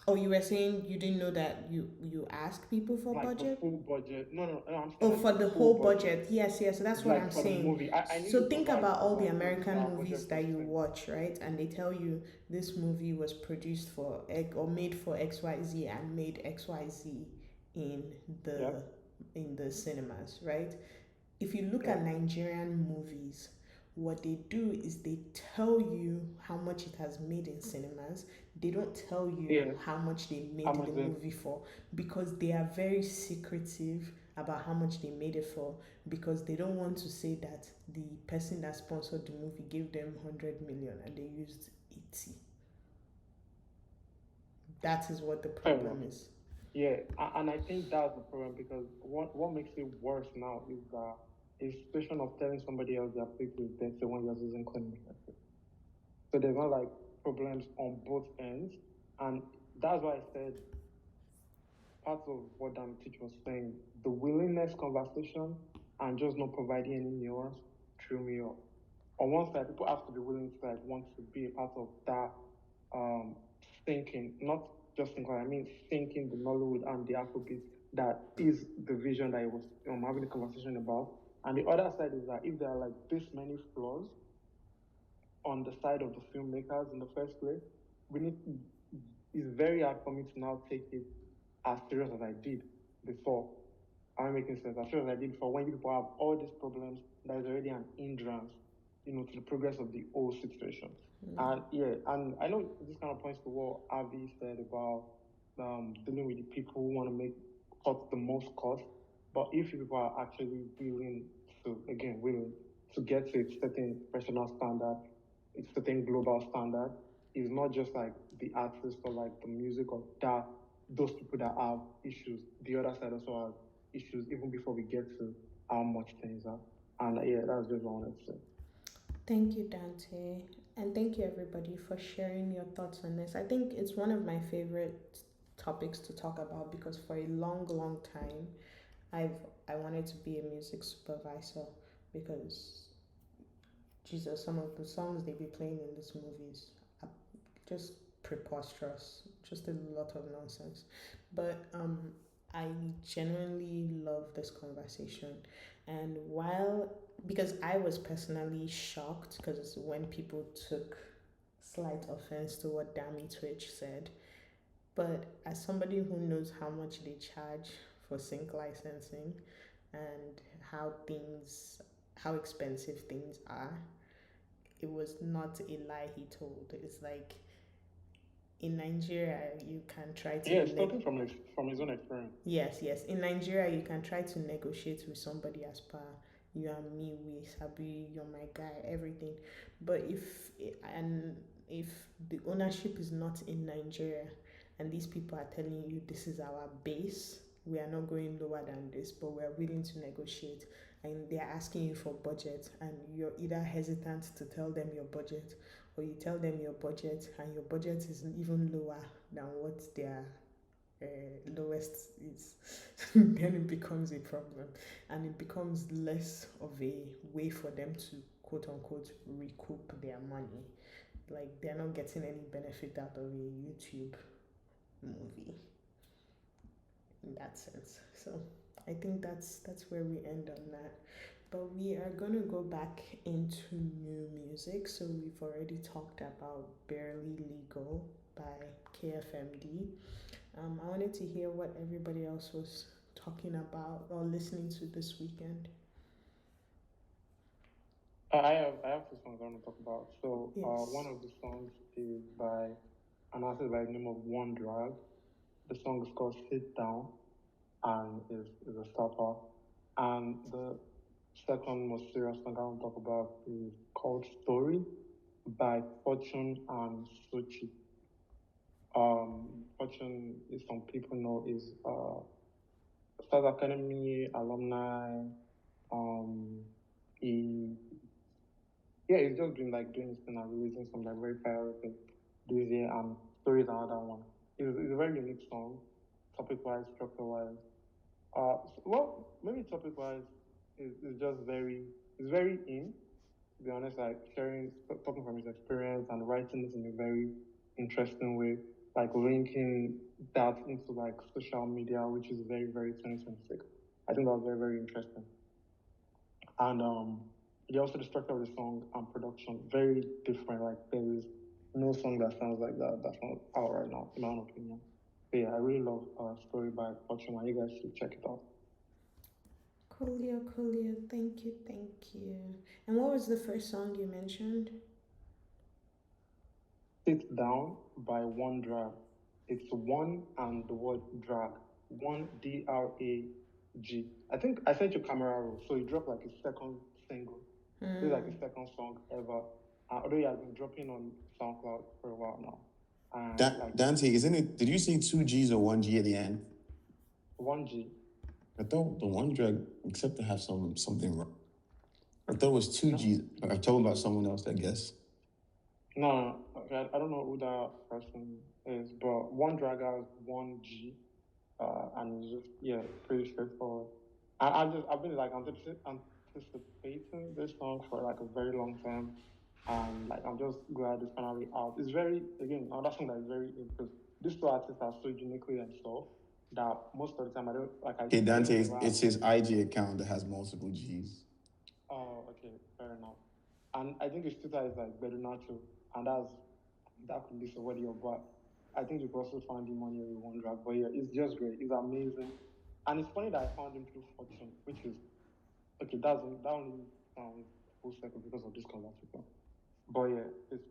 oh, you were saying you didn't know that you ask people for Like budget? the full budget. No, I'm saying Oh, like for the the full whole budget. Yes, that's what like I'm for the saying. movie. I knew So you think provide about all the like, this is American our movies budget that for you this. watch, right? And they tell you this movie was produced for or made for XYZ and made XYZ in the Yeah. in the cinemas, right? If you look Yeah. at Nigerian movies, what they do is they tell you how much it has made in cinemas. They don't tell you Yeah. how much they made How much the they- movie for, because they are very secretive about how much they made it for, because they don't want to say that the person that sponsored the movie gave them 100 million and they used 80. That is what the problem is. Yeah, and I think that's the problem, because what makes it worse now is that a situation of telling somebody else their plate is dirty when you're using cleaning method. So there's not like problems on both ends, and that's why I said part of what Dammy Twitch was saying, the willingness conversation and just not providing any nuance threw me off. On one side, people have to be willing to like want to be a part of that thinking, not just thinking, I mean thinking the Nollywood and the Afrobeats that is the vision that I was having a conversation about. And the other side is that if there are like this many flaws on the side of the filmmakers in the first place, it's very hard for me to now take it as serious as I did before. Am I making sense? As serious as I did before, when people have all these problems, there is already an hindrance, to the progress of the whole situation. And and I know this kind of points to what Avi said about dealing with the people who want to cut the most cost. But if people are actually willing to get to a certain professional standard, a certain global standard, it's not just like the artist or like the music or that those people that have issues. The other side also has issues even before we get to how much things are. And that's just what I wanted to say. Thank you, Dante. And thank you, everybody, for sharing your thoughts on this. I think it's one of my favorite topics to talk about, because for a long, long time, I wanted to be a music supervisor, because Jesus, some of the songs they be playing in these movies are just preposterous, just a lot of nonsense. But I genuinely love this conversation, and because I was personally shocked, because when people took slight offense to what Dammy Twitch said, but as somebody who knows how much they charge for sync licensing and how expensive things are, it was not a lie he told. It's like, in Nigeria, you can try to... talking from his own experience. Yes. In Nigeria, you can try to negotiate with somebody as per you and me, we sabi, you're my guy, everything. But if the ownership is not in Nigeria, and these people are telling you this is our base, we are not going lower than this, but we are willing to negotiate, and they are asking you for budget, and you're either hesitant to tell them your budget, or you tell them your budget and your budget is even lower than what their lowest is, then it becomes a problem, and it becomes less of a way for them to quote unquote recoup their money. Like, they're not getting any benefit out of a YouTube movie in that sense. So I think that's where we end on that. But we are gonna go back into new music. So we've already talked about Barely Legal by KFMD. I wanted to hear what everybody else was talking about or listening to this weekend. I have two songs I want to talk about. So Yes. One of the songs is by an artist by the name of Wande. The song is called Sit Down and is a stopper. And the second most serious song I want to talk about is called Story by Fxrtune and Suchi. Fxrtune, if some people know, is Stars Academy alumni, He yeah, he's just been like doing his thing and releasing some like very fire things this year, and Story is another one. It's a very unique song, topic wise, structure wise. Well, maybe topic wise is just it's very in, to be honest, like talking from his experience and writing it in a very interesting way, like linking that into like social media, which is very, very 2026. I think that was very, very interesting. And also the structure of the song and production, very different. Like there is no song that sounds like that that's not out right now, in my own opinion. But yeah, I really love Story by Fortune, and you guys should check it out. Coolio, coolio. Thank you, thank you. And what was the first song you mentioned? Sit Down by One Drag. It's one and the word drag. One DRAG. I think I sent you camera roll, so he dropped like his second single. This is like his second song ever. Although he has been dropping on SoundCloud for a while now. Dante, isn't it? Did you say 2 G's or 1 G at the end? 1 G. I thought the one drag, except to have something wrong. I thought it was 2 G's. I'm talking about someone else, I guess. No, I don't know who that person is, but one drag has 1 G, and it's just pretty straightforward. I've been like anticipating this song for like a very long time, and like I'm just glad it's finally out. It's very, again, another song that is very, because these two artists are so uniquely and so that most of the time I don't like. Okay, Dante, it's his IG account that has multiple G's. Oh, okay, fair enough. And I think his Twitter is like Bedunacho, and that could be somebody else. But I think you could also find him on here with one drag. But yeah, it's just great. It's amazing. And it's funny that I found him through Fortune, which is okay, that only sounds full circle because of this conversation. But yeah, it's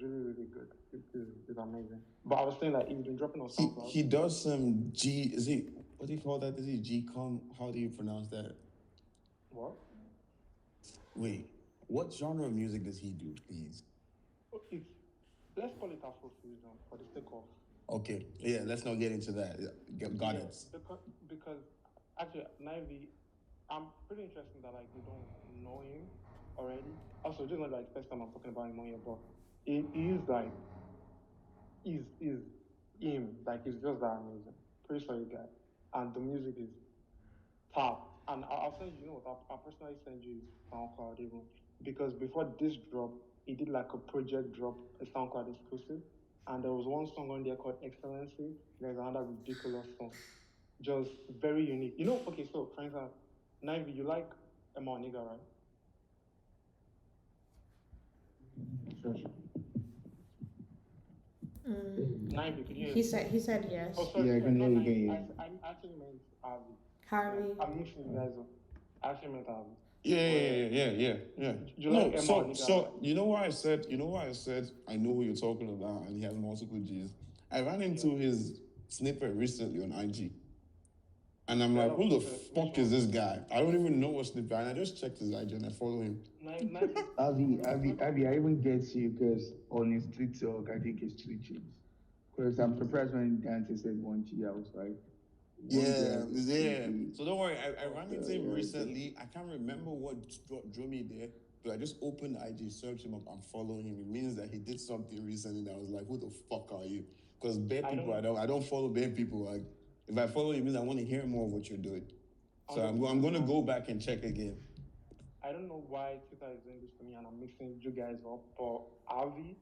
really, really good. It's amazing. But I was saying like he's been dropping on SoundCloud. He does some G, what do you call that? Is he G-com? How do you pronounce that? What? Wait, what genre of music does he do, please? Let's call it Afrofusion for the sake of. Okay, yeah, let's not get into that. Got it. Because actually, Nivy, I'm pretty interested that like you don't know him already. Also, this is not like first time I'm talking about him on here, but he is like, he's him. Like he's just that amazing. Pretty sorry guy, and the music is top. And I'll send you what I'll personally send you his SoundCloud even, because before this drop, he did like a project drop, a SoundCloud exclusive, and there was one song on there called Excellency. There's another ridiculous song, just very unique. You know, okay, so for instance, Nivy, you like Emma Nigga, right? Sure. Nivy, can you hear He said yes. Oh, sorry. Yeah, I can hear you. I actually meant Harvey. Harvey. I'm mixing you guys up. I actually meant Harvey. Yeah. You like Emma So you know why I said I know who you're talking about, and he has multiple G's. I ran into his snippet recently on IG. And I'm like, who the fuck is this guy? I don't even know what snippet. And I just checked his IG and I follow him. Avi, I even get you because on his TikTok, I think it's 2 G's. Because I'm surprised when Dante said 1 G, I was like, yeah. So don't worry, I ran into him recently. I can't remember what drew me there, but I just opened IG, searched him up, and following him. It means that he did something recently that I was like, who the fuck are you? Because bare people, I don't follow bare people. Like, if I follow you, it means I want to hear more of what you're doing. So I'm going to go back and check again. I don't know why Twitter is doing this to me and I'm mixing you guys up, but Avi,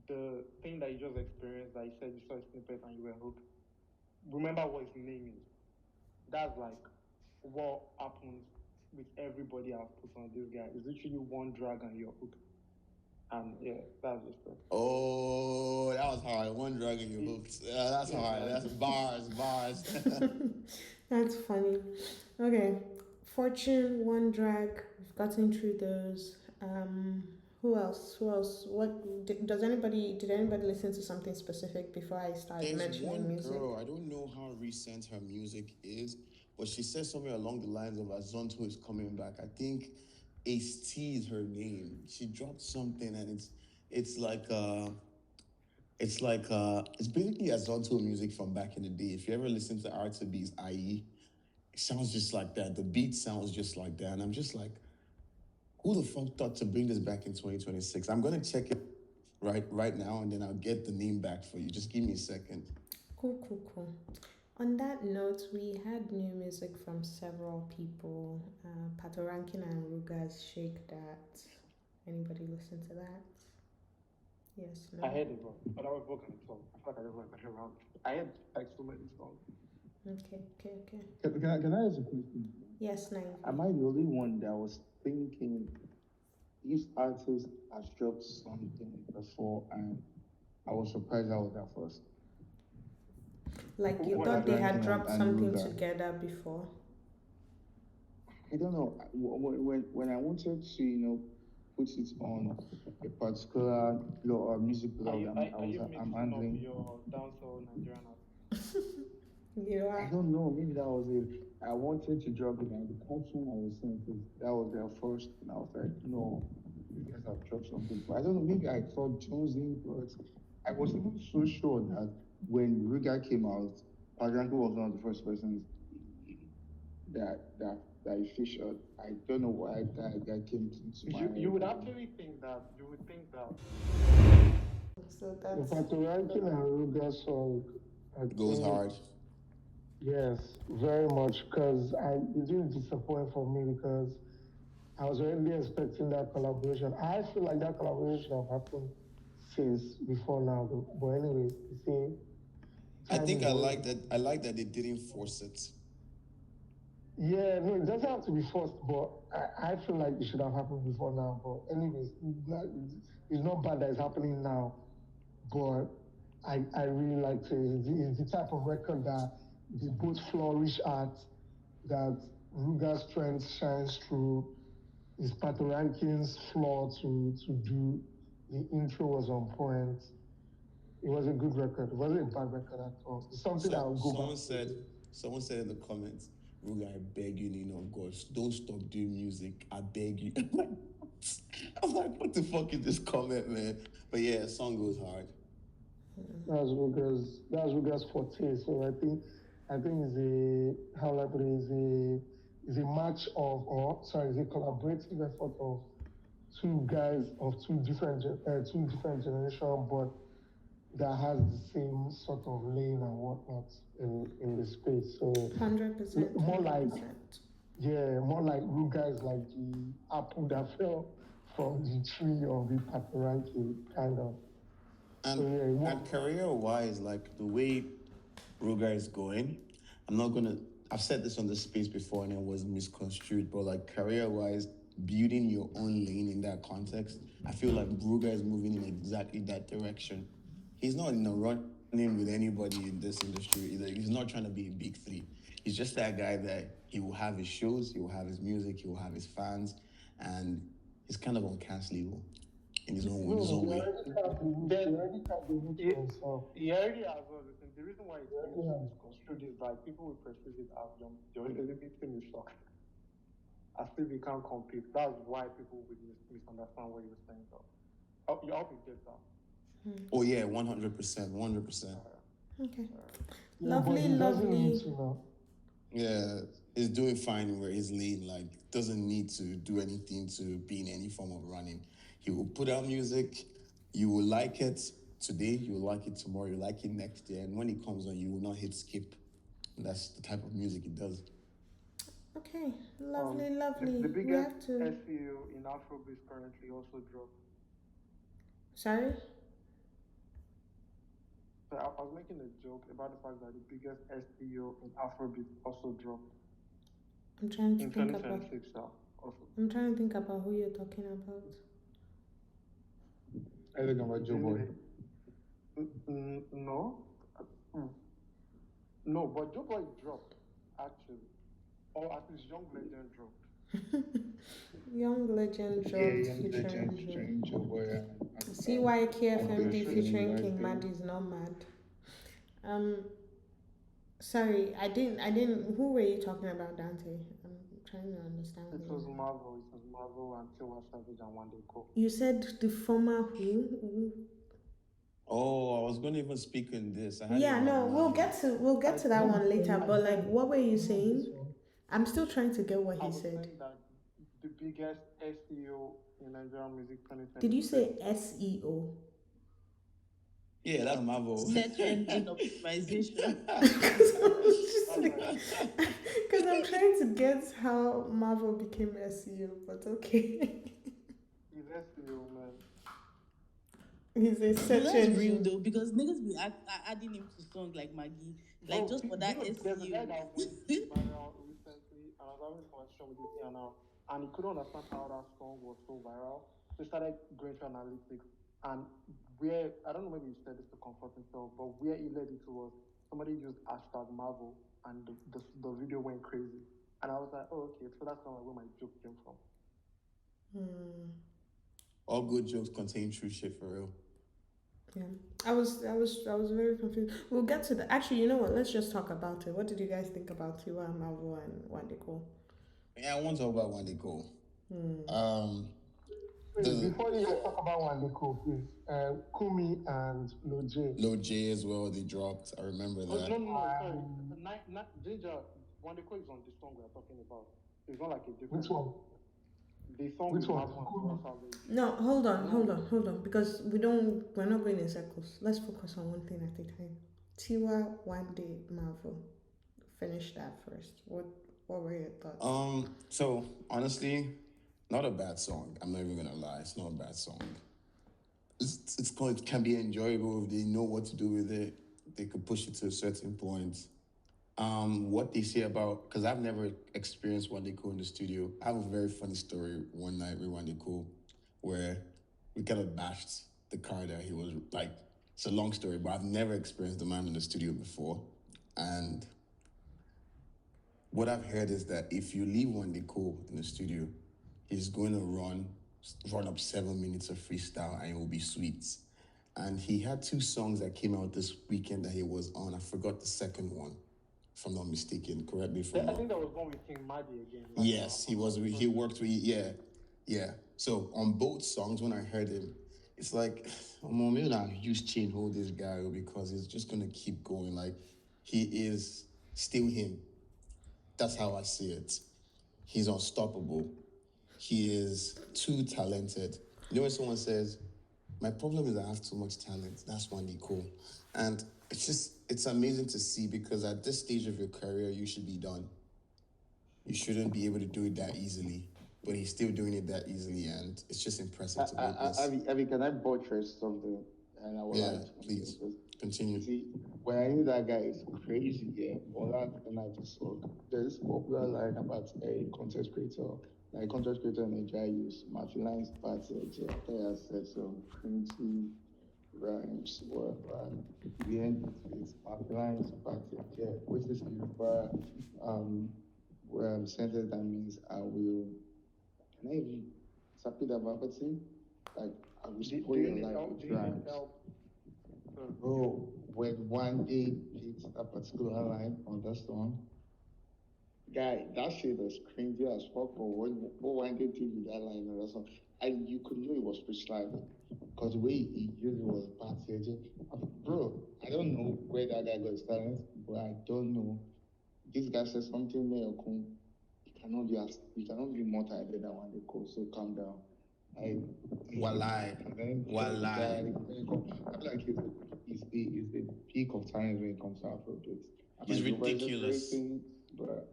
the thing that you just experienced, that you said you saw a snippet and you were hooked, remember what his name is. That's like what happens with everybody I've put on this guy. It's literally one drag and you're hooked. And yeah, that's just it. Oh, that was hard. One drag and you're hooked. That's hard. That's bars. That's funny. Okay. Fortune, one drag. We've gotten through those. Who else? What did anybody listen to something specific before I start mentioning music? There's one girl, I don't know how recent her music is, but she said somewhere along the lines of Azonto is coming back. I think Ace T is her name. She dropped something and it's basically Azonto music from back in the day. If you ever listen to Artabeats, IE, It sounds just like that. The beat sounds just like that. And I'm just like, who the fuck thought to bring this back in 2026? I'm gonna check it right now, and then I'll get the name back for you. Just give me a second. Cool. On that note, we had new music from several people. Patoranking and Ruga's Shake That. Anybody listen to that? Yes, no. I heard it, but I was working on the song. I feel like I never went around. I had like so many songs. Okay. Can I ask a question? Yes, Nine. Am I the only one that was thinking if artist has dropped something before and I was surprised I was that first? Like you thought they had dropped something together before? I don't know. When I wanted to, put it on a particular music blog, I'm handling. Your dancehall Nigerian artist? Yeah. I don't know. Maybe that was it. I wanted to drop it, and the caption I was saying, that was their first, and I was like, no, you guys have dropped something. But I don't know. Maybe I thought Jonesy, but I was even so sure that when Riga came out, Patoranking was one of the first persons that he featured. I don't know why that came into my. You would actually think that. You would think that. So that's. The Patoranking and Riga song goes hard. Yes, very much, because it didn't disappoint for me because I was already expecting that collaboration. I feel like that collaboration should have happened since before now, though. But anyways, you see. I think I like that they didn't force it. Yeah, no, it doesn't have to be forced, but I feel like it should have happened before now. But anyways, it's not bad that it's happening now, but I really like it. It's the type of record that they both flourish at, that Ruga's strength shines through. It's Patoranking's flaw to do. The intro was on point. It was a good record. It wasn't a bad record at all. It's something I'll go back to. Someone said in the comments, Ruga, I beg you, in the name of God, don't stop doing music. I beg you. I was like, what the fuck is this comment, man? But yeah, song goes hard. That's Ruga's forte. So I think it's a match of, it's a collaborative effort of two guys of two different generations, but that has the same sort of lane and whatnot in the space. So 100%. More like Ruga is like the apple that fell from the tree of the Patoranking, kind of. And career-wise, like the way Ruga is going, I've said this on the space before and it was misconstrued, but like career-wise, building your own lane in that context, I feel like Ruga is moving in exactly that direction. He's not in a run-in with anybody in this industry either. He's not trying to be a big three. He's just that guy that he will have his shows, he will have his music, he will have his fans, and he's kind of uncancelable in his own way. He already has all this. The reason why it's misconstrued is like people will perceive it as your eliminating is shocked. As if you can't compete. That's why people would misunderstand what you're saying. So you hope you get that. Oh yeah, 100%. Okay. Lovely. Yeah, he's doing fine where he's lean. Like, doesn't need to do anything to be in any form of running. He will put out music. You will like it today. You will like it tomorrow. You will like it next year. And when it comes on, you will not hit skip. And that's the type of music he does. Okay, lovely. The biggest SEO in Afrobeats currently also dropped. Sorry? So I was making a joke about the fact that the biggest SEO in Afrobeats also dropped. I'm trying to in think 2026 about. Also. I'm trying to think about who you're talking about. I think about Joe Boy. No, but Joe Boy dropped actually, or at least Young Legend dropped. Young Legend dropped featuring Joe Boy. See why KFMD featuring Qing Madi is not mad. Sorry, I didn't. Who were you talking about, Dante? I'm trying to understand. It was Mavo and Tiwa Savage and Wande. You said the former who? Oh, I was going to even speak on this. We'll get to that one later. But like, what were you saying? I'm still trying to get what I he was said. saying that the biggest SEO in Nigerian music 2020. Did you say SEO? Yeah, that's Mavo. Search engine optimization. Because I'm trying to guess how Mavo became SEO, but okay. He's SEO, man. He's a search That's engine. real though, because niggas be adding him to songs like Maggie, like just for that There's a guy SEO. that went viral recently, and I was having a conversation with this guy now, and he couldn't understand how that song was so viral. So he started going through analytics, and where, I don't know maybe he said this to comfort himself, but where he led it to was somebody used hashtag Mavo, and the video went crazy. And I was like, oh, okay, so that's kind of where my joke came from. All good jokes contain true shit, for real. Yeah, I was very confused. We'll get to that. Actually, you know what? Let's just talk about it. What did you guys think about Tiwa, Mavo, and Wande? Yeah, I want to talk about Wande Cole. Before you talk about Wande Cole, please, Kumi and Lojay as well, they dropped. I remember that. No, sorry. Ginger, Wande Cole is on the song we're talking about. It's not like a different. Which one? The song Which one? No, hold on, because we're not going in circles. Let's focus on one thing at a time. Tiwa, Wande, Mavo. Finish that first. What were your thoughts? So honestly, not a bad song. I'm not even gonna lie, it's not a bad song. It can be enjoyable if they know what to do with it. They could push it to a certain point. What they say about, because I've never experienced Wande Cole in the studio. I have a very funny story one night with Wande Cole where we kind of bashed the car that he was like. It's a long story, but I've never experienced the man in the studio before. And what I've heard is that if you leave Wande Cole in the studio, he's going to run up 7 minutes of freestyle and it will be sweet. And he had 2 songs that came out this weekend that he was on. I forgot the second one, if I'm not mistaken. Correct me if I'm wrong. I think that was one with Qing Madi again. Yes, he worked with, yeah. So on both songs, when I heard him, it's like, maybe not use chain hold this guy because he's just gonna keep going. Like, he is still him. That's how I see it. He's unstoppable. He is too talented. You know when someone says, my problem is I have too much talent. That's Wande Cole. And it's amazing to see, because at this stage of your career, you should be done. You shouldn't be able to do it that easily. But he's still doing it that easily, and it's just impressive to witness. Avi, can I buttress something? And I would please continue. See, when I knew that guy is crazy, yeah, all that and I just saw there's popular line about a content creator. Like content creator in Nigeria use Matthew Lines passage, I said some cringy rhymes, and the end it's Matthew Lines passage, which is sentence that means I will. Can I even repeat that verbatim? Like, I will spoil your life with rhymes. Bro, when one day hits a particular line on that song, guy, that shit was cringy as fuck. But what one day did with that line on that song, and you could know it was prescribed because the way he used it was bad. Bro, I don't know where that guy got his talent, but I don't know. This guy said something there, you cannot be more tired than Wande Cole, so calm down. Walai. I feel like he's the peak of talent when it comes to Afrobeats. He's ridiculous. But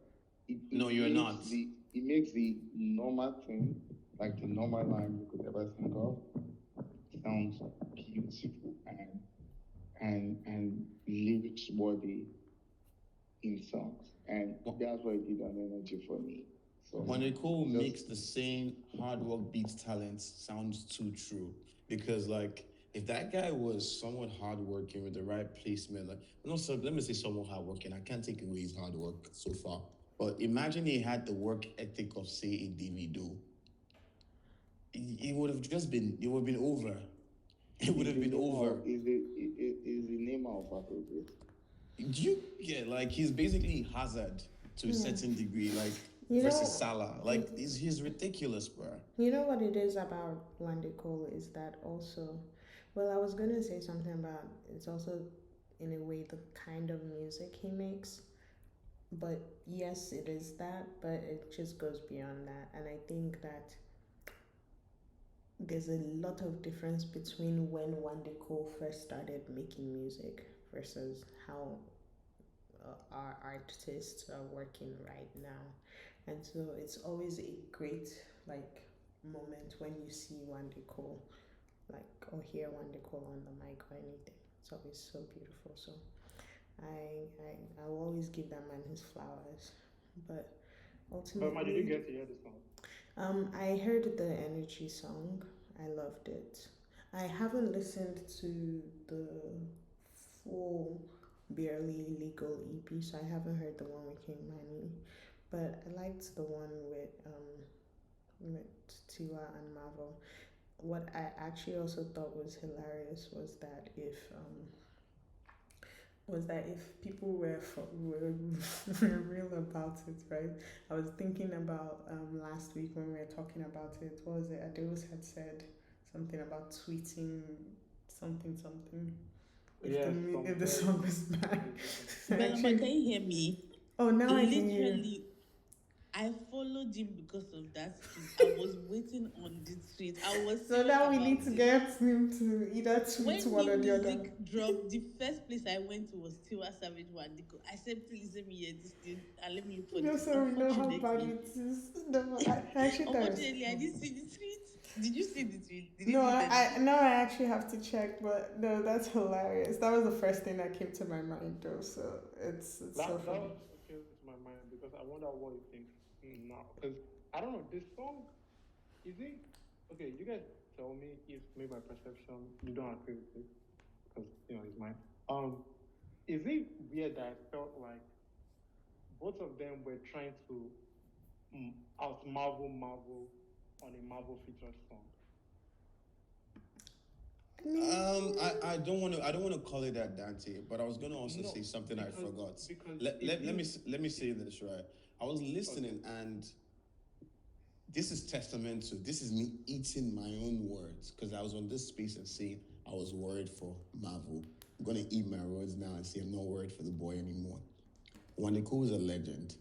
no, you're not. It makes the normal thing, like the normal line you could ever think of, sounds beautiful and lyrics worthy in songs. And that's what it did on Energy for me. So Wande Cole makes the same hard work beats talent sounds too true. Because like, if that guy was somewhat hardworking with the right placement, like, let me say somewhat hardworking. I can't take away his hard work so far. But imagine he had the work ethic of, say, a Davido. It would have been over. It would have been over. Is the name of Afrobeats? Like, he's basically Hazard to a certain degree, like, versus Salah. Like, he's ridiculous, bro. You know what it is about Wande Cole is that also, well, I was going to say something about it's also, in a way, the kind of music he makes. but yes, it is that, but it just goes beyond that. And I think that there's a lot of difference between when Wande first started making music versus how our artists are working right now. And so it's always a great like moment when you see Wande like or hear Wande on the mic or anything. It's always so beautiful. So I will always give that man his flowers. But ultimately, But did you get to hear the song? I heard the Energy song. I loved it. I haven't listened to the full Barely Legal EP, so I haven't heard the one with King Madi. But I liked the one with Tiwa and Mavo. What I actually also thought was hilarious was that if people were were real about it, right? I was thinking about last week when we were talking about it. What was it? Adeus had said something about tweeting something. If the song is bad. But can you hear me? Oh, now I can hear. Literally, I followed him because of that tweet. I was waiting on the tweet. I was so now we need to get him to either tweet one or the other. When music dropped, the first place I went to was Tiwa Savage Wande. I said, please let me hear this thing and let me look for this. So we know how bad it is. No, I actually unfortunately, I didn't see the tweet. Did you see the tweet? No, I actually have to check, but no, that's hilarious. That was the first thing that came to my mind, though. So it's so funny. That came to my mind because I wonder what you think now. Because I don't know, this song, is it okay? You guys tell me if maybe my perception you don't agree with it because it's mine. Is it weird that I felt like both of them were trying to out Mavo on a Mavo featured song? I don't want to call it that, Dante, but I was gonna also say something I forgot. Let me say this, right. I was listening and this is testament to this is me eating my own words because I was on this space and saying I was worried for Mavo. I'm gonna eat my words now and say I'm not worried for the boy anymore. Wande is a legend.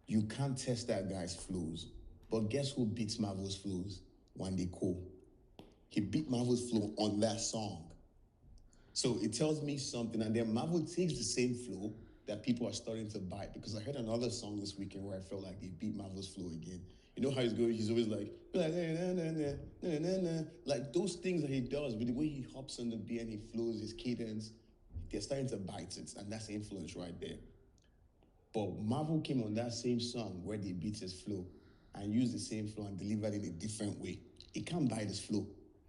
You can't test that guy's flows. But guess who beats Mavo's flows? Wande. He beat Mavo's flow on that song. So it tells me something. And then Mavo takes the same flow that people are starting to bite. Because I heard another song this weekend where I felt like they beat Mavo's flow again. You know how he's going? He's always like those things that he does, with the way he hops on the beat and he flows his cadence, they're starting to bite it. And that's the influence right there. But Mavo came on that same song where they beat his flow and used the same flow and delivered it in a different way. It can't buy this flow.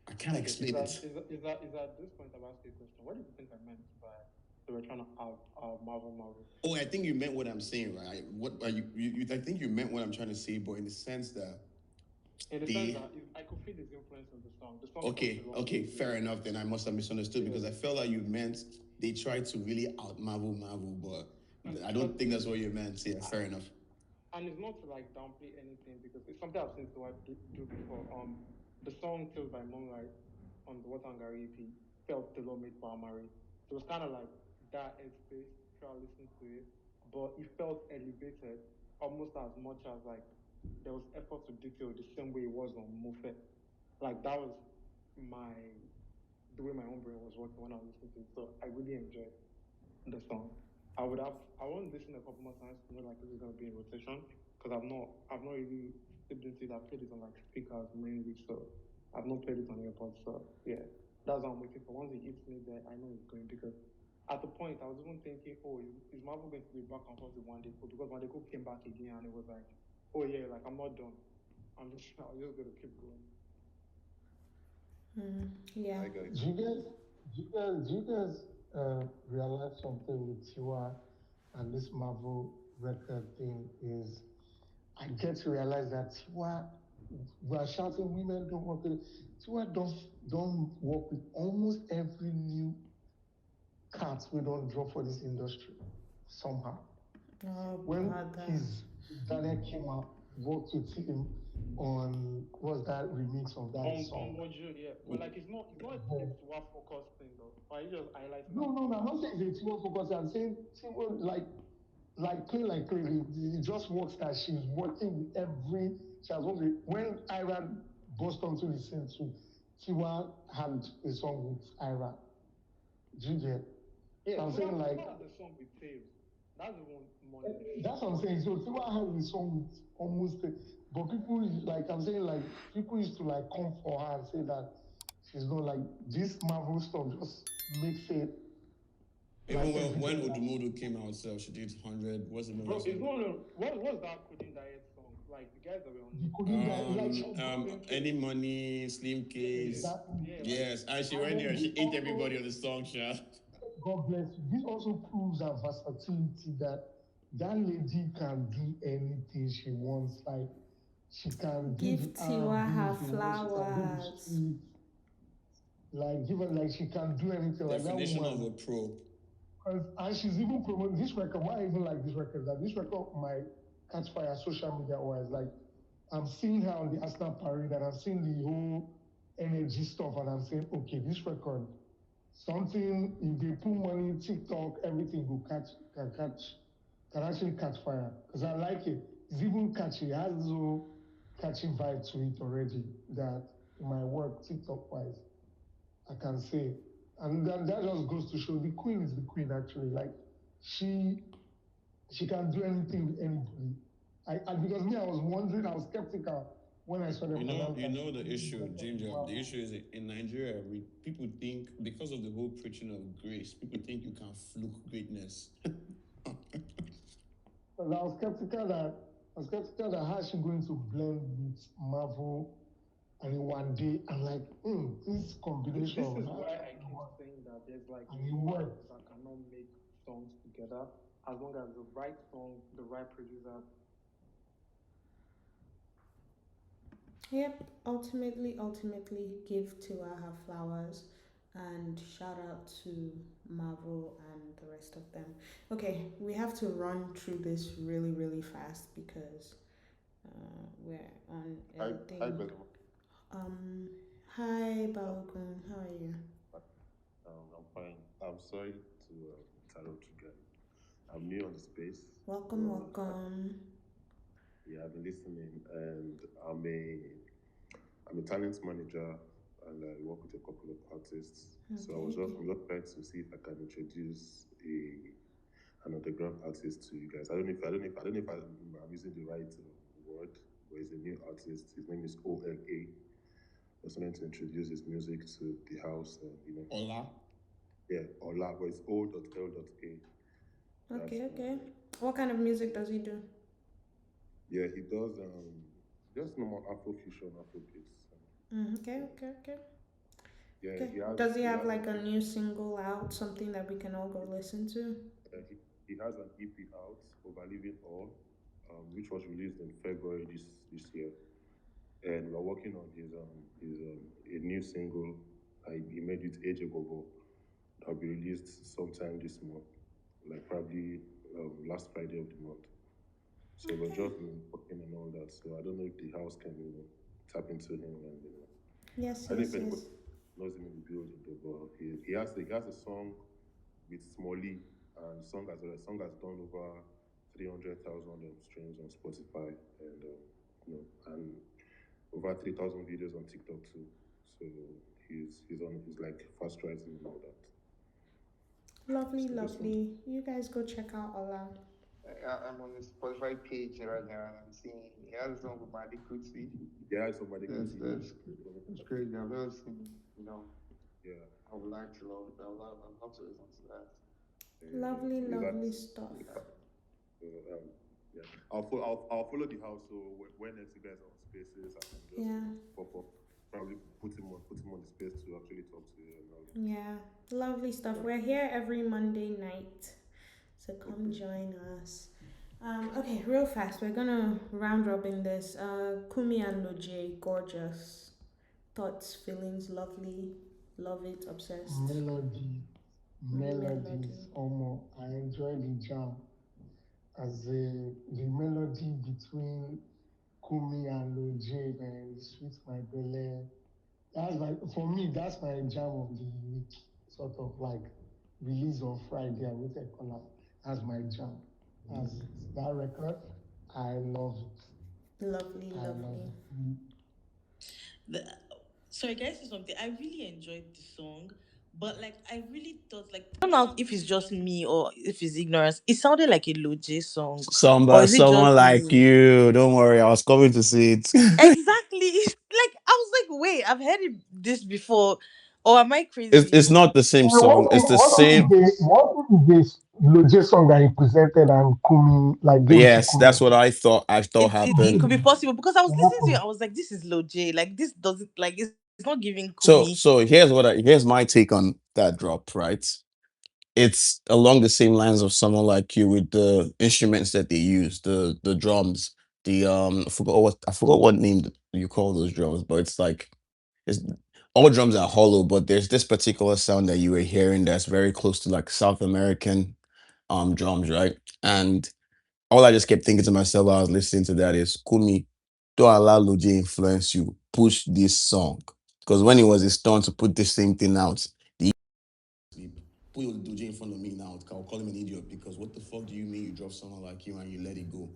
I can't explain it. Is at this point I'm asking a question? What do you think I meant by they were trying to have Mavo? Oh, I think you meant what I'm saying, right? What are you I think you meant what I'm trying to say, but in the sense that I could feel his influence on the song. Okay, fair enough. Then I must have misunderstood because I felt like you meant they tried to really out Mavo, but I don't think that's what you meant. Yeah, fair enough. And it's not to like downplay anything because it's something I've seen Tiwa do before. The song "Killed by Moonlight" on the Water and Gary EP felt the Lord made Palmari. So it was kind of like that headspace. Try to listen to it, but it felt elevated almost as much as like there was effort to detail the same way it was on Mofe. Like that was the way my own brain was working when I was listening to it. So I really enjoyed the song. I want to listen a couple more times to know like this is gonna be in rotation because I've not really dipped into it. I've played it on like speakers mainly, so I've not played it on AirPods. So yeah, that's what I'm waiting for. Once it hits me there, I know it's going because at the point I was even thinking, oh, is Marvel going to be back and forth with Wande because Wande came back again and it was like, oh yeah, like I'm not done. I'm just gonna keep going. Yeah. Do you guys realize something with Tiwa and this Marvel record thing is I get to realize that Tiwa, we are shouting women don't work with Tiwa don't work with almost every new cat we don't draw for this industry somehow. When his Daniel came out, worked with him on what's that remix of that song? Yeah. But like it's not a Tiwa focus thing though. Or you just highlighting No, I'm not saying it's a Tiwa focus. I'm saying Tiwa like like play like crazy. It just works that she's working with every. She has worked with, when Ira burst onto the scene too. Tiwa had a song with Ira. Do you get? Yeah, I'm Tiwa saying like had the song with Taves. That's the one money. that's what I'm saying. So Tiwa has a song with almost, but people like I'm saying like people used to like come for her and say that she's not like this Marvel stuff just makes it. Even Like when everything, Odumodu came out, so she did 100. What's the name Bro, of that it's song? one of what was that coding diet song? Like the guys that were on the coding Any money, Slim Case. Yes, and she went there and she ate everybody on the song, Sha. God bless you. This also proves her versatility that that lady can do anything she wants. Like she can Give do the Tiwa R&B, her she can do the flowers. street. Like give her like she can do anything. Like that Definition of woman. a pro. And she's even promoting this record. Why I even like this record? That this record might catch fire social media wise. Like I'm seeing her on the Arsenal parade and I'm seeing the whole energy stuff and I'm saying, okay, this record, something if they put money, TikTok, everything will can actually catch fire. Because I like it. It's even catchy. It has this whole catchy vibe to it already that it might work TikTok wise. I can say. And that just goes to show the queen is the queen actually. Like she can do anything with anybody. Because me, I was wondering, I was skeptical when I saw them. You know the issue, Ginger. The issue is in Nigeria, people think because of the whole preaching of grace, people think you can fluke greatness. Because I was skeptical that how she going to blend with Mavo and in Wande and like this combination. This is why I keep saying that there's like no artists that cannot make songs together as long as the right song, the right producer. Yep, ultimately, give Tiwa her flowers and shout out to Mavo and the rest of them. Okay, we have to run through this really, really fast because we're on a thing. Hi, Balogun, how are you? I'm fine. I'm sorry to interrupt you guys. I'm new on the space. Welcome. Yeah, I've been listening, and I'm a talent manager, and I work with a couple of artists. Okay. So I'm just trying to see if I can introduce an underground artist to you guys. I don't know if I'm using the right word, but he's a new artist. His name is OLA. I was trying to introduce his music to the house, Ola? Yeah, Ola, but it's O.L.A. Okay. What kind of music does he do? Yeah, he does just normal Afrofusion, Afrobeats. Okay. Yeah, okay. Does he have like a new single out, something that we can all go listen to? He has an EP out, Overliving All, which was released in February this year. And we're working on his a new single he made with AJ Bobo that'll be released sometime this month, like probably last Friday of the month. So we're just working and all that. So I don't know if the house can tap into him and Yes. I don't know if anyone knows him in the building, but he has a song with Smolly, and the song has done over 300,000 streams on Spotify and and over 3,000 videos on TikTok too. So he's like fast writing and all that. Lovely. You guys go check out Ola. I'm on the Spotify page right now and I'm seeing he has a song with Madi Kuti. Yeah, it's Madi Kuti. That's great. I've never seen, Yeah. I would like to love to listen to that. Lovely stuff. Yeah. I'll follow the house. So when next you guys are on spaces, I can just pop up. Probably put him on the space to actually talk to you and all that. Yeah, lovely stuff. We're here every Monday night, so come join us. Okay, real fast. We're gonna round robin this. Kumi and Lojay, gorgeous. Thoughts, feelings, lovely. Love it, obsessed. Melodies, almost. I enjoy the jam. As the melody between Kumi and Lojay, man, it sweets my belly. For me, that's my jam of the week. Sort of like release on Friday, I would call that. That's my jam. as that record. I love it. Lovely, I love lovely. it. Sorry, can I say something? I really enjoyed the song, but like I really thought like I don't know if it's just me or if it's ignorance. It sounded like a Lojay song, or is it Someone just like me? you. Don't worry, I was coming to see it. Exactly. Like I was like, wait, I've heard this before, or am I crazy? It's not the same What song. if It's the what same. if they what if this Lojay song that he presented and Kumi like gave it to Yes, Kumi? that's what I thought. I thought It happened. could be possible because I was listening to it. Exactly. I was like, this is Lojay. Like this doesn't like it's not giving So Kumi. here's my take on that drop. Right, it's along the same lines of someone like you with the instruments that they use, the drums, the I forgot what name you call those drums, but it's like it's all drums are hollow, but there's this particular sound that you were hearing that's very close to like South American drums, right? And all I just kept thinking to myself while I was listening to that is, Kumi, don't allow Lojay influence you. Push this song. Because when it was his turn to put this same thing out, the put Lojay in front of me now, I'll call him an idiot because what the fuck do you mean you drop someone like you and you let it go?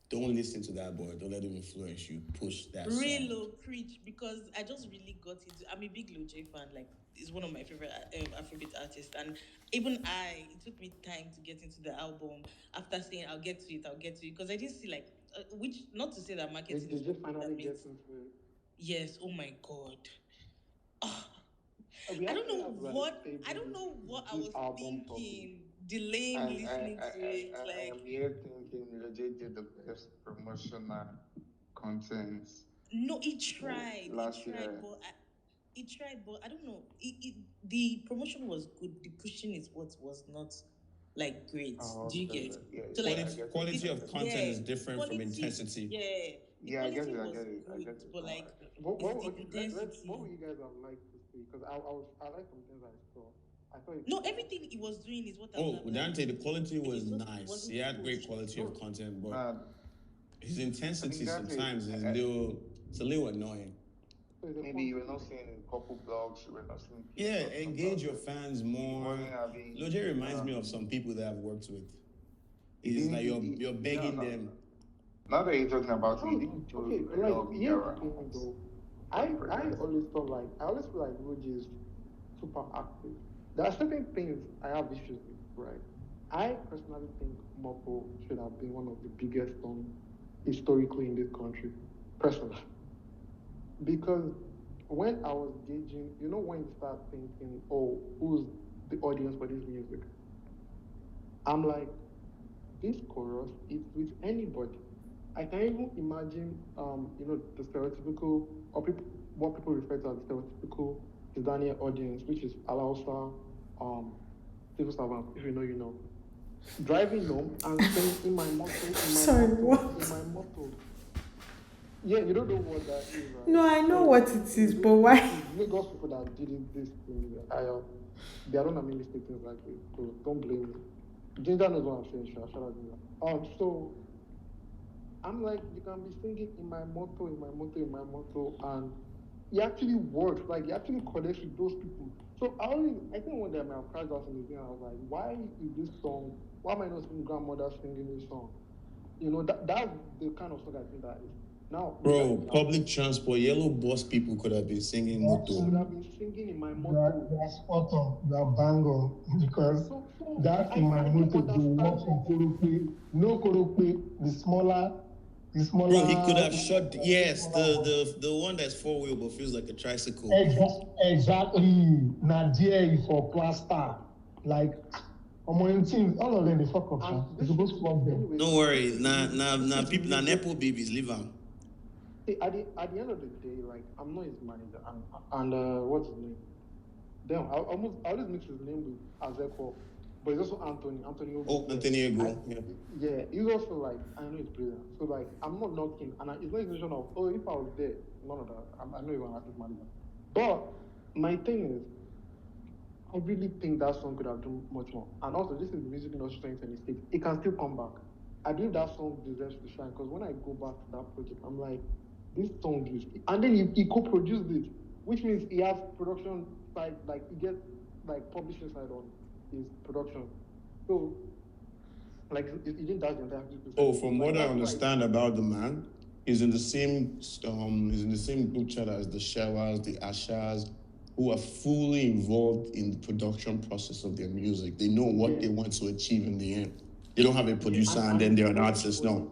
Don't listen to that boy. Don't let him influence you. Push that song. Real preach because I just really got into. I'm a big Lojay fan. Like, he's one of my favorite Afrobeat artists, and even it took me time to get into the album. After saying I'll get to it, because I didn't see like which. Not to say that marketing Did is you what finally makes. get into it? Yes. Oh my god. We I don't actually know have like what a I don't know what I deep was album topic. thinking. Delaying listening to it, I like am here thinking Lojay did the best promotional content no, it tried. last year. It tried, but I don't know. The promotion was good. The pushing is what was not like great. Oh, Do you okay, get? yeah, So yeah, like I get it. Quality I of get it. content yeah, is the different from quality intensity. the Yeah, I get quality it. I was get it. I good, get it. but No, like I get it. it's the What would intensity. you guys have liked to see? Because I like some things I saw. I thought it No, was like, everything he was doing is what I would Oh, have liked. Dante, the quality It was just nice. wasn't He had great pushed. quality of content, but Nah, his I intensity think that's it. sometimes is it's a little annoying. so it's a Maybe fun you were not thing. seeing a couple blogs, you were not seeing people Yeah, talking engage about your it. fans He more. wasn't having. Lojay reminds me of some people that I've worked with. He It's didn't. like you're begging No. them. Now that you're talking about it, he didn't do Okay, a like lot of here's the ER thing though. I always thought like I always feel like Roji is super active. There are certain things I have issues with, right? I personally think Mopo should have been one of the biggest historically in this country, personally. Because when I was gauging, when you start thinking, oh, who's the audience for this music? I'm like, this chorus, it's with anybody. I can even imagine, the stereotypical, or what people refer to as the stereotypical Tanzania audience, which is Alausa, civil servant, if you know, you know. Driving home and saying, in my motto. Yeah, you don't know what that is, right? No, I know what it is, but why? Lagos people that did this thing, they are not making mistakes things like this, so don't blame me. Ginger knows what I'm saying, shout out Ginger. So I'm like, you can be singing in my motto, and it actually works. Like, it actually connects with those people. So I think one day I cried out in the day, and I was like, why am I not seeing grandmother singing this song? That's the kind of song I think that is. Now, Bro, public transport, yellow bus people could have been singing Moto. Could have been singing in my motto. You are spot on. You are bang on. Because that in my motto, the work in Korope, no Korope, the smaller. Bro, he could have shot. Yes, the one that's four wheel but feels like a tricycle. Exactly. Nadia for plaster. Like, all of them, they fuck up. You're supposed to flog them. Don't worry. Nah, people, nah, Nepo babies, leave them. See, at the end of the day, like, I'm not his manager, and what's his name? Damn, I always mix his name with Azeko, but it's also Anthony Ogo. Oh, Anthony Ogo. Yeah, he's also like, I know he's brilliant. So like, I'm not knocking, and it's not a question of, oh, if I was there, none of that. I know you're an artist manager, but my thing is, I really think that song could have done much more. And also, this is the music industry 2026. It can still come back. I believe that song deserves to shine because when I go back to that project, I'm like, this song is. And then he co-produced it, which means he has production side, like he gets like publishing side on his production. So Like he didn't dance the entire 50%. Oh, from what I understand about the man, he's in the same group chat as the Showers, the Ashas, who are fully involved in the production process of their music. They know what they want to achieve in the end. They don't have a producer and then they're an artist. No.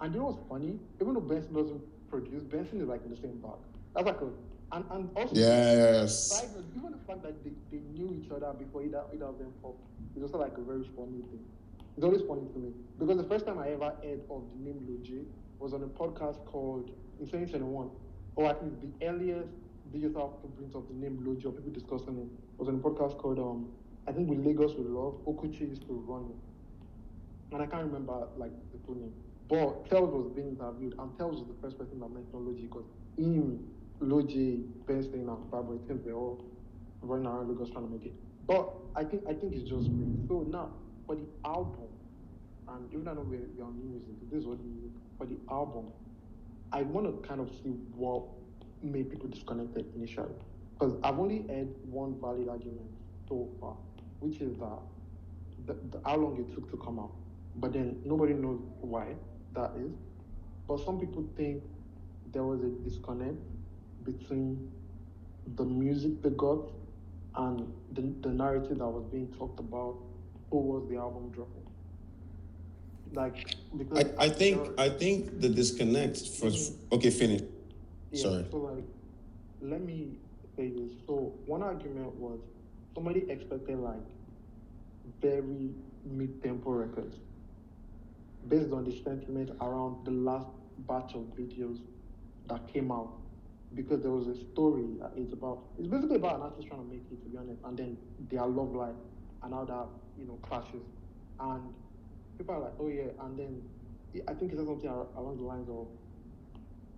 And you know what's funny? Even though Benson doesn't produce, Benson is like in the same bag. That's like and also yes. Even the fact that they knew each other before either of them popped is also like a very funny thing. It's always funny to me because the first time I ever heard of the name Lojay was on a podcast called in 2021, or at least the earliest digital footprint of the name Lojay, or people discussing it, was on a podcast called I think with Lagos with Love. Okuchi used to run it, and I can't remember like the full name. But Tells was being interviewed, and Tells was the first person that mentioned Lojay because him, Lojay, Benson, and Barbara, it seems they're all running around Lagos trying to make it. But I think it's just great. So now for the album, and even though we're on new music, this is what music for the album. I want to kind of see what made people disconnected initially, because I've only heard one valid argument so far, which is that how long it took to come out. But then nobody knows why that is. But some people think there was a disconnect between the music they got and the narrative that was being talked about towards the album dropping. Like, because I think the disconnect first. Okay, finish. Yeah, Sorry. So like, let me say this. So one argument was somebody expected like very mid-tempo records based on the sentiment around the last batch of videos that came out, because there was a story that it's basically about an artist trying to make it, to be honest, and then their love life and how that clashes, and people are like, oh yeah, and then I think it's something along the lines of,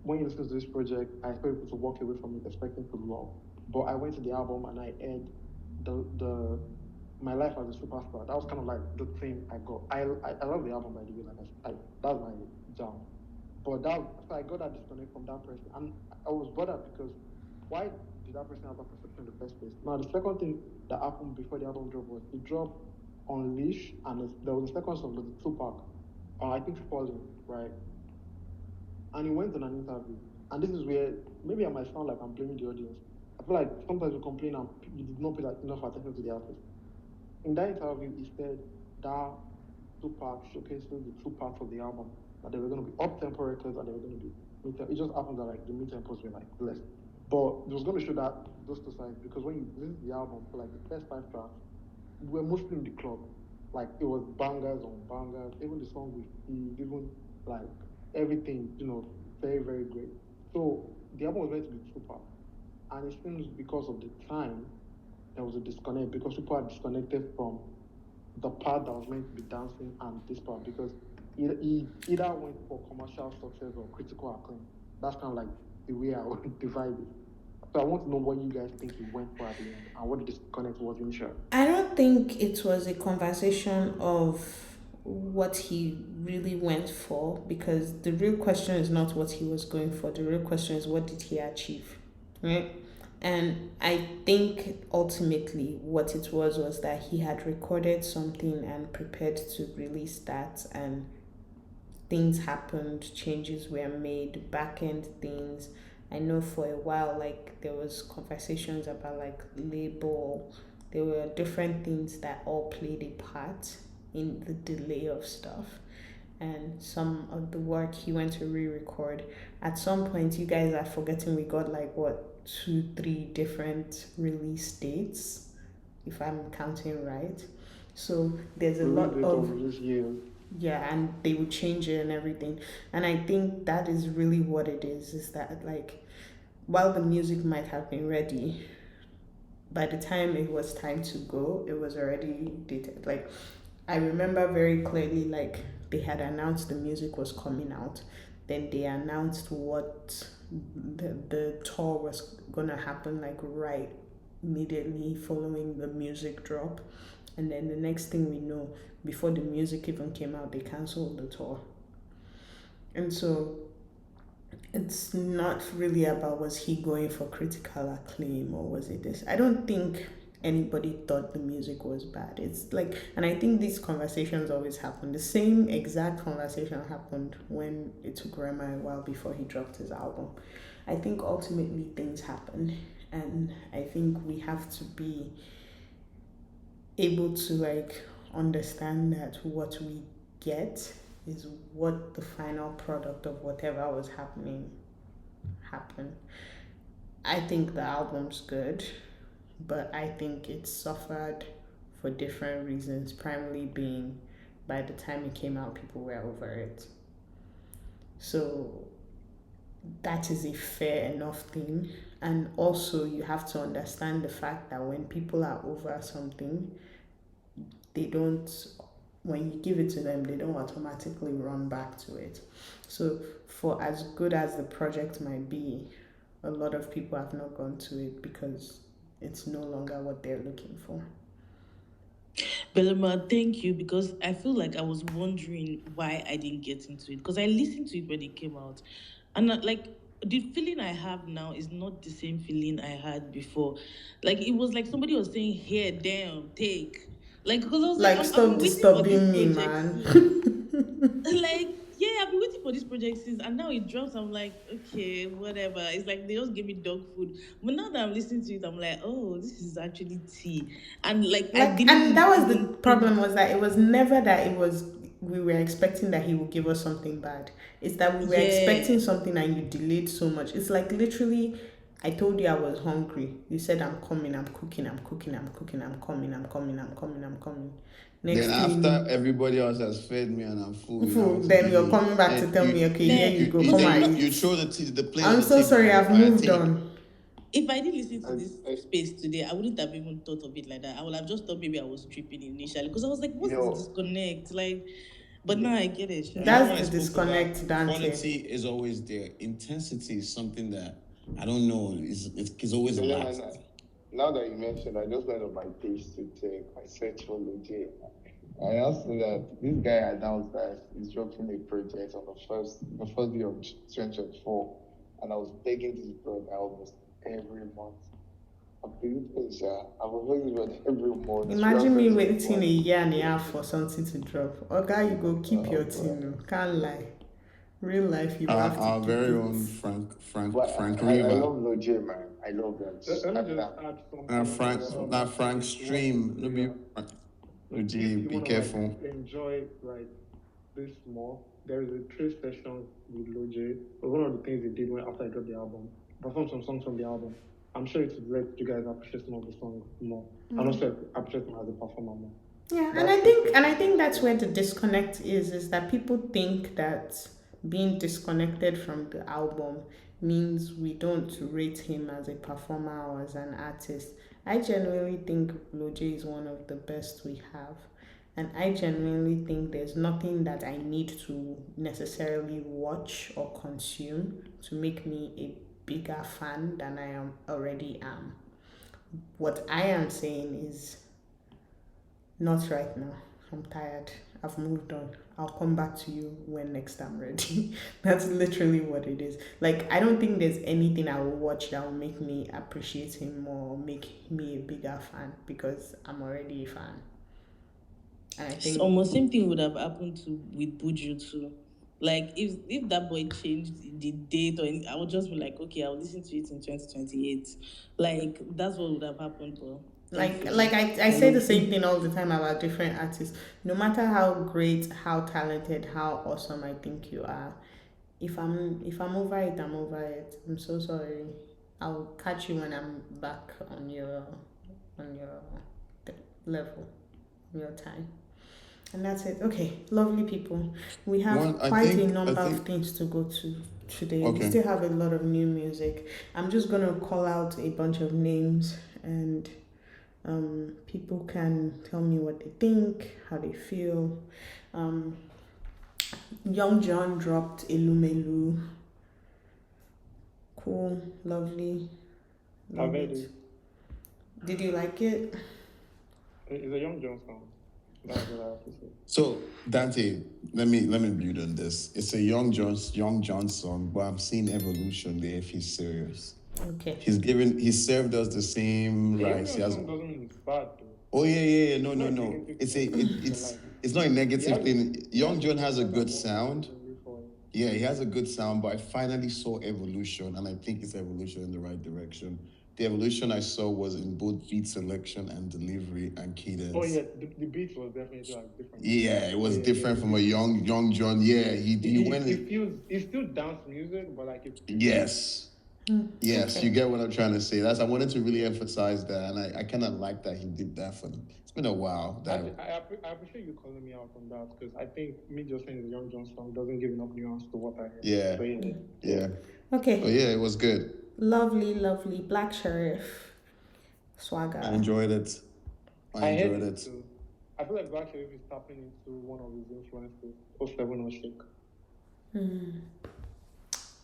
when you listen to this project, I expect people to walk away from it expecting to love, but I went to the album and I heard the My Life as a Superstar. That was kind of like the thing I got. I love the album, by the way. Like that's my jam. But so I got that disconnect from that person, and I was bothered because why did that person have that perception in the first place? Now the second thing that happened before the album drop was it dropped Unleash, and there was a second song with the Tupac, I think Falling, right? And he went on an interview, and this is where maybe I might sound like I'm blaming the audience. I feel like sometimes you complain and you did not pay enough attention to the artist. In that interview, he said that Tupac showcased the two parts of the album, that they were going to be up-tempo records and they were going to be mid-tempo. It just happened that like the mid-tempos were like less. But it was going to show that those two sides, because when you listen to the album, for like the first 5 tracks, we were mostly in the club. Like it was bangers on bangers, even the song with Steve, even like everything, very, very great. So the album was meant to be Tupac. And it seems because of the time, there was a disconnect, because people are disconnected from the part that was meant to be dancing and this part, because he either went for commercial success or critical acclaim. That's kind of like the way I would divide it. So I want to know what you guys think he went for at the end and what the disconnect was initially. I don't think it was a conversation of what he really went for, because the real question is not what he was going for. The real question is, what did he achieve, right? And I think ultimately what it was that he had recorded something and prepared to release that, and things happened, changes were made, back-end things. I know for a while, like, there was conversations about, like, label. There were different things that all played a part in the delay of stuff. And some of the work he went to re-record. At some point, you guys are forgetting we got, like, 2-3 different release dates, if I'm counting right. So there's a lot of... Yeah, and they would change it and everything. And I think that is really what it is that, like, while the music might have been ready, by the time it was time to go, it was already dated. Like, I remember very clearly, like, they had announced the music was coming out. Then they announced what the tour was gonna happen, like, right immediately following the music drop. And then the next thing we know, before the music even came out, they canceled the tour. And so it's not really about, was he going for critical acclaim or was it this? I don't think anybody thought the music was bad. It's like, and I think these conversations always happen. The same exact conversation happened when it took Rema a while before he dropped his album. I think ultimately things happen, and I think we have to be able to like understand that what we get is what the final product of whatever was happened. I think the album's good, but I think it suffered for different reasons, primarily being by the time it came out, people were over it. So that is a fair enough thing. And also you have to understand the fact that when people are over something, they don't, when you give it to them, they don't automatically run back to it. So for as good as the project might be, a lot of people have not gone to it because it's no longer what they're looking for. Belema, thank you, because I feel like I was wondering why I didn't get into it, because I listened to it when it came out, and like the feeling I have now is not the same feeling I had before. Like it was like somebody was saying, "Here, damn, take." Like because I was like, stop disturbing me, man. Like, yeah, I've been waiting for this project since, and now it drops. I'm like, okay, whatever. It's like they just gave me dog food. But now that I'm listening to it, I'm like, oh, this is actually tea. And and that was the problem, was that it was never that it was we were expecting that he would give us something bad. It's that we were expecting something and you delayed so much. It's like literally, I told you I was hungry. You said I'm coming, I'm cooking, I'm coming. Next then after everybody else has fed me and I'm full, then you're coming back to tell me, okay, here you go, come on. You throw the plate. I'm so sorry, I've moved on. If I didn't listen to this space today, I wouldn't have even thought of it like that. I would have just thought maybe I was tripping initially, because I was like, what's this disconnect? Like, but now I get it. That's the disconnect, Dante. Quality is always there. Intensity is something that, I don't know, it's always a lot. Now that you mentioned, I just went on my page to check my search for Lojay. I also that this guy announced that he's dropping a project on the first day of 2024, and I was begging this brother almost every month. I was waiting every month. Imagine me waiting a year and a half for something to drop. Okay, you go keep your team. Can't lie. Real life, you have to. Our very own Frank River. I love Lojay, man. I love that. Frank Stream. Lojay, be careful. Enjoy like this more. There is a 3 sessions with Lojay. One of the things he did after I got the album, performed some songs from the album. I'm sure it would let you guys appreciate some of the songs more. And also appreciate him as a performer more. Yeah, and I think that's where the disconnect is that people think that being disconnected from the album means we don't rate him as a performer or as an artist. I genuinely think Lojay is one of the best we have. And I genuinely think there's nothing that I need to necessarily watch or consume to make me a bigger fan than I already am. What I am saying is, not right now. I'm tired. I've moved on. I'll come back to you when next I'm ready. That's literally what it is. Like, I don't think there's anything I will watch that will make me appreciate him more, make me a bigger fan, because I'm already a fan. And I think almost same thing would have happened with Buju too. Like, if that boy changed the date, or I would just be like, okay, I'll listen to it in 2028. Like, that's what would have happened, bro. Like I say the same thing all the time about different artists. No matter how great, how talented, how awesome I think you are, if I'm over it, I'm over it. I'm so sorry. I'll catch you when I'm back on your level, your time. And that's it. Okay, lovely people. We have quite a number of things to go to today. Okay. We still have a lot of new music. I'm just gonna call out a bunch of names, and people can tell me what they think, how they feel. Young John dropped Elumelu. Cool, lovely. Love it. Did you like it? It's a Young John song. That's what I have to say. So Dante, let me build on this. It's a Young John song, but I'm seeing evolution there if he's serious. Okay. He served us the same rice. He has. Doesn't mean it's bad though. Oh yeah. No. It's not a negative thing. Young John has a good sound. Yeah, he has a good sound, but I finally saw evolution, and I think it's evolution in the right direction. The evolution I saw was in both beat selection and delivery and cadence. Oh yeah, the beat was definitely like different. Yeah, it was different from a young John. Yeah, he went. It's still dance music, but like it's. Yes. Yes, okay. You get what I'm trying to say. I wanted to really emphasize that, and I kind of like that he did that for them. It's been a while. I appreciate you calling me out on that, because I think me just saying the Young John song doesn't give enough nuance to what I heard. Yeah. So, yeah. Okay. Oh yeah, it was good. Lovely. Black Sheriff. Swagger. I enjoyed it. I enjoyed it. Too. I feel like Black Sheriff is tapping into one of his influences, 0706.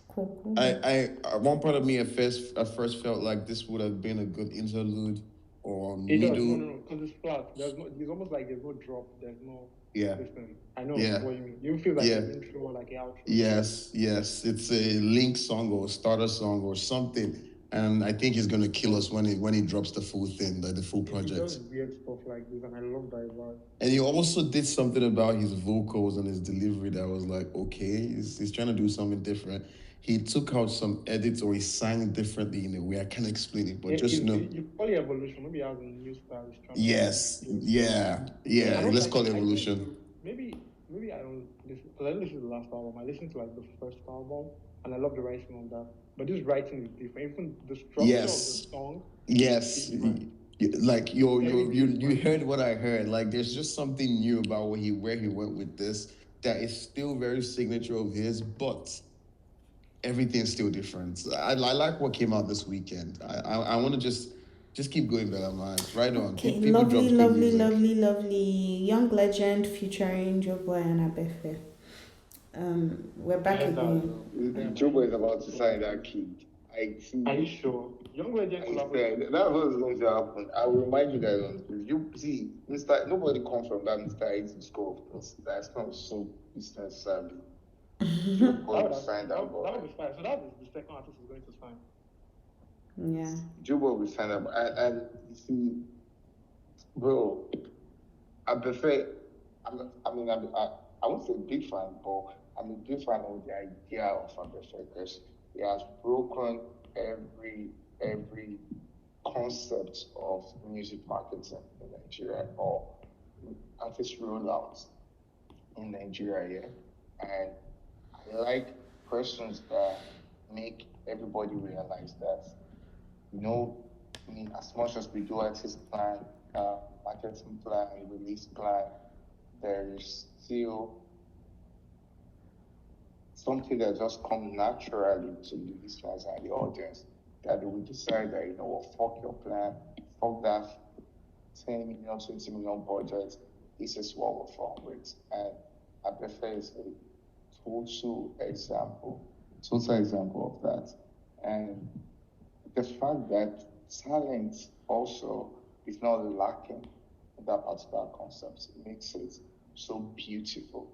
Cool. I one part of me at first felt like this would have been a good interlude or middle. No, because it's flat. It's almost like there's no drop. There's no. Yeah. Listen, I know what you mean. You feel like an intro or like an outro. Yes. It's a link song or a starter song or something, and I think he's gonna kill us when he drops the full thing, the full project. He does weird stuff like this, and I love that vibe. And he also did something about his vocals and his delivery that was like, okay, he's trying to do something different. He took out some edits or he sang differently in a way. I can't explain it, but just know. You call it evolution. Maybe he has a new style. Yes. Yeah. Let's call it evolution. Maybe I don't listen, because I didn't listen to the last album. I listened to like the first album, and I love the writing on that. But this writing is different. Even the structure of the song. Yes. Like you heard what I heard. Like there's just something new about where he went with this that is still very signature of his, but everything's still different. I like what came out this weekend. I want to just keep going better, man. Right on. Okay, lovely. Young Legend featuring Joeboy and Abefe. We're back again. Joeboy is about to sign that kid. Are you sure? Young Legend collaboration. That was going to happen. I will remind you guys on this. You see, nobody comes from that Mr. 80 school. That's not so business savvy. That would be fine. So that is the second artist is going to sign. Yeah. Joeboy will sign up, and you see, bro, I prefer. I won't say big fan, but I'm a big fan of the idea of Abefe, because he has broken every concept of music marketing in Nigeria or artist rollouts in Nigeria, and I like persons that make everybody realize that, as much as we do artist plan, marketing plan, release plan, there is still something that just comes naturally to the listeners and the audience, that they will decide that, fuck your plan, fuck that 10 million, 20 million budget, this is what we're from with. And I prefer is a total example of that. And the fact that talent also is not lacking in that particular concept makes it so beautiful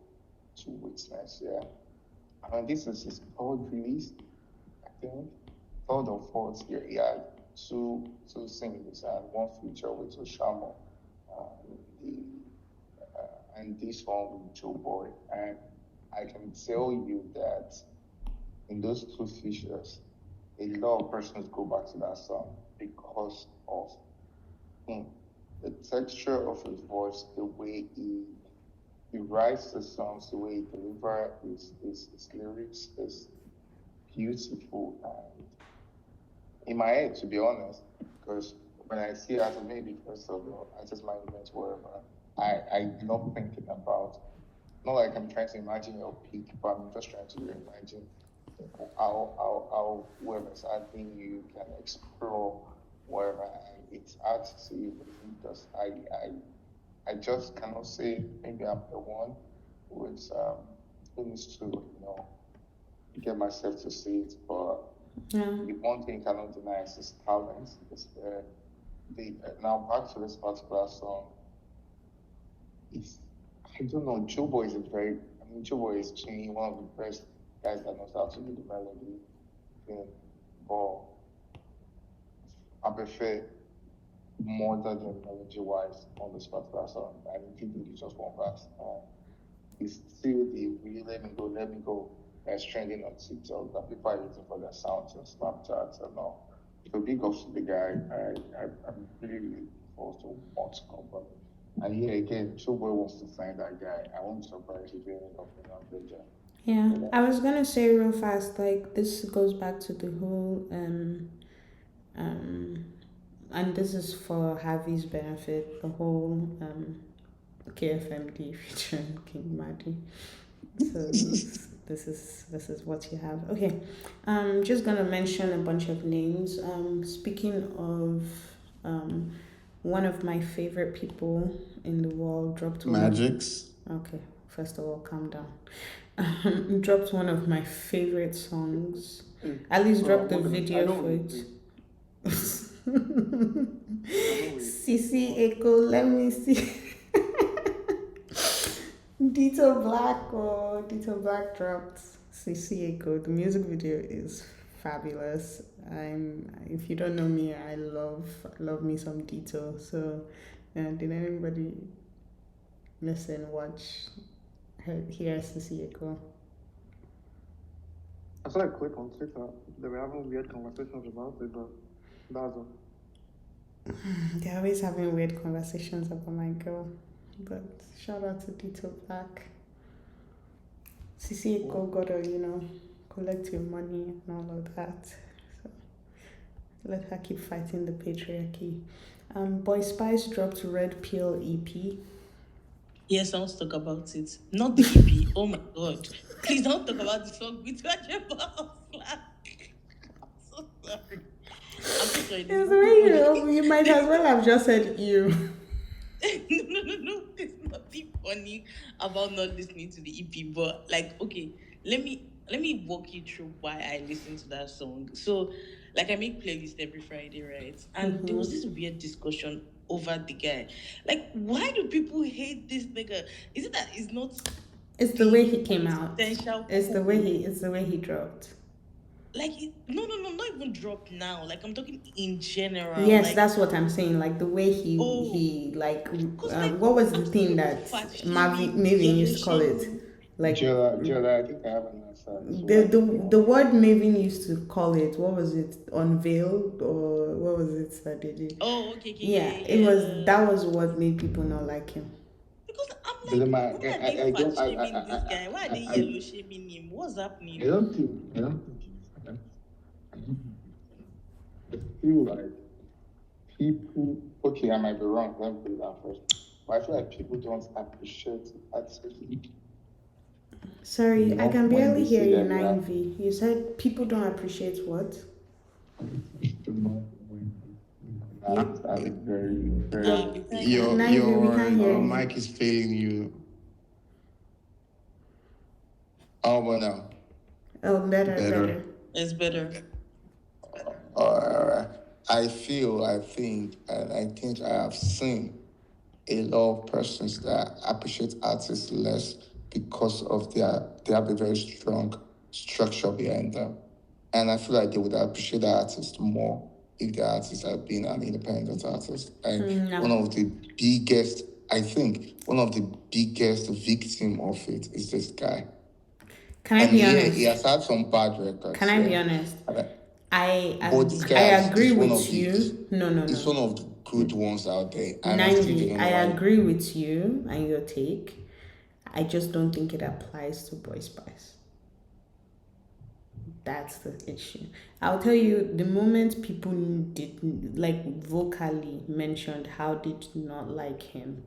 to witness. Yeah, I mean, this is his third release, I think, third or fourth year. He had two singles and one feature with Oshamo, and this one with Joeboy. And I can tell you that in those two features, a lot of persons go back to that song because of him. The texture of his voice, the way he writes the songs, the way he delivers his lyrics is beautiful. And in my head, to be honest, because when I see as a maybe first of all, artist management, whatever, I love thinking about, not like I'm trying to imagine your peak, but I'm just trying to imagine how whoever's acting you can explore wherever, and it's hard to see because I just cannot say maybe I'm the one who needs to get myself to see it, but the one thing I cannot deny is his talent. Now back to this particular song, I don't know, Joeboy is Joeboy is Qing, one of the best guys that knows how to do the melody. But I prefer more than technology-wise on this particular song. I mean, people do just one verse. It's still the really let me go that's trending on TikTok that people are using for their sounds and Snapchat and all. So big ups to the guy. I'm really, really looking forward to what's coming. And here again, Showboy wants to sign that guy. I won't be surprised if anything of the Yeah, I was gonna say real fast, like this goes back to the whole and this is for Harvey's benefit, the whole KFMD featuring Qing Madi. So this is what you have. Okay, just gonna mention a bunch of names. Speaking of one of my favorite people in the world dropped Magics. Okay, first of all, calm down. Dropped one of my favorite songs. At least dropped the video for it. CC Echo, let me see. Dito Black dropped CC Echo. The music video is fabulous. If you don't know me, I love me some Dito. So, did anybody listen, watch, hear CC Echo? I saw a clip on TikTok. They were having weird conversations about it, but that's all. They're always having weird conversations about my girl. But shout out to Dito Black. CC Echo gotta, collect your money and all of that. So let her keep fighting the patriarchy. Boy Spice dropped Red Pill EP. Yes, I want to talk about it. Not the EP. Oh my god. Please don't talk about the song with I'm so sorry. I'm so sorry. It's the way you might as well have just said you. No. There's nothing funny about not listening to the EP. But okay, let me walk you through why I listen to that song. So, I make playlists every Friday, right? And there was this weird discussion over the guy. Why do people hate this nigga? Is it that it's not? It's the way he came out. It's the way he dropped. No, not even drop now. I'm talking in general. Yes, that's what I'm saying. The way he what was the thing that Maven used to call it? Jella, I think I have an answer. The word Maven used to call it. What was it? Unveiled, or what was it that they did? Oh, okay. Yeah, it was. That was what made people not like him. Because I'm why are they fat shaming this guy? Why are they yellow shaming him? What's happening? I don't think I feel like people. Okay, I might be wrong. Let me put it down first. But I feel like people don't appreciate artists. Sorry, I can barely hear you, 9V. You said people don't appreciate what? Your mic is failing you. How about now? Oh, better. It's better. All right. I think I have seen a lot of persons that appreciate artists less because of they have a very strong structure behind them. And I feel like they would appreciate the artist more if the artist had been an independent artist. And one of the biggest victim of it is this guy. Can I be honest? He has had some bad records. Can I be honest? I agree with you. No. It's one of the good ones out there. And I agree with you and your take. I just don't think it applies to Boy Spice. That's the issue. I'll tell you, the moment people vocally mentioned how they did not like him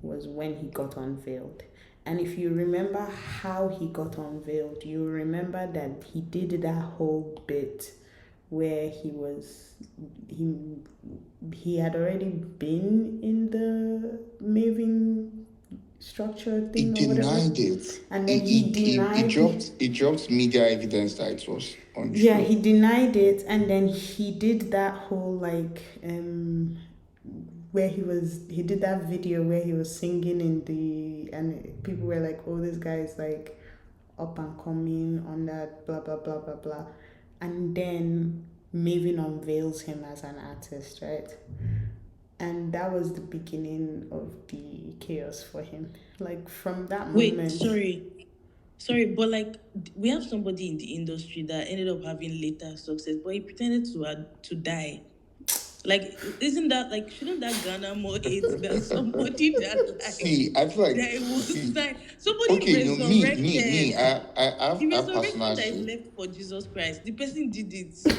was when he got unveiled. And if you remember how he got unveiled, you remember that he did that whole bit where he had already been in the Maven structure thing. He denied it. And then he dropped media evidence that it was untrue. Yeah, he denied it, and then he did that whole where he did that video where he was singing and people were like, oh, this guy is up and coming on that blah blah blah blah blah. And then Maven unveils him as an artist, right? And that was the beginning of the chaos for him. Like from that moment. Wait, sorry, but like we have somebody in the industry that ended up having later success, but he pretended to die. Like, isn't that like, shouldn't that garner more hate than somebody that like See, I feel like that was see, somebody okay, no, resurrected? me, The I personally resurrection that is left for Jesus Christ, the person did it,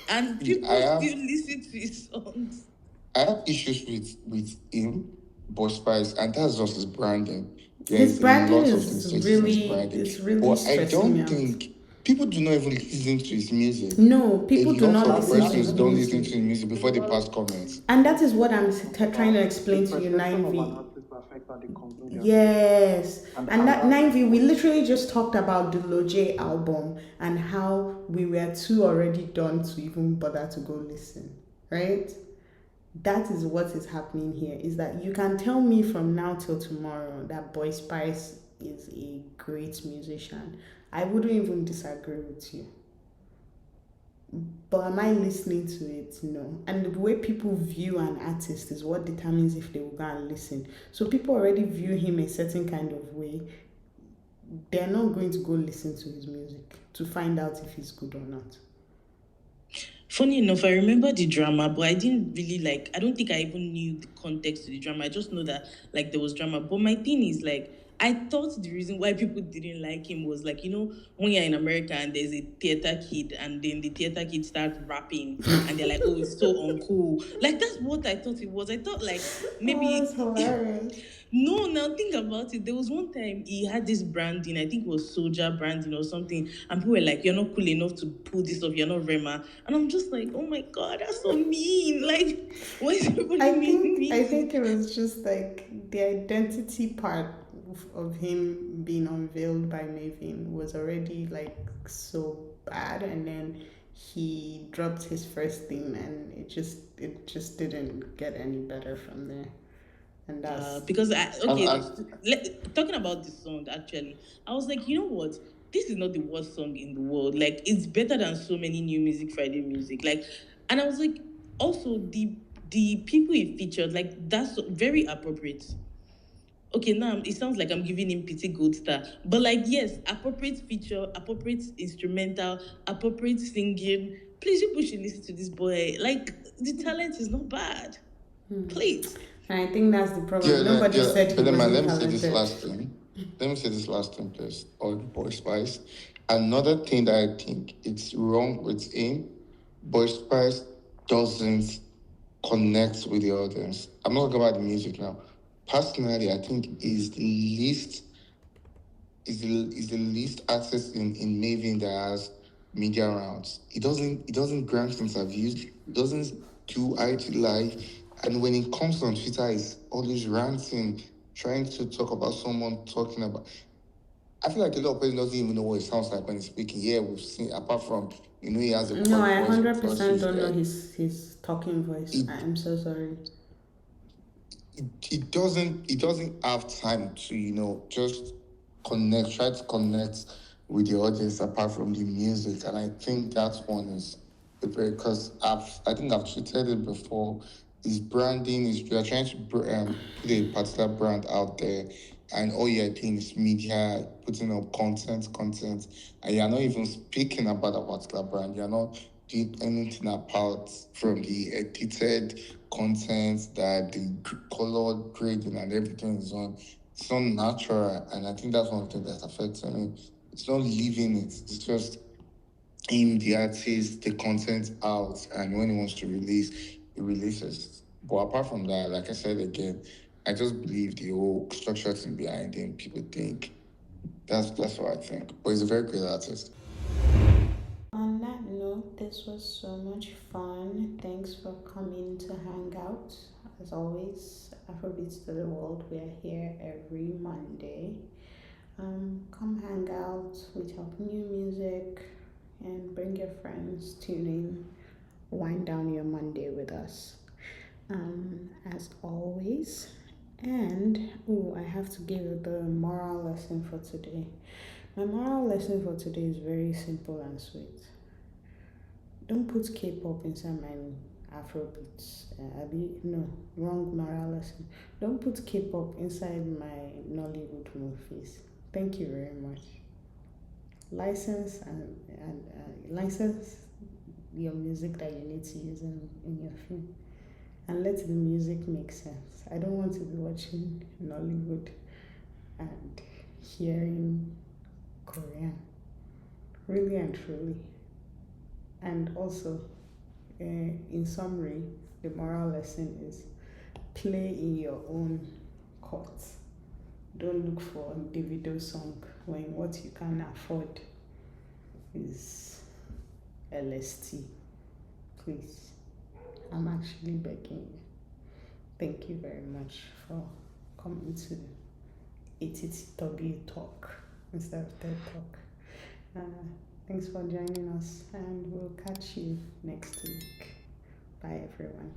and people still listen to his songs. I have issues with him, Boss Spice, and that's just his branding. His branding is really but stressing I don't me out. think people do not even listen to his music. No, people do not listen to his don't music. listen to his music before they pass comments. And that is what I'm trying to explain to you, 9V. Yes. And that 9V, we literally just talked about the Lojay album and how we were too already done to even bother to go listen, right? That is what is happening here, is that you can tell me from now till tomorrow that Boy Spice is a great musician. I wouldn't even disagree with you. But am I listening to it? No. And the way people view an artist is what determines if they will go and listen. So people already view him a certain kind of way. They're not going to go listen to his music to find out if he's good or not. Funny enough, I remember the drama, but I didn't really I don't think I even knew the context of the drama. I just know that like there was drama. But my thing is like, I thought the reason why people didn't like him was like, you know, when you're in America and there's a theater kid and then the theater kid starts rapping and they're like, oh, it's so uncool. Like, that's what I thought it was. I thought like maybe... That's hilarious. No, now think about it. There was one time he had this branding, I think it was Soldier branding or something, and people were like, you're not cool enough to pull this off, you're not Rema. And I'm just like, oh my God, that's so mean. Like, what is everybody mean? I think it was just like the identity part of him being unveiled by Maven was already like so bad, and then he dropped his first thing and it just didn't get any better from there. And that's because talking about this song, actually, I was like, you know what, this is not the worst song in the world. Like, it's better than so many new Music Friday music. Like, and I was like, also the people he featured, like, that's very appropriate. Okay, now it sounds like I'm giving him pity gold star, but like, yes, appropriate feature, appropriate instrumental, appropriate singing. Please, you should listen to this boy. Like, the talent is not bad. Please. And I think that's the problem. Nobody said he wasn't let me talented. say this last thing, please. Or Boy Spice. Another thing that I think it's wrong with him, Boy Spice doesn't connect with the audience. I'm not talking about the music now. Personally, I think is the least artist in Maven that has media rounds. He doesn't grant interviews. He doesn't do IT live. And when it comes on Twitter, he's always ranting, trying to talk about someone talking about. I feel like a lot of people doesn't even know what it sounds like when he's speaking. Yeah, we've seen, apart from, you know, he has a... No, I 100% don't know his talking voice. I'm so sorry. He doesn't have time to, you know, just try to connect with the audience apart from the music. And I think that one is because I think I've tweeted it before. His branding is, you're trying to put a particular brand out there, and all you're doing is media, putting up content, and you're not even speaking about that particular brand. You're not doing anything apart from the edited content that the color grading and everything is on. It's not natural, and I think that's one of the things that's affecting him. It's not living it. It's just him, the artist, the content out, and when he wants to release, he releases. But apart from that, like I said again, I just believe the whole structure thing behind him. People think that's what I think. But he's a very great artist. On that note, this was so much fun. Thanks for coming to hang out. As always, Afrobeats to the world. We are here every Monday. Come hang out. We talk new music, and bring your friends. Tune in. Wind down your Monday with us. As always. And I have to give you the moral lesson for today. My moral lesson for today is very simple and sweet. don't put K-pop inside my Afrobeats. No, wrong moral lesson. Don't put K-pop inside my Nollywood movies. Thank you very much. License and license your music that you need to use in your film, and let the music make sense. I don't want to be watching Nollywood and hearing Korean, really and truly. And also, in summary, the moral lesson is play in your own court. Don't look for a Davido song when what you can afford is LST. Please, I'm actually begging you. Thank you very much for coming to ATTW talk instead of TED talk. Thanks for joining us, and we'll catch you next week. Bye, everyone.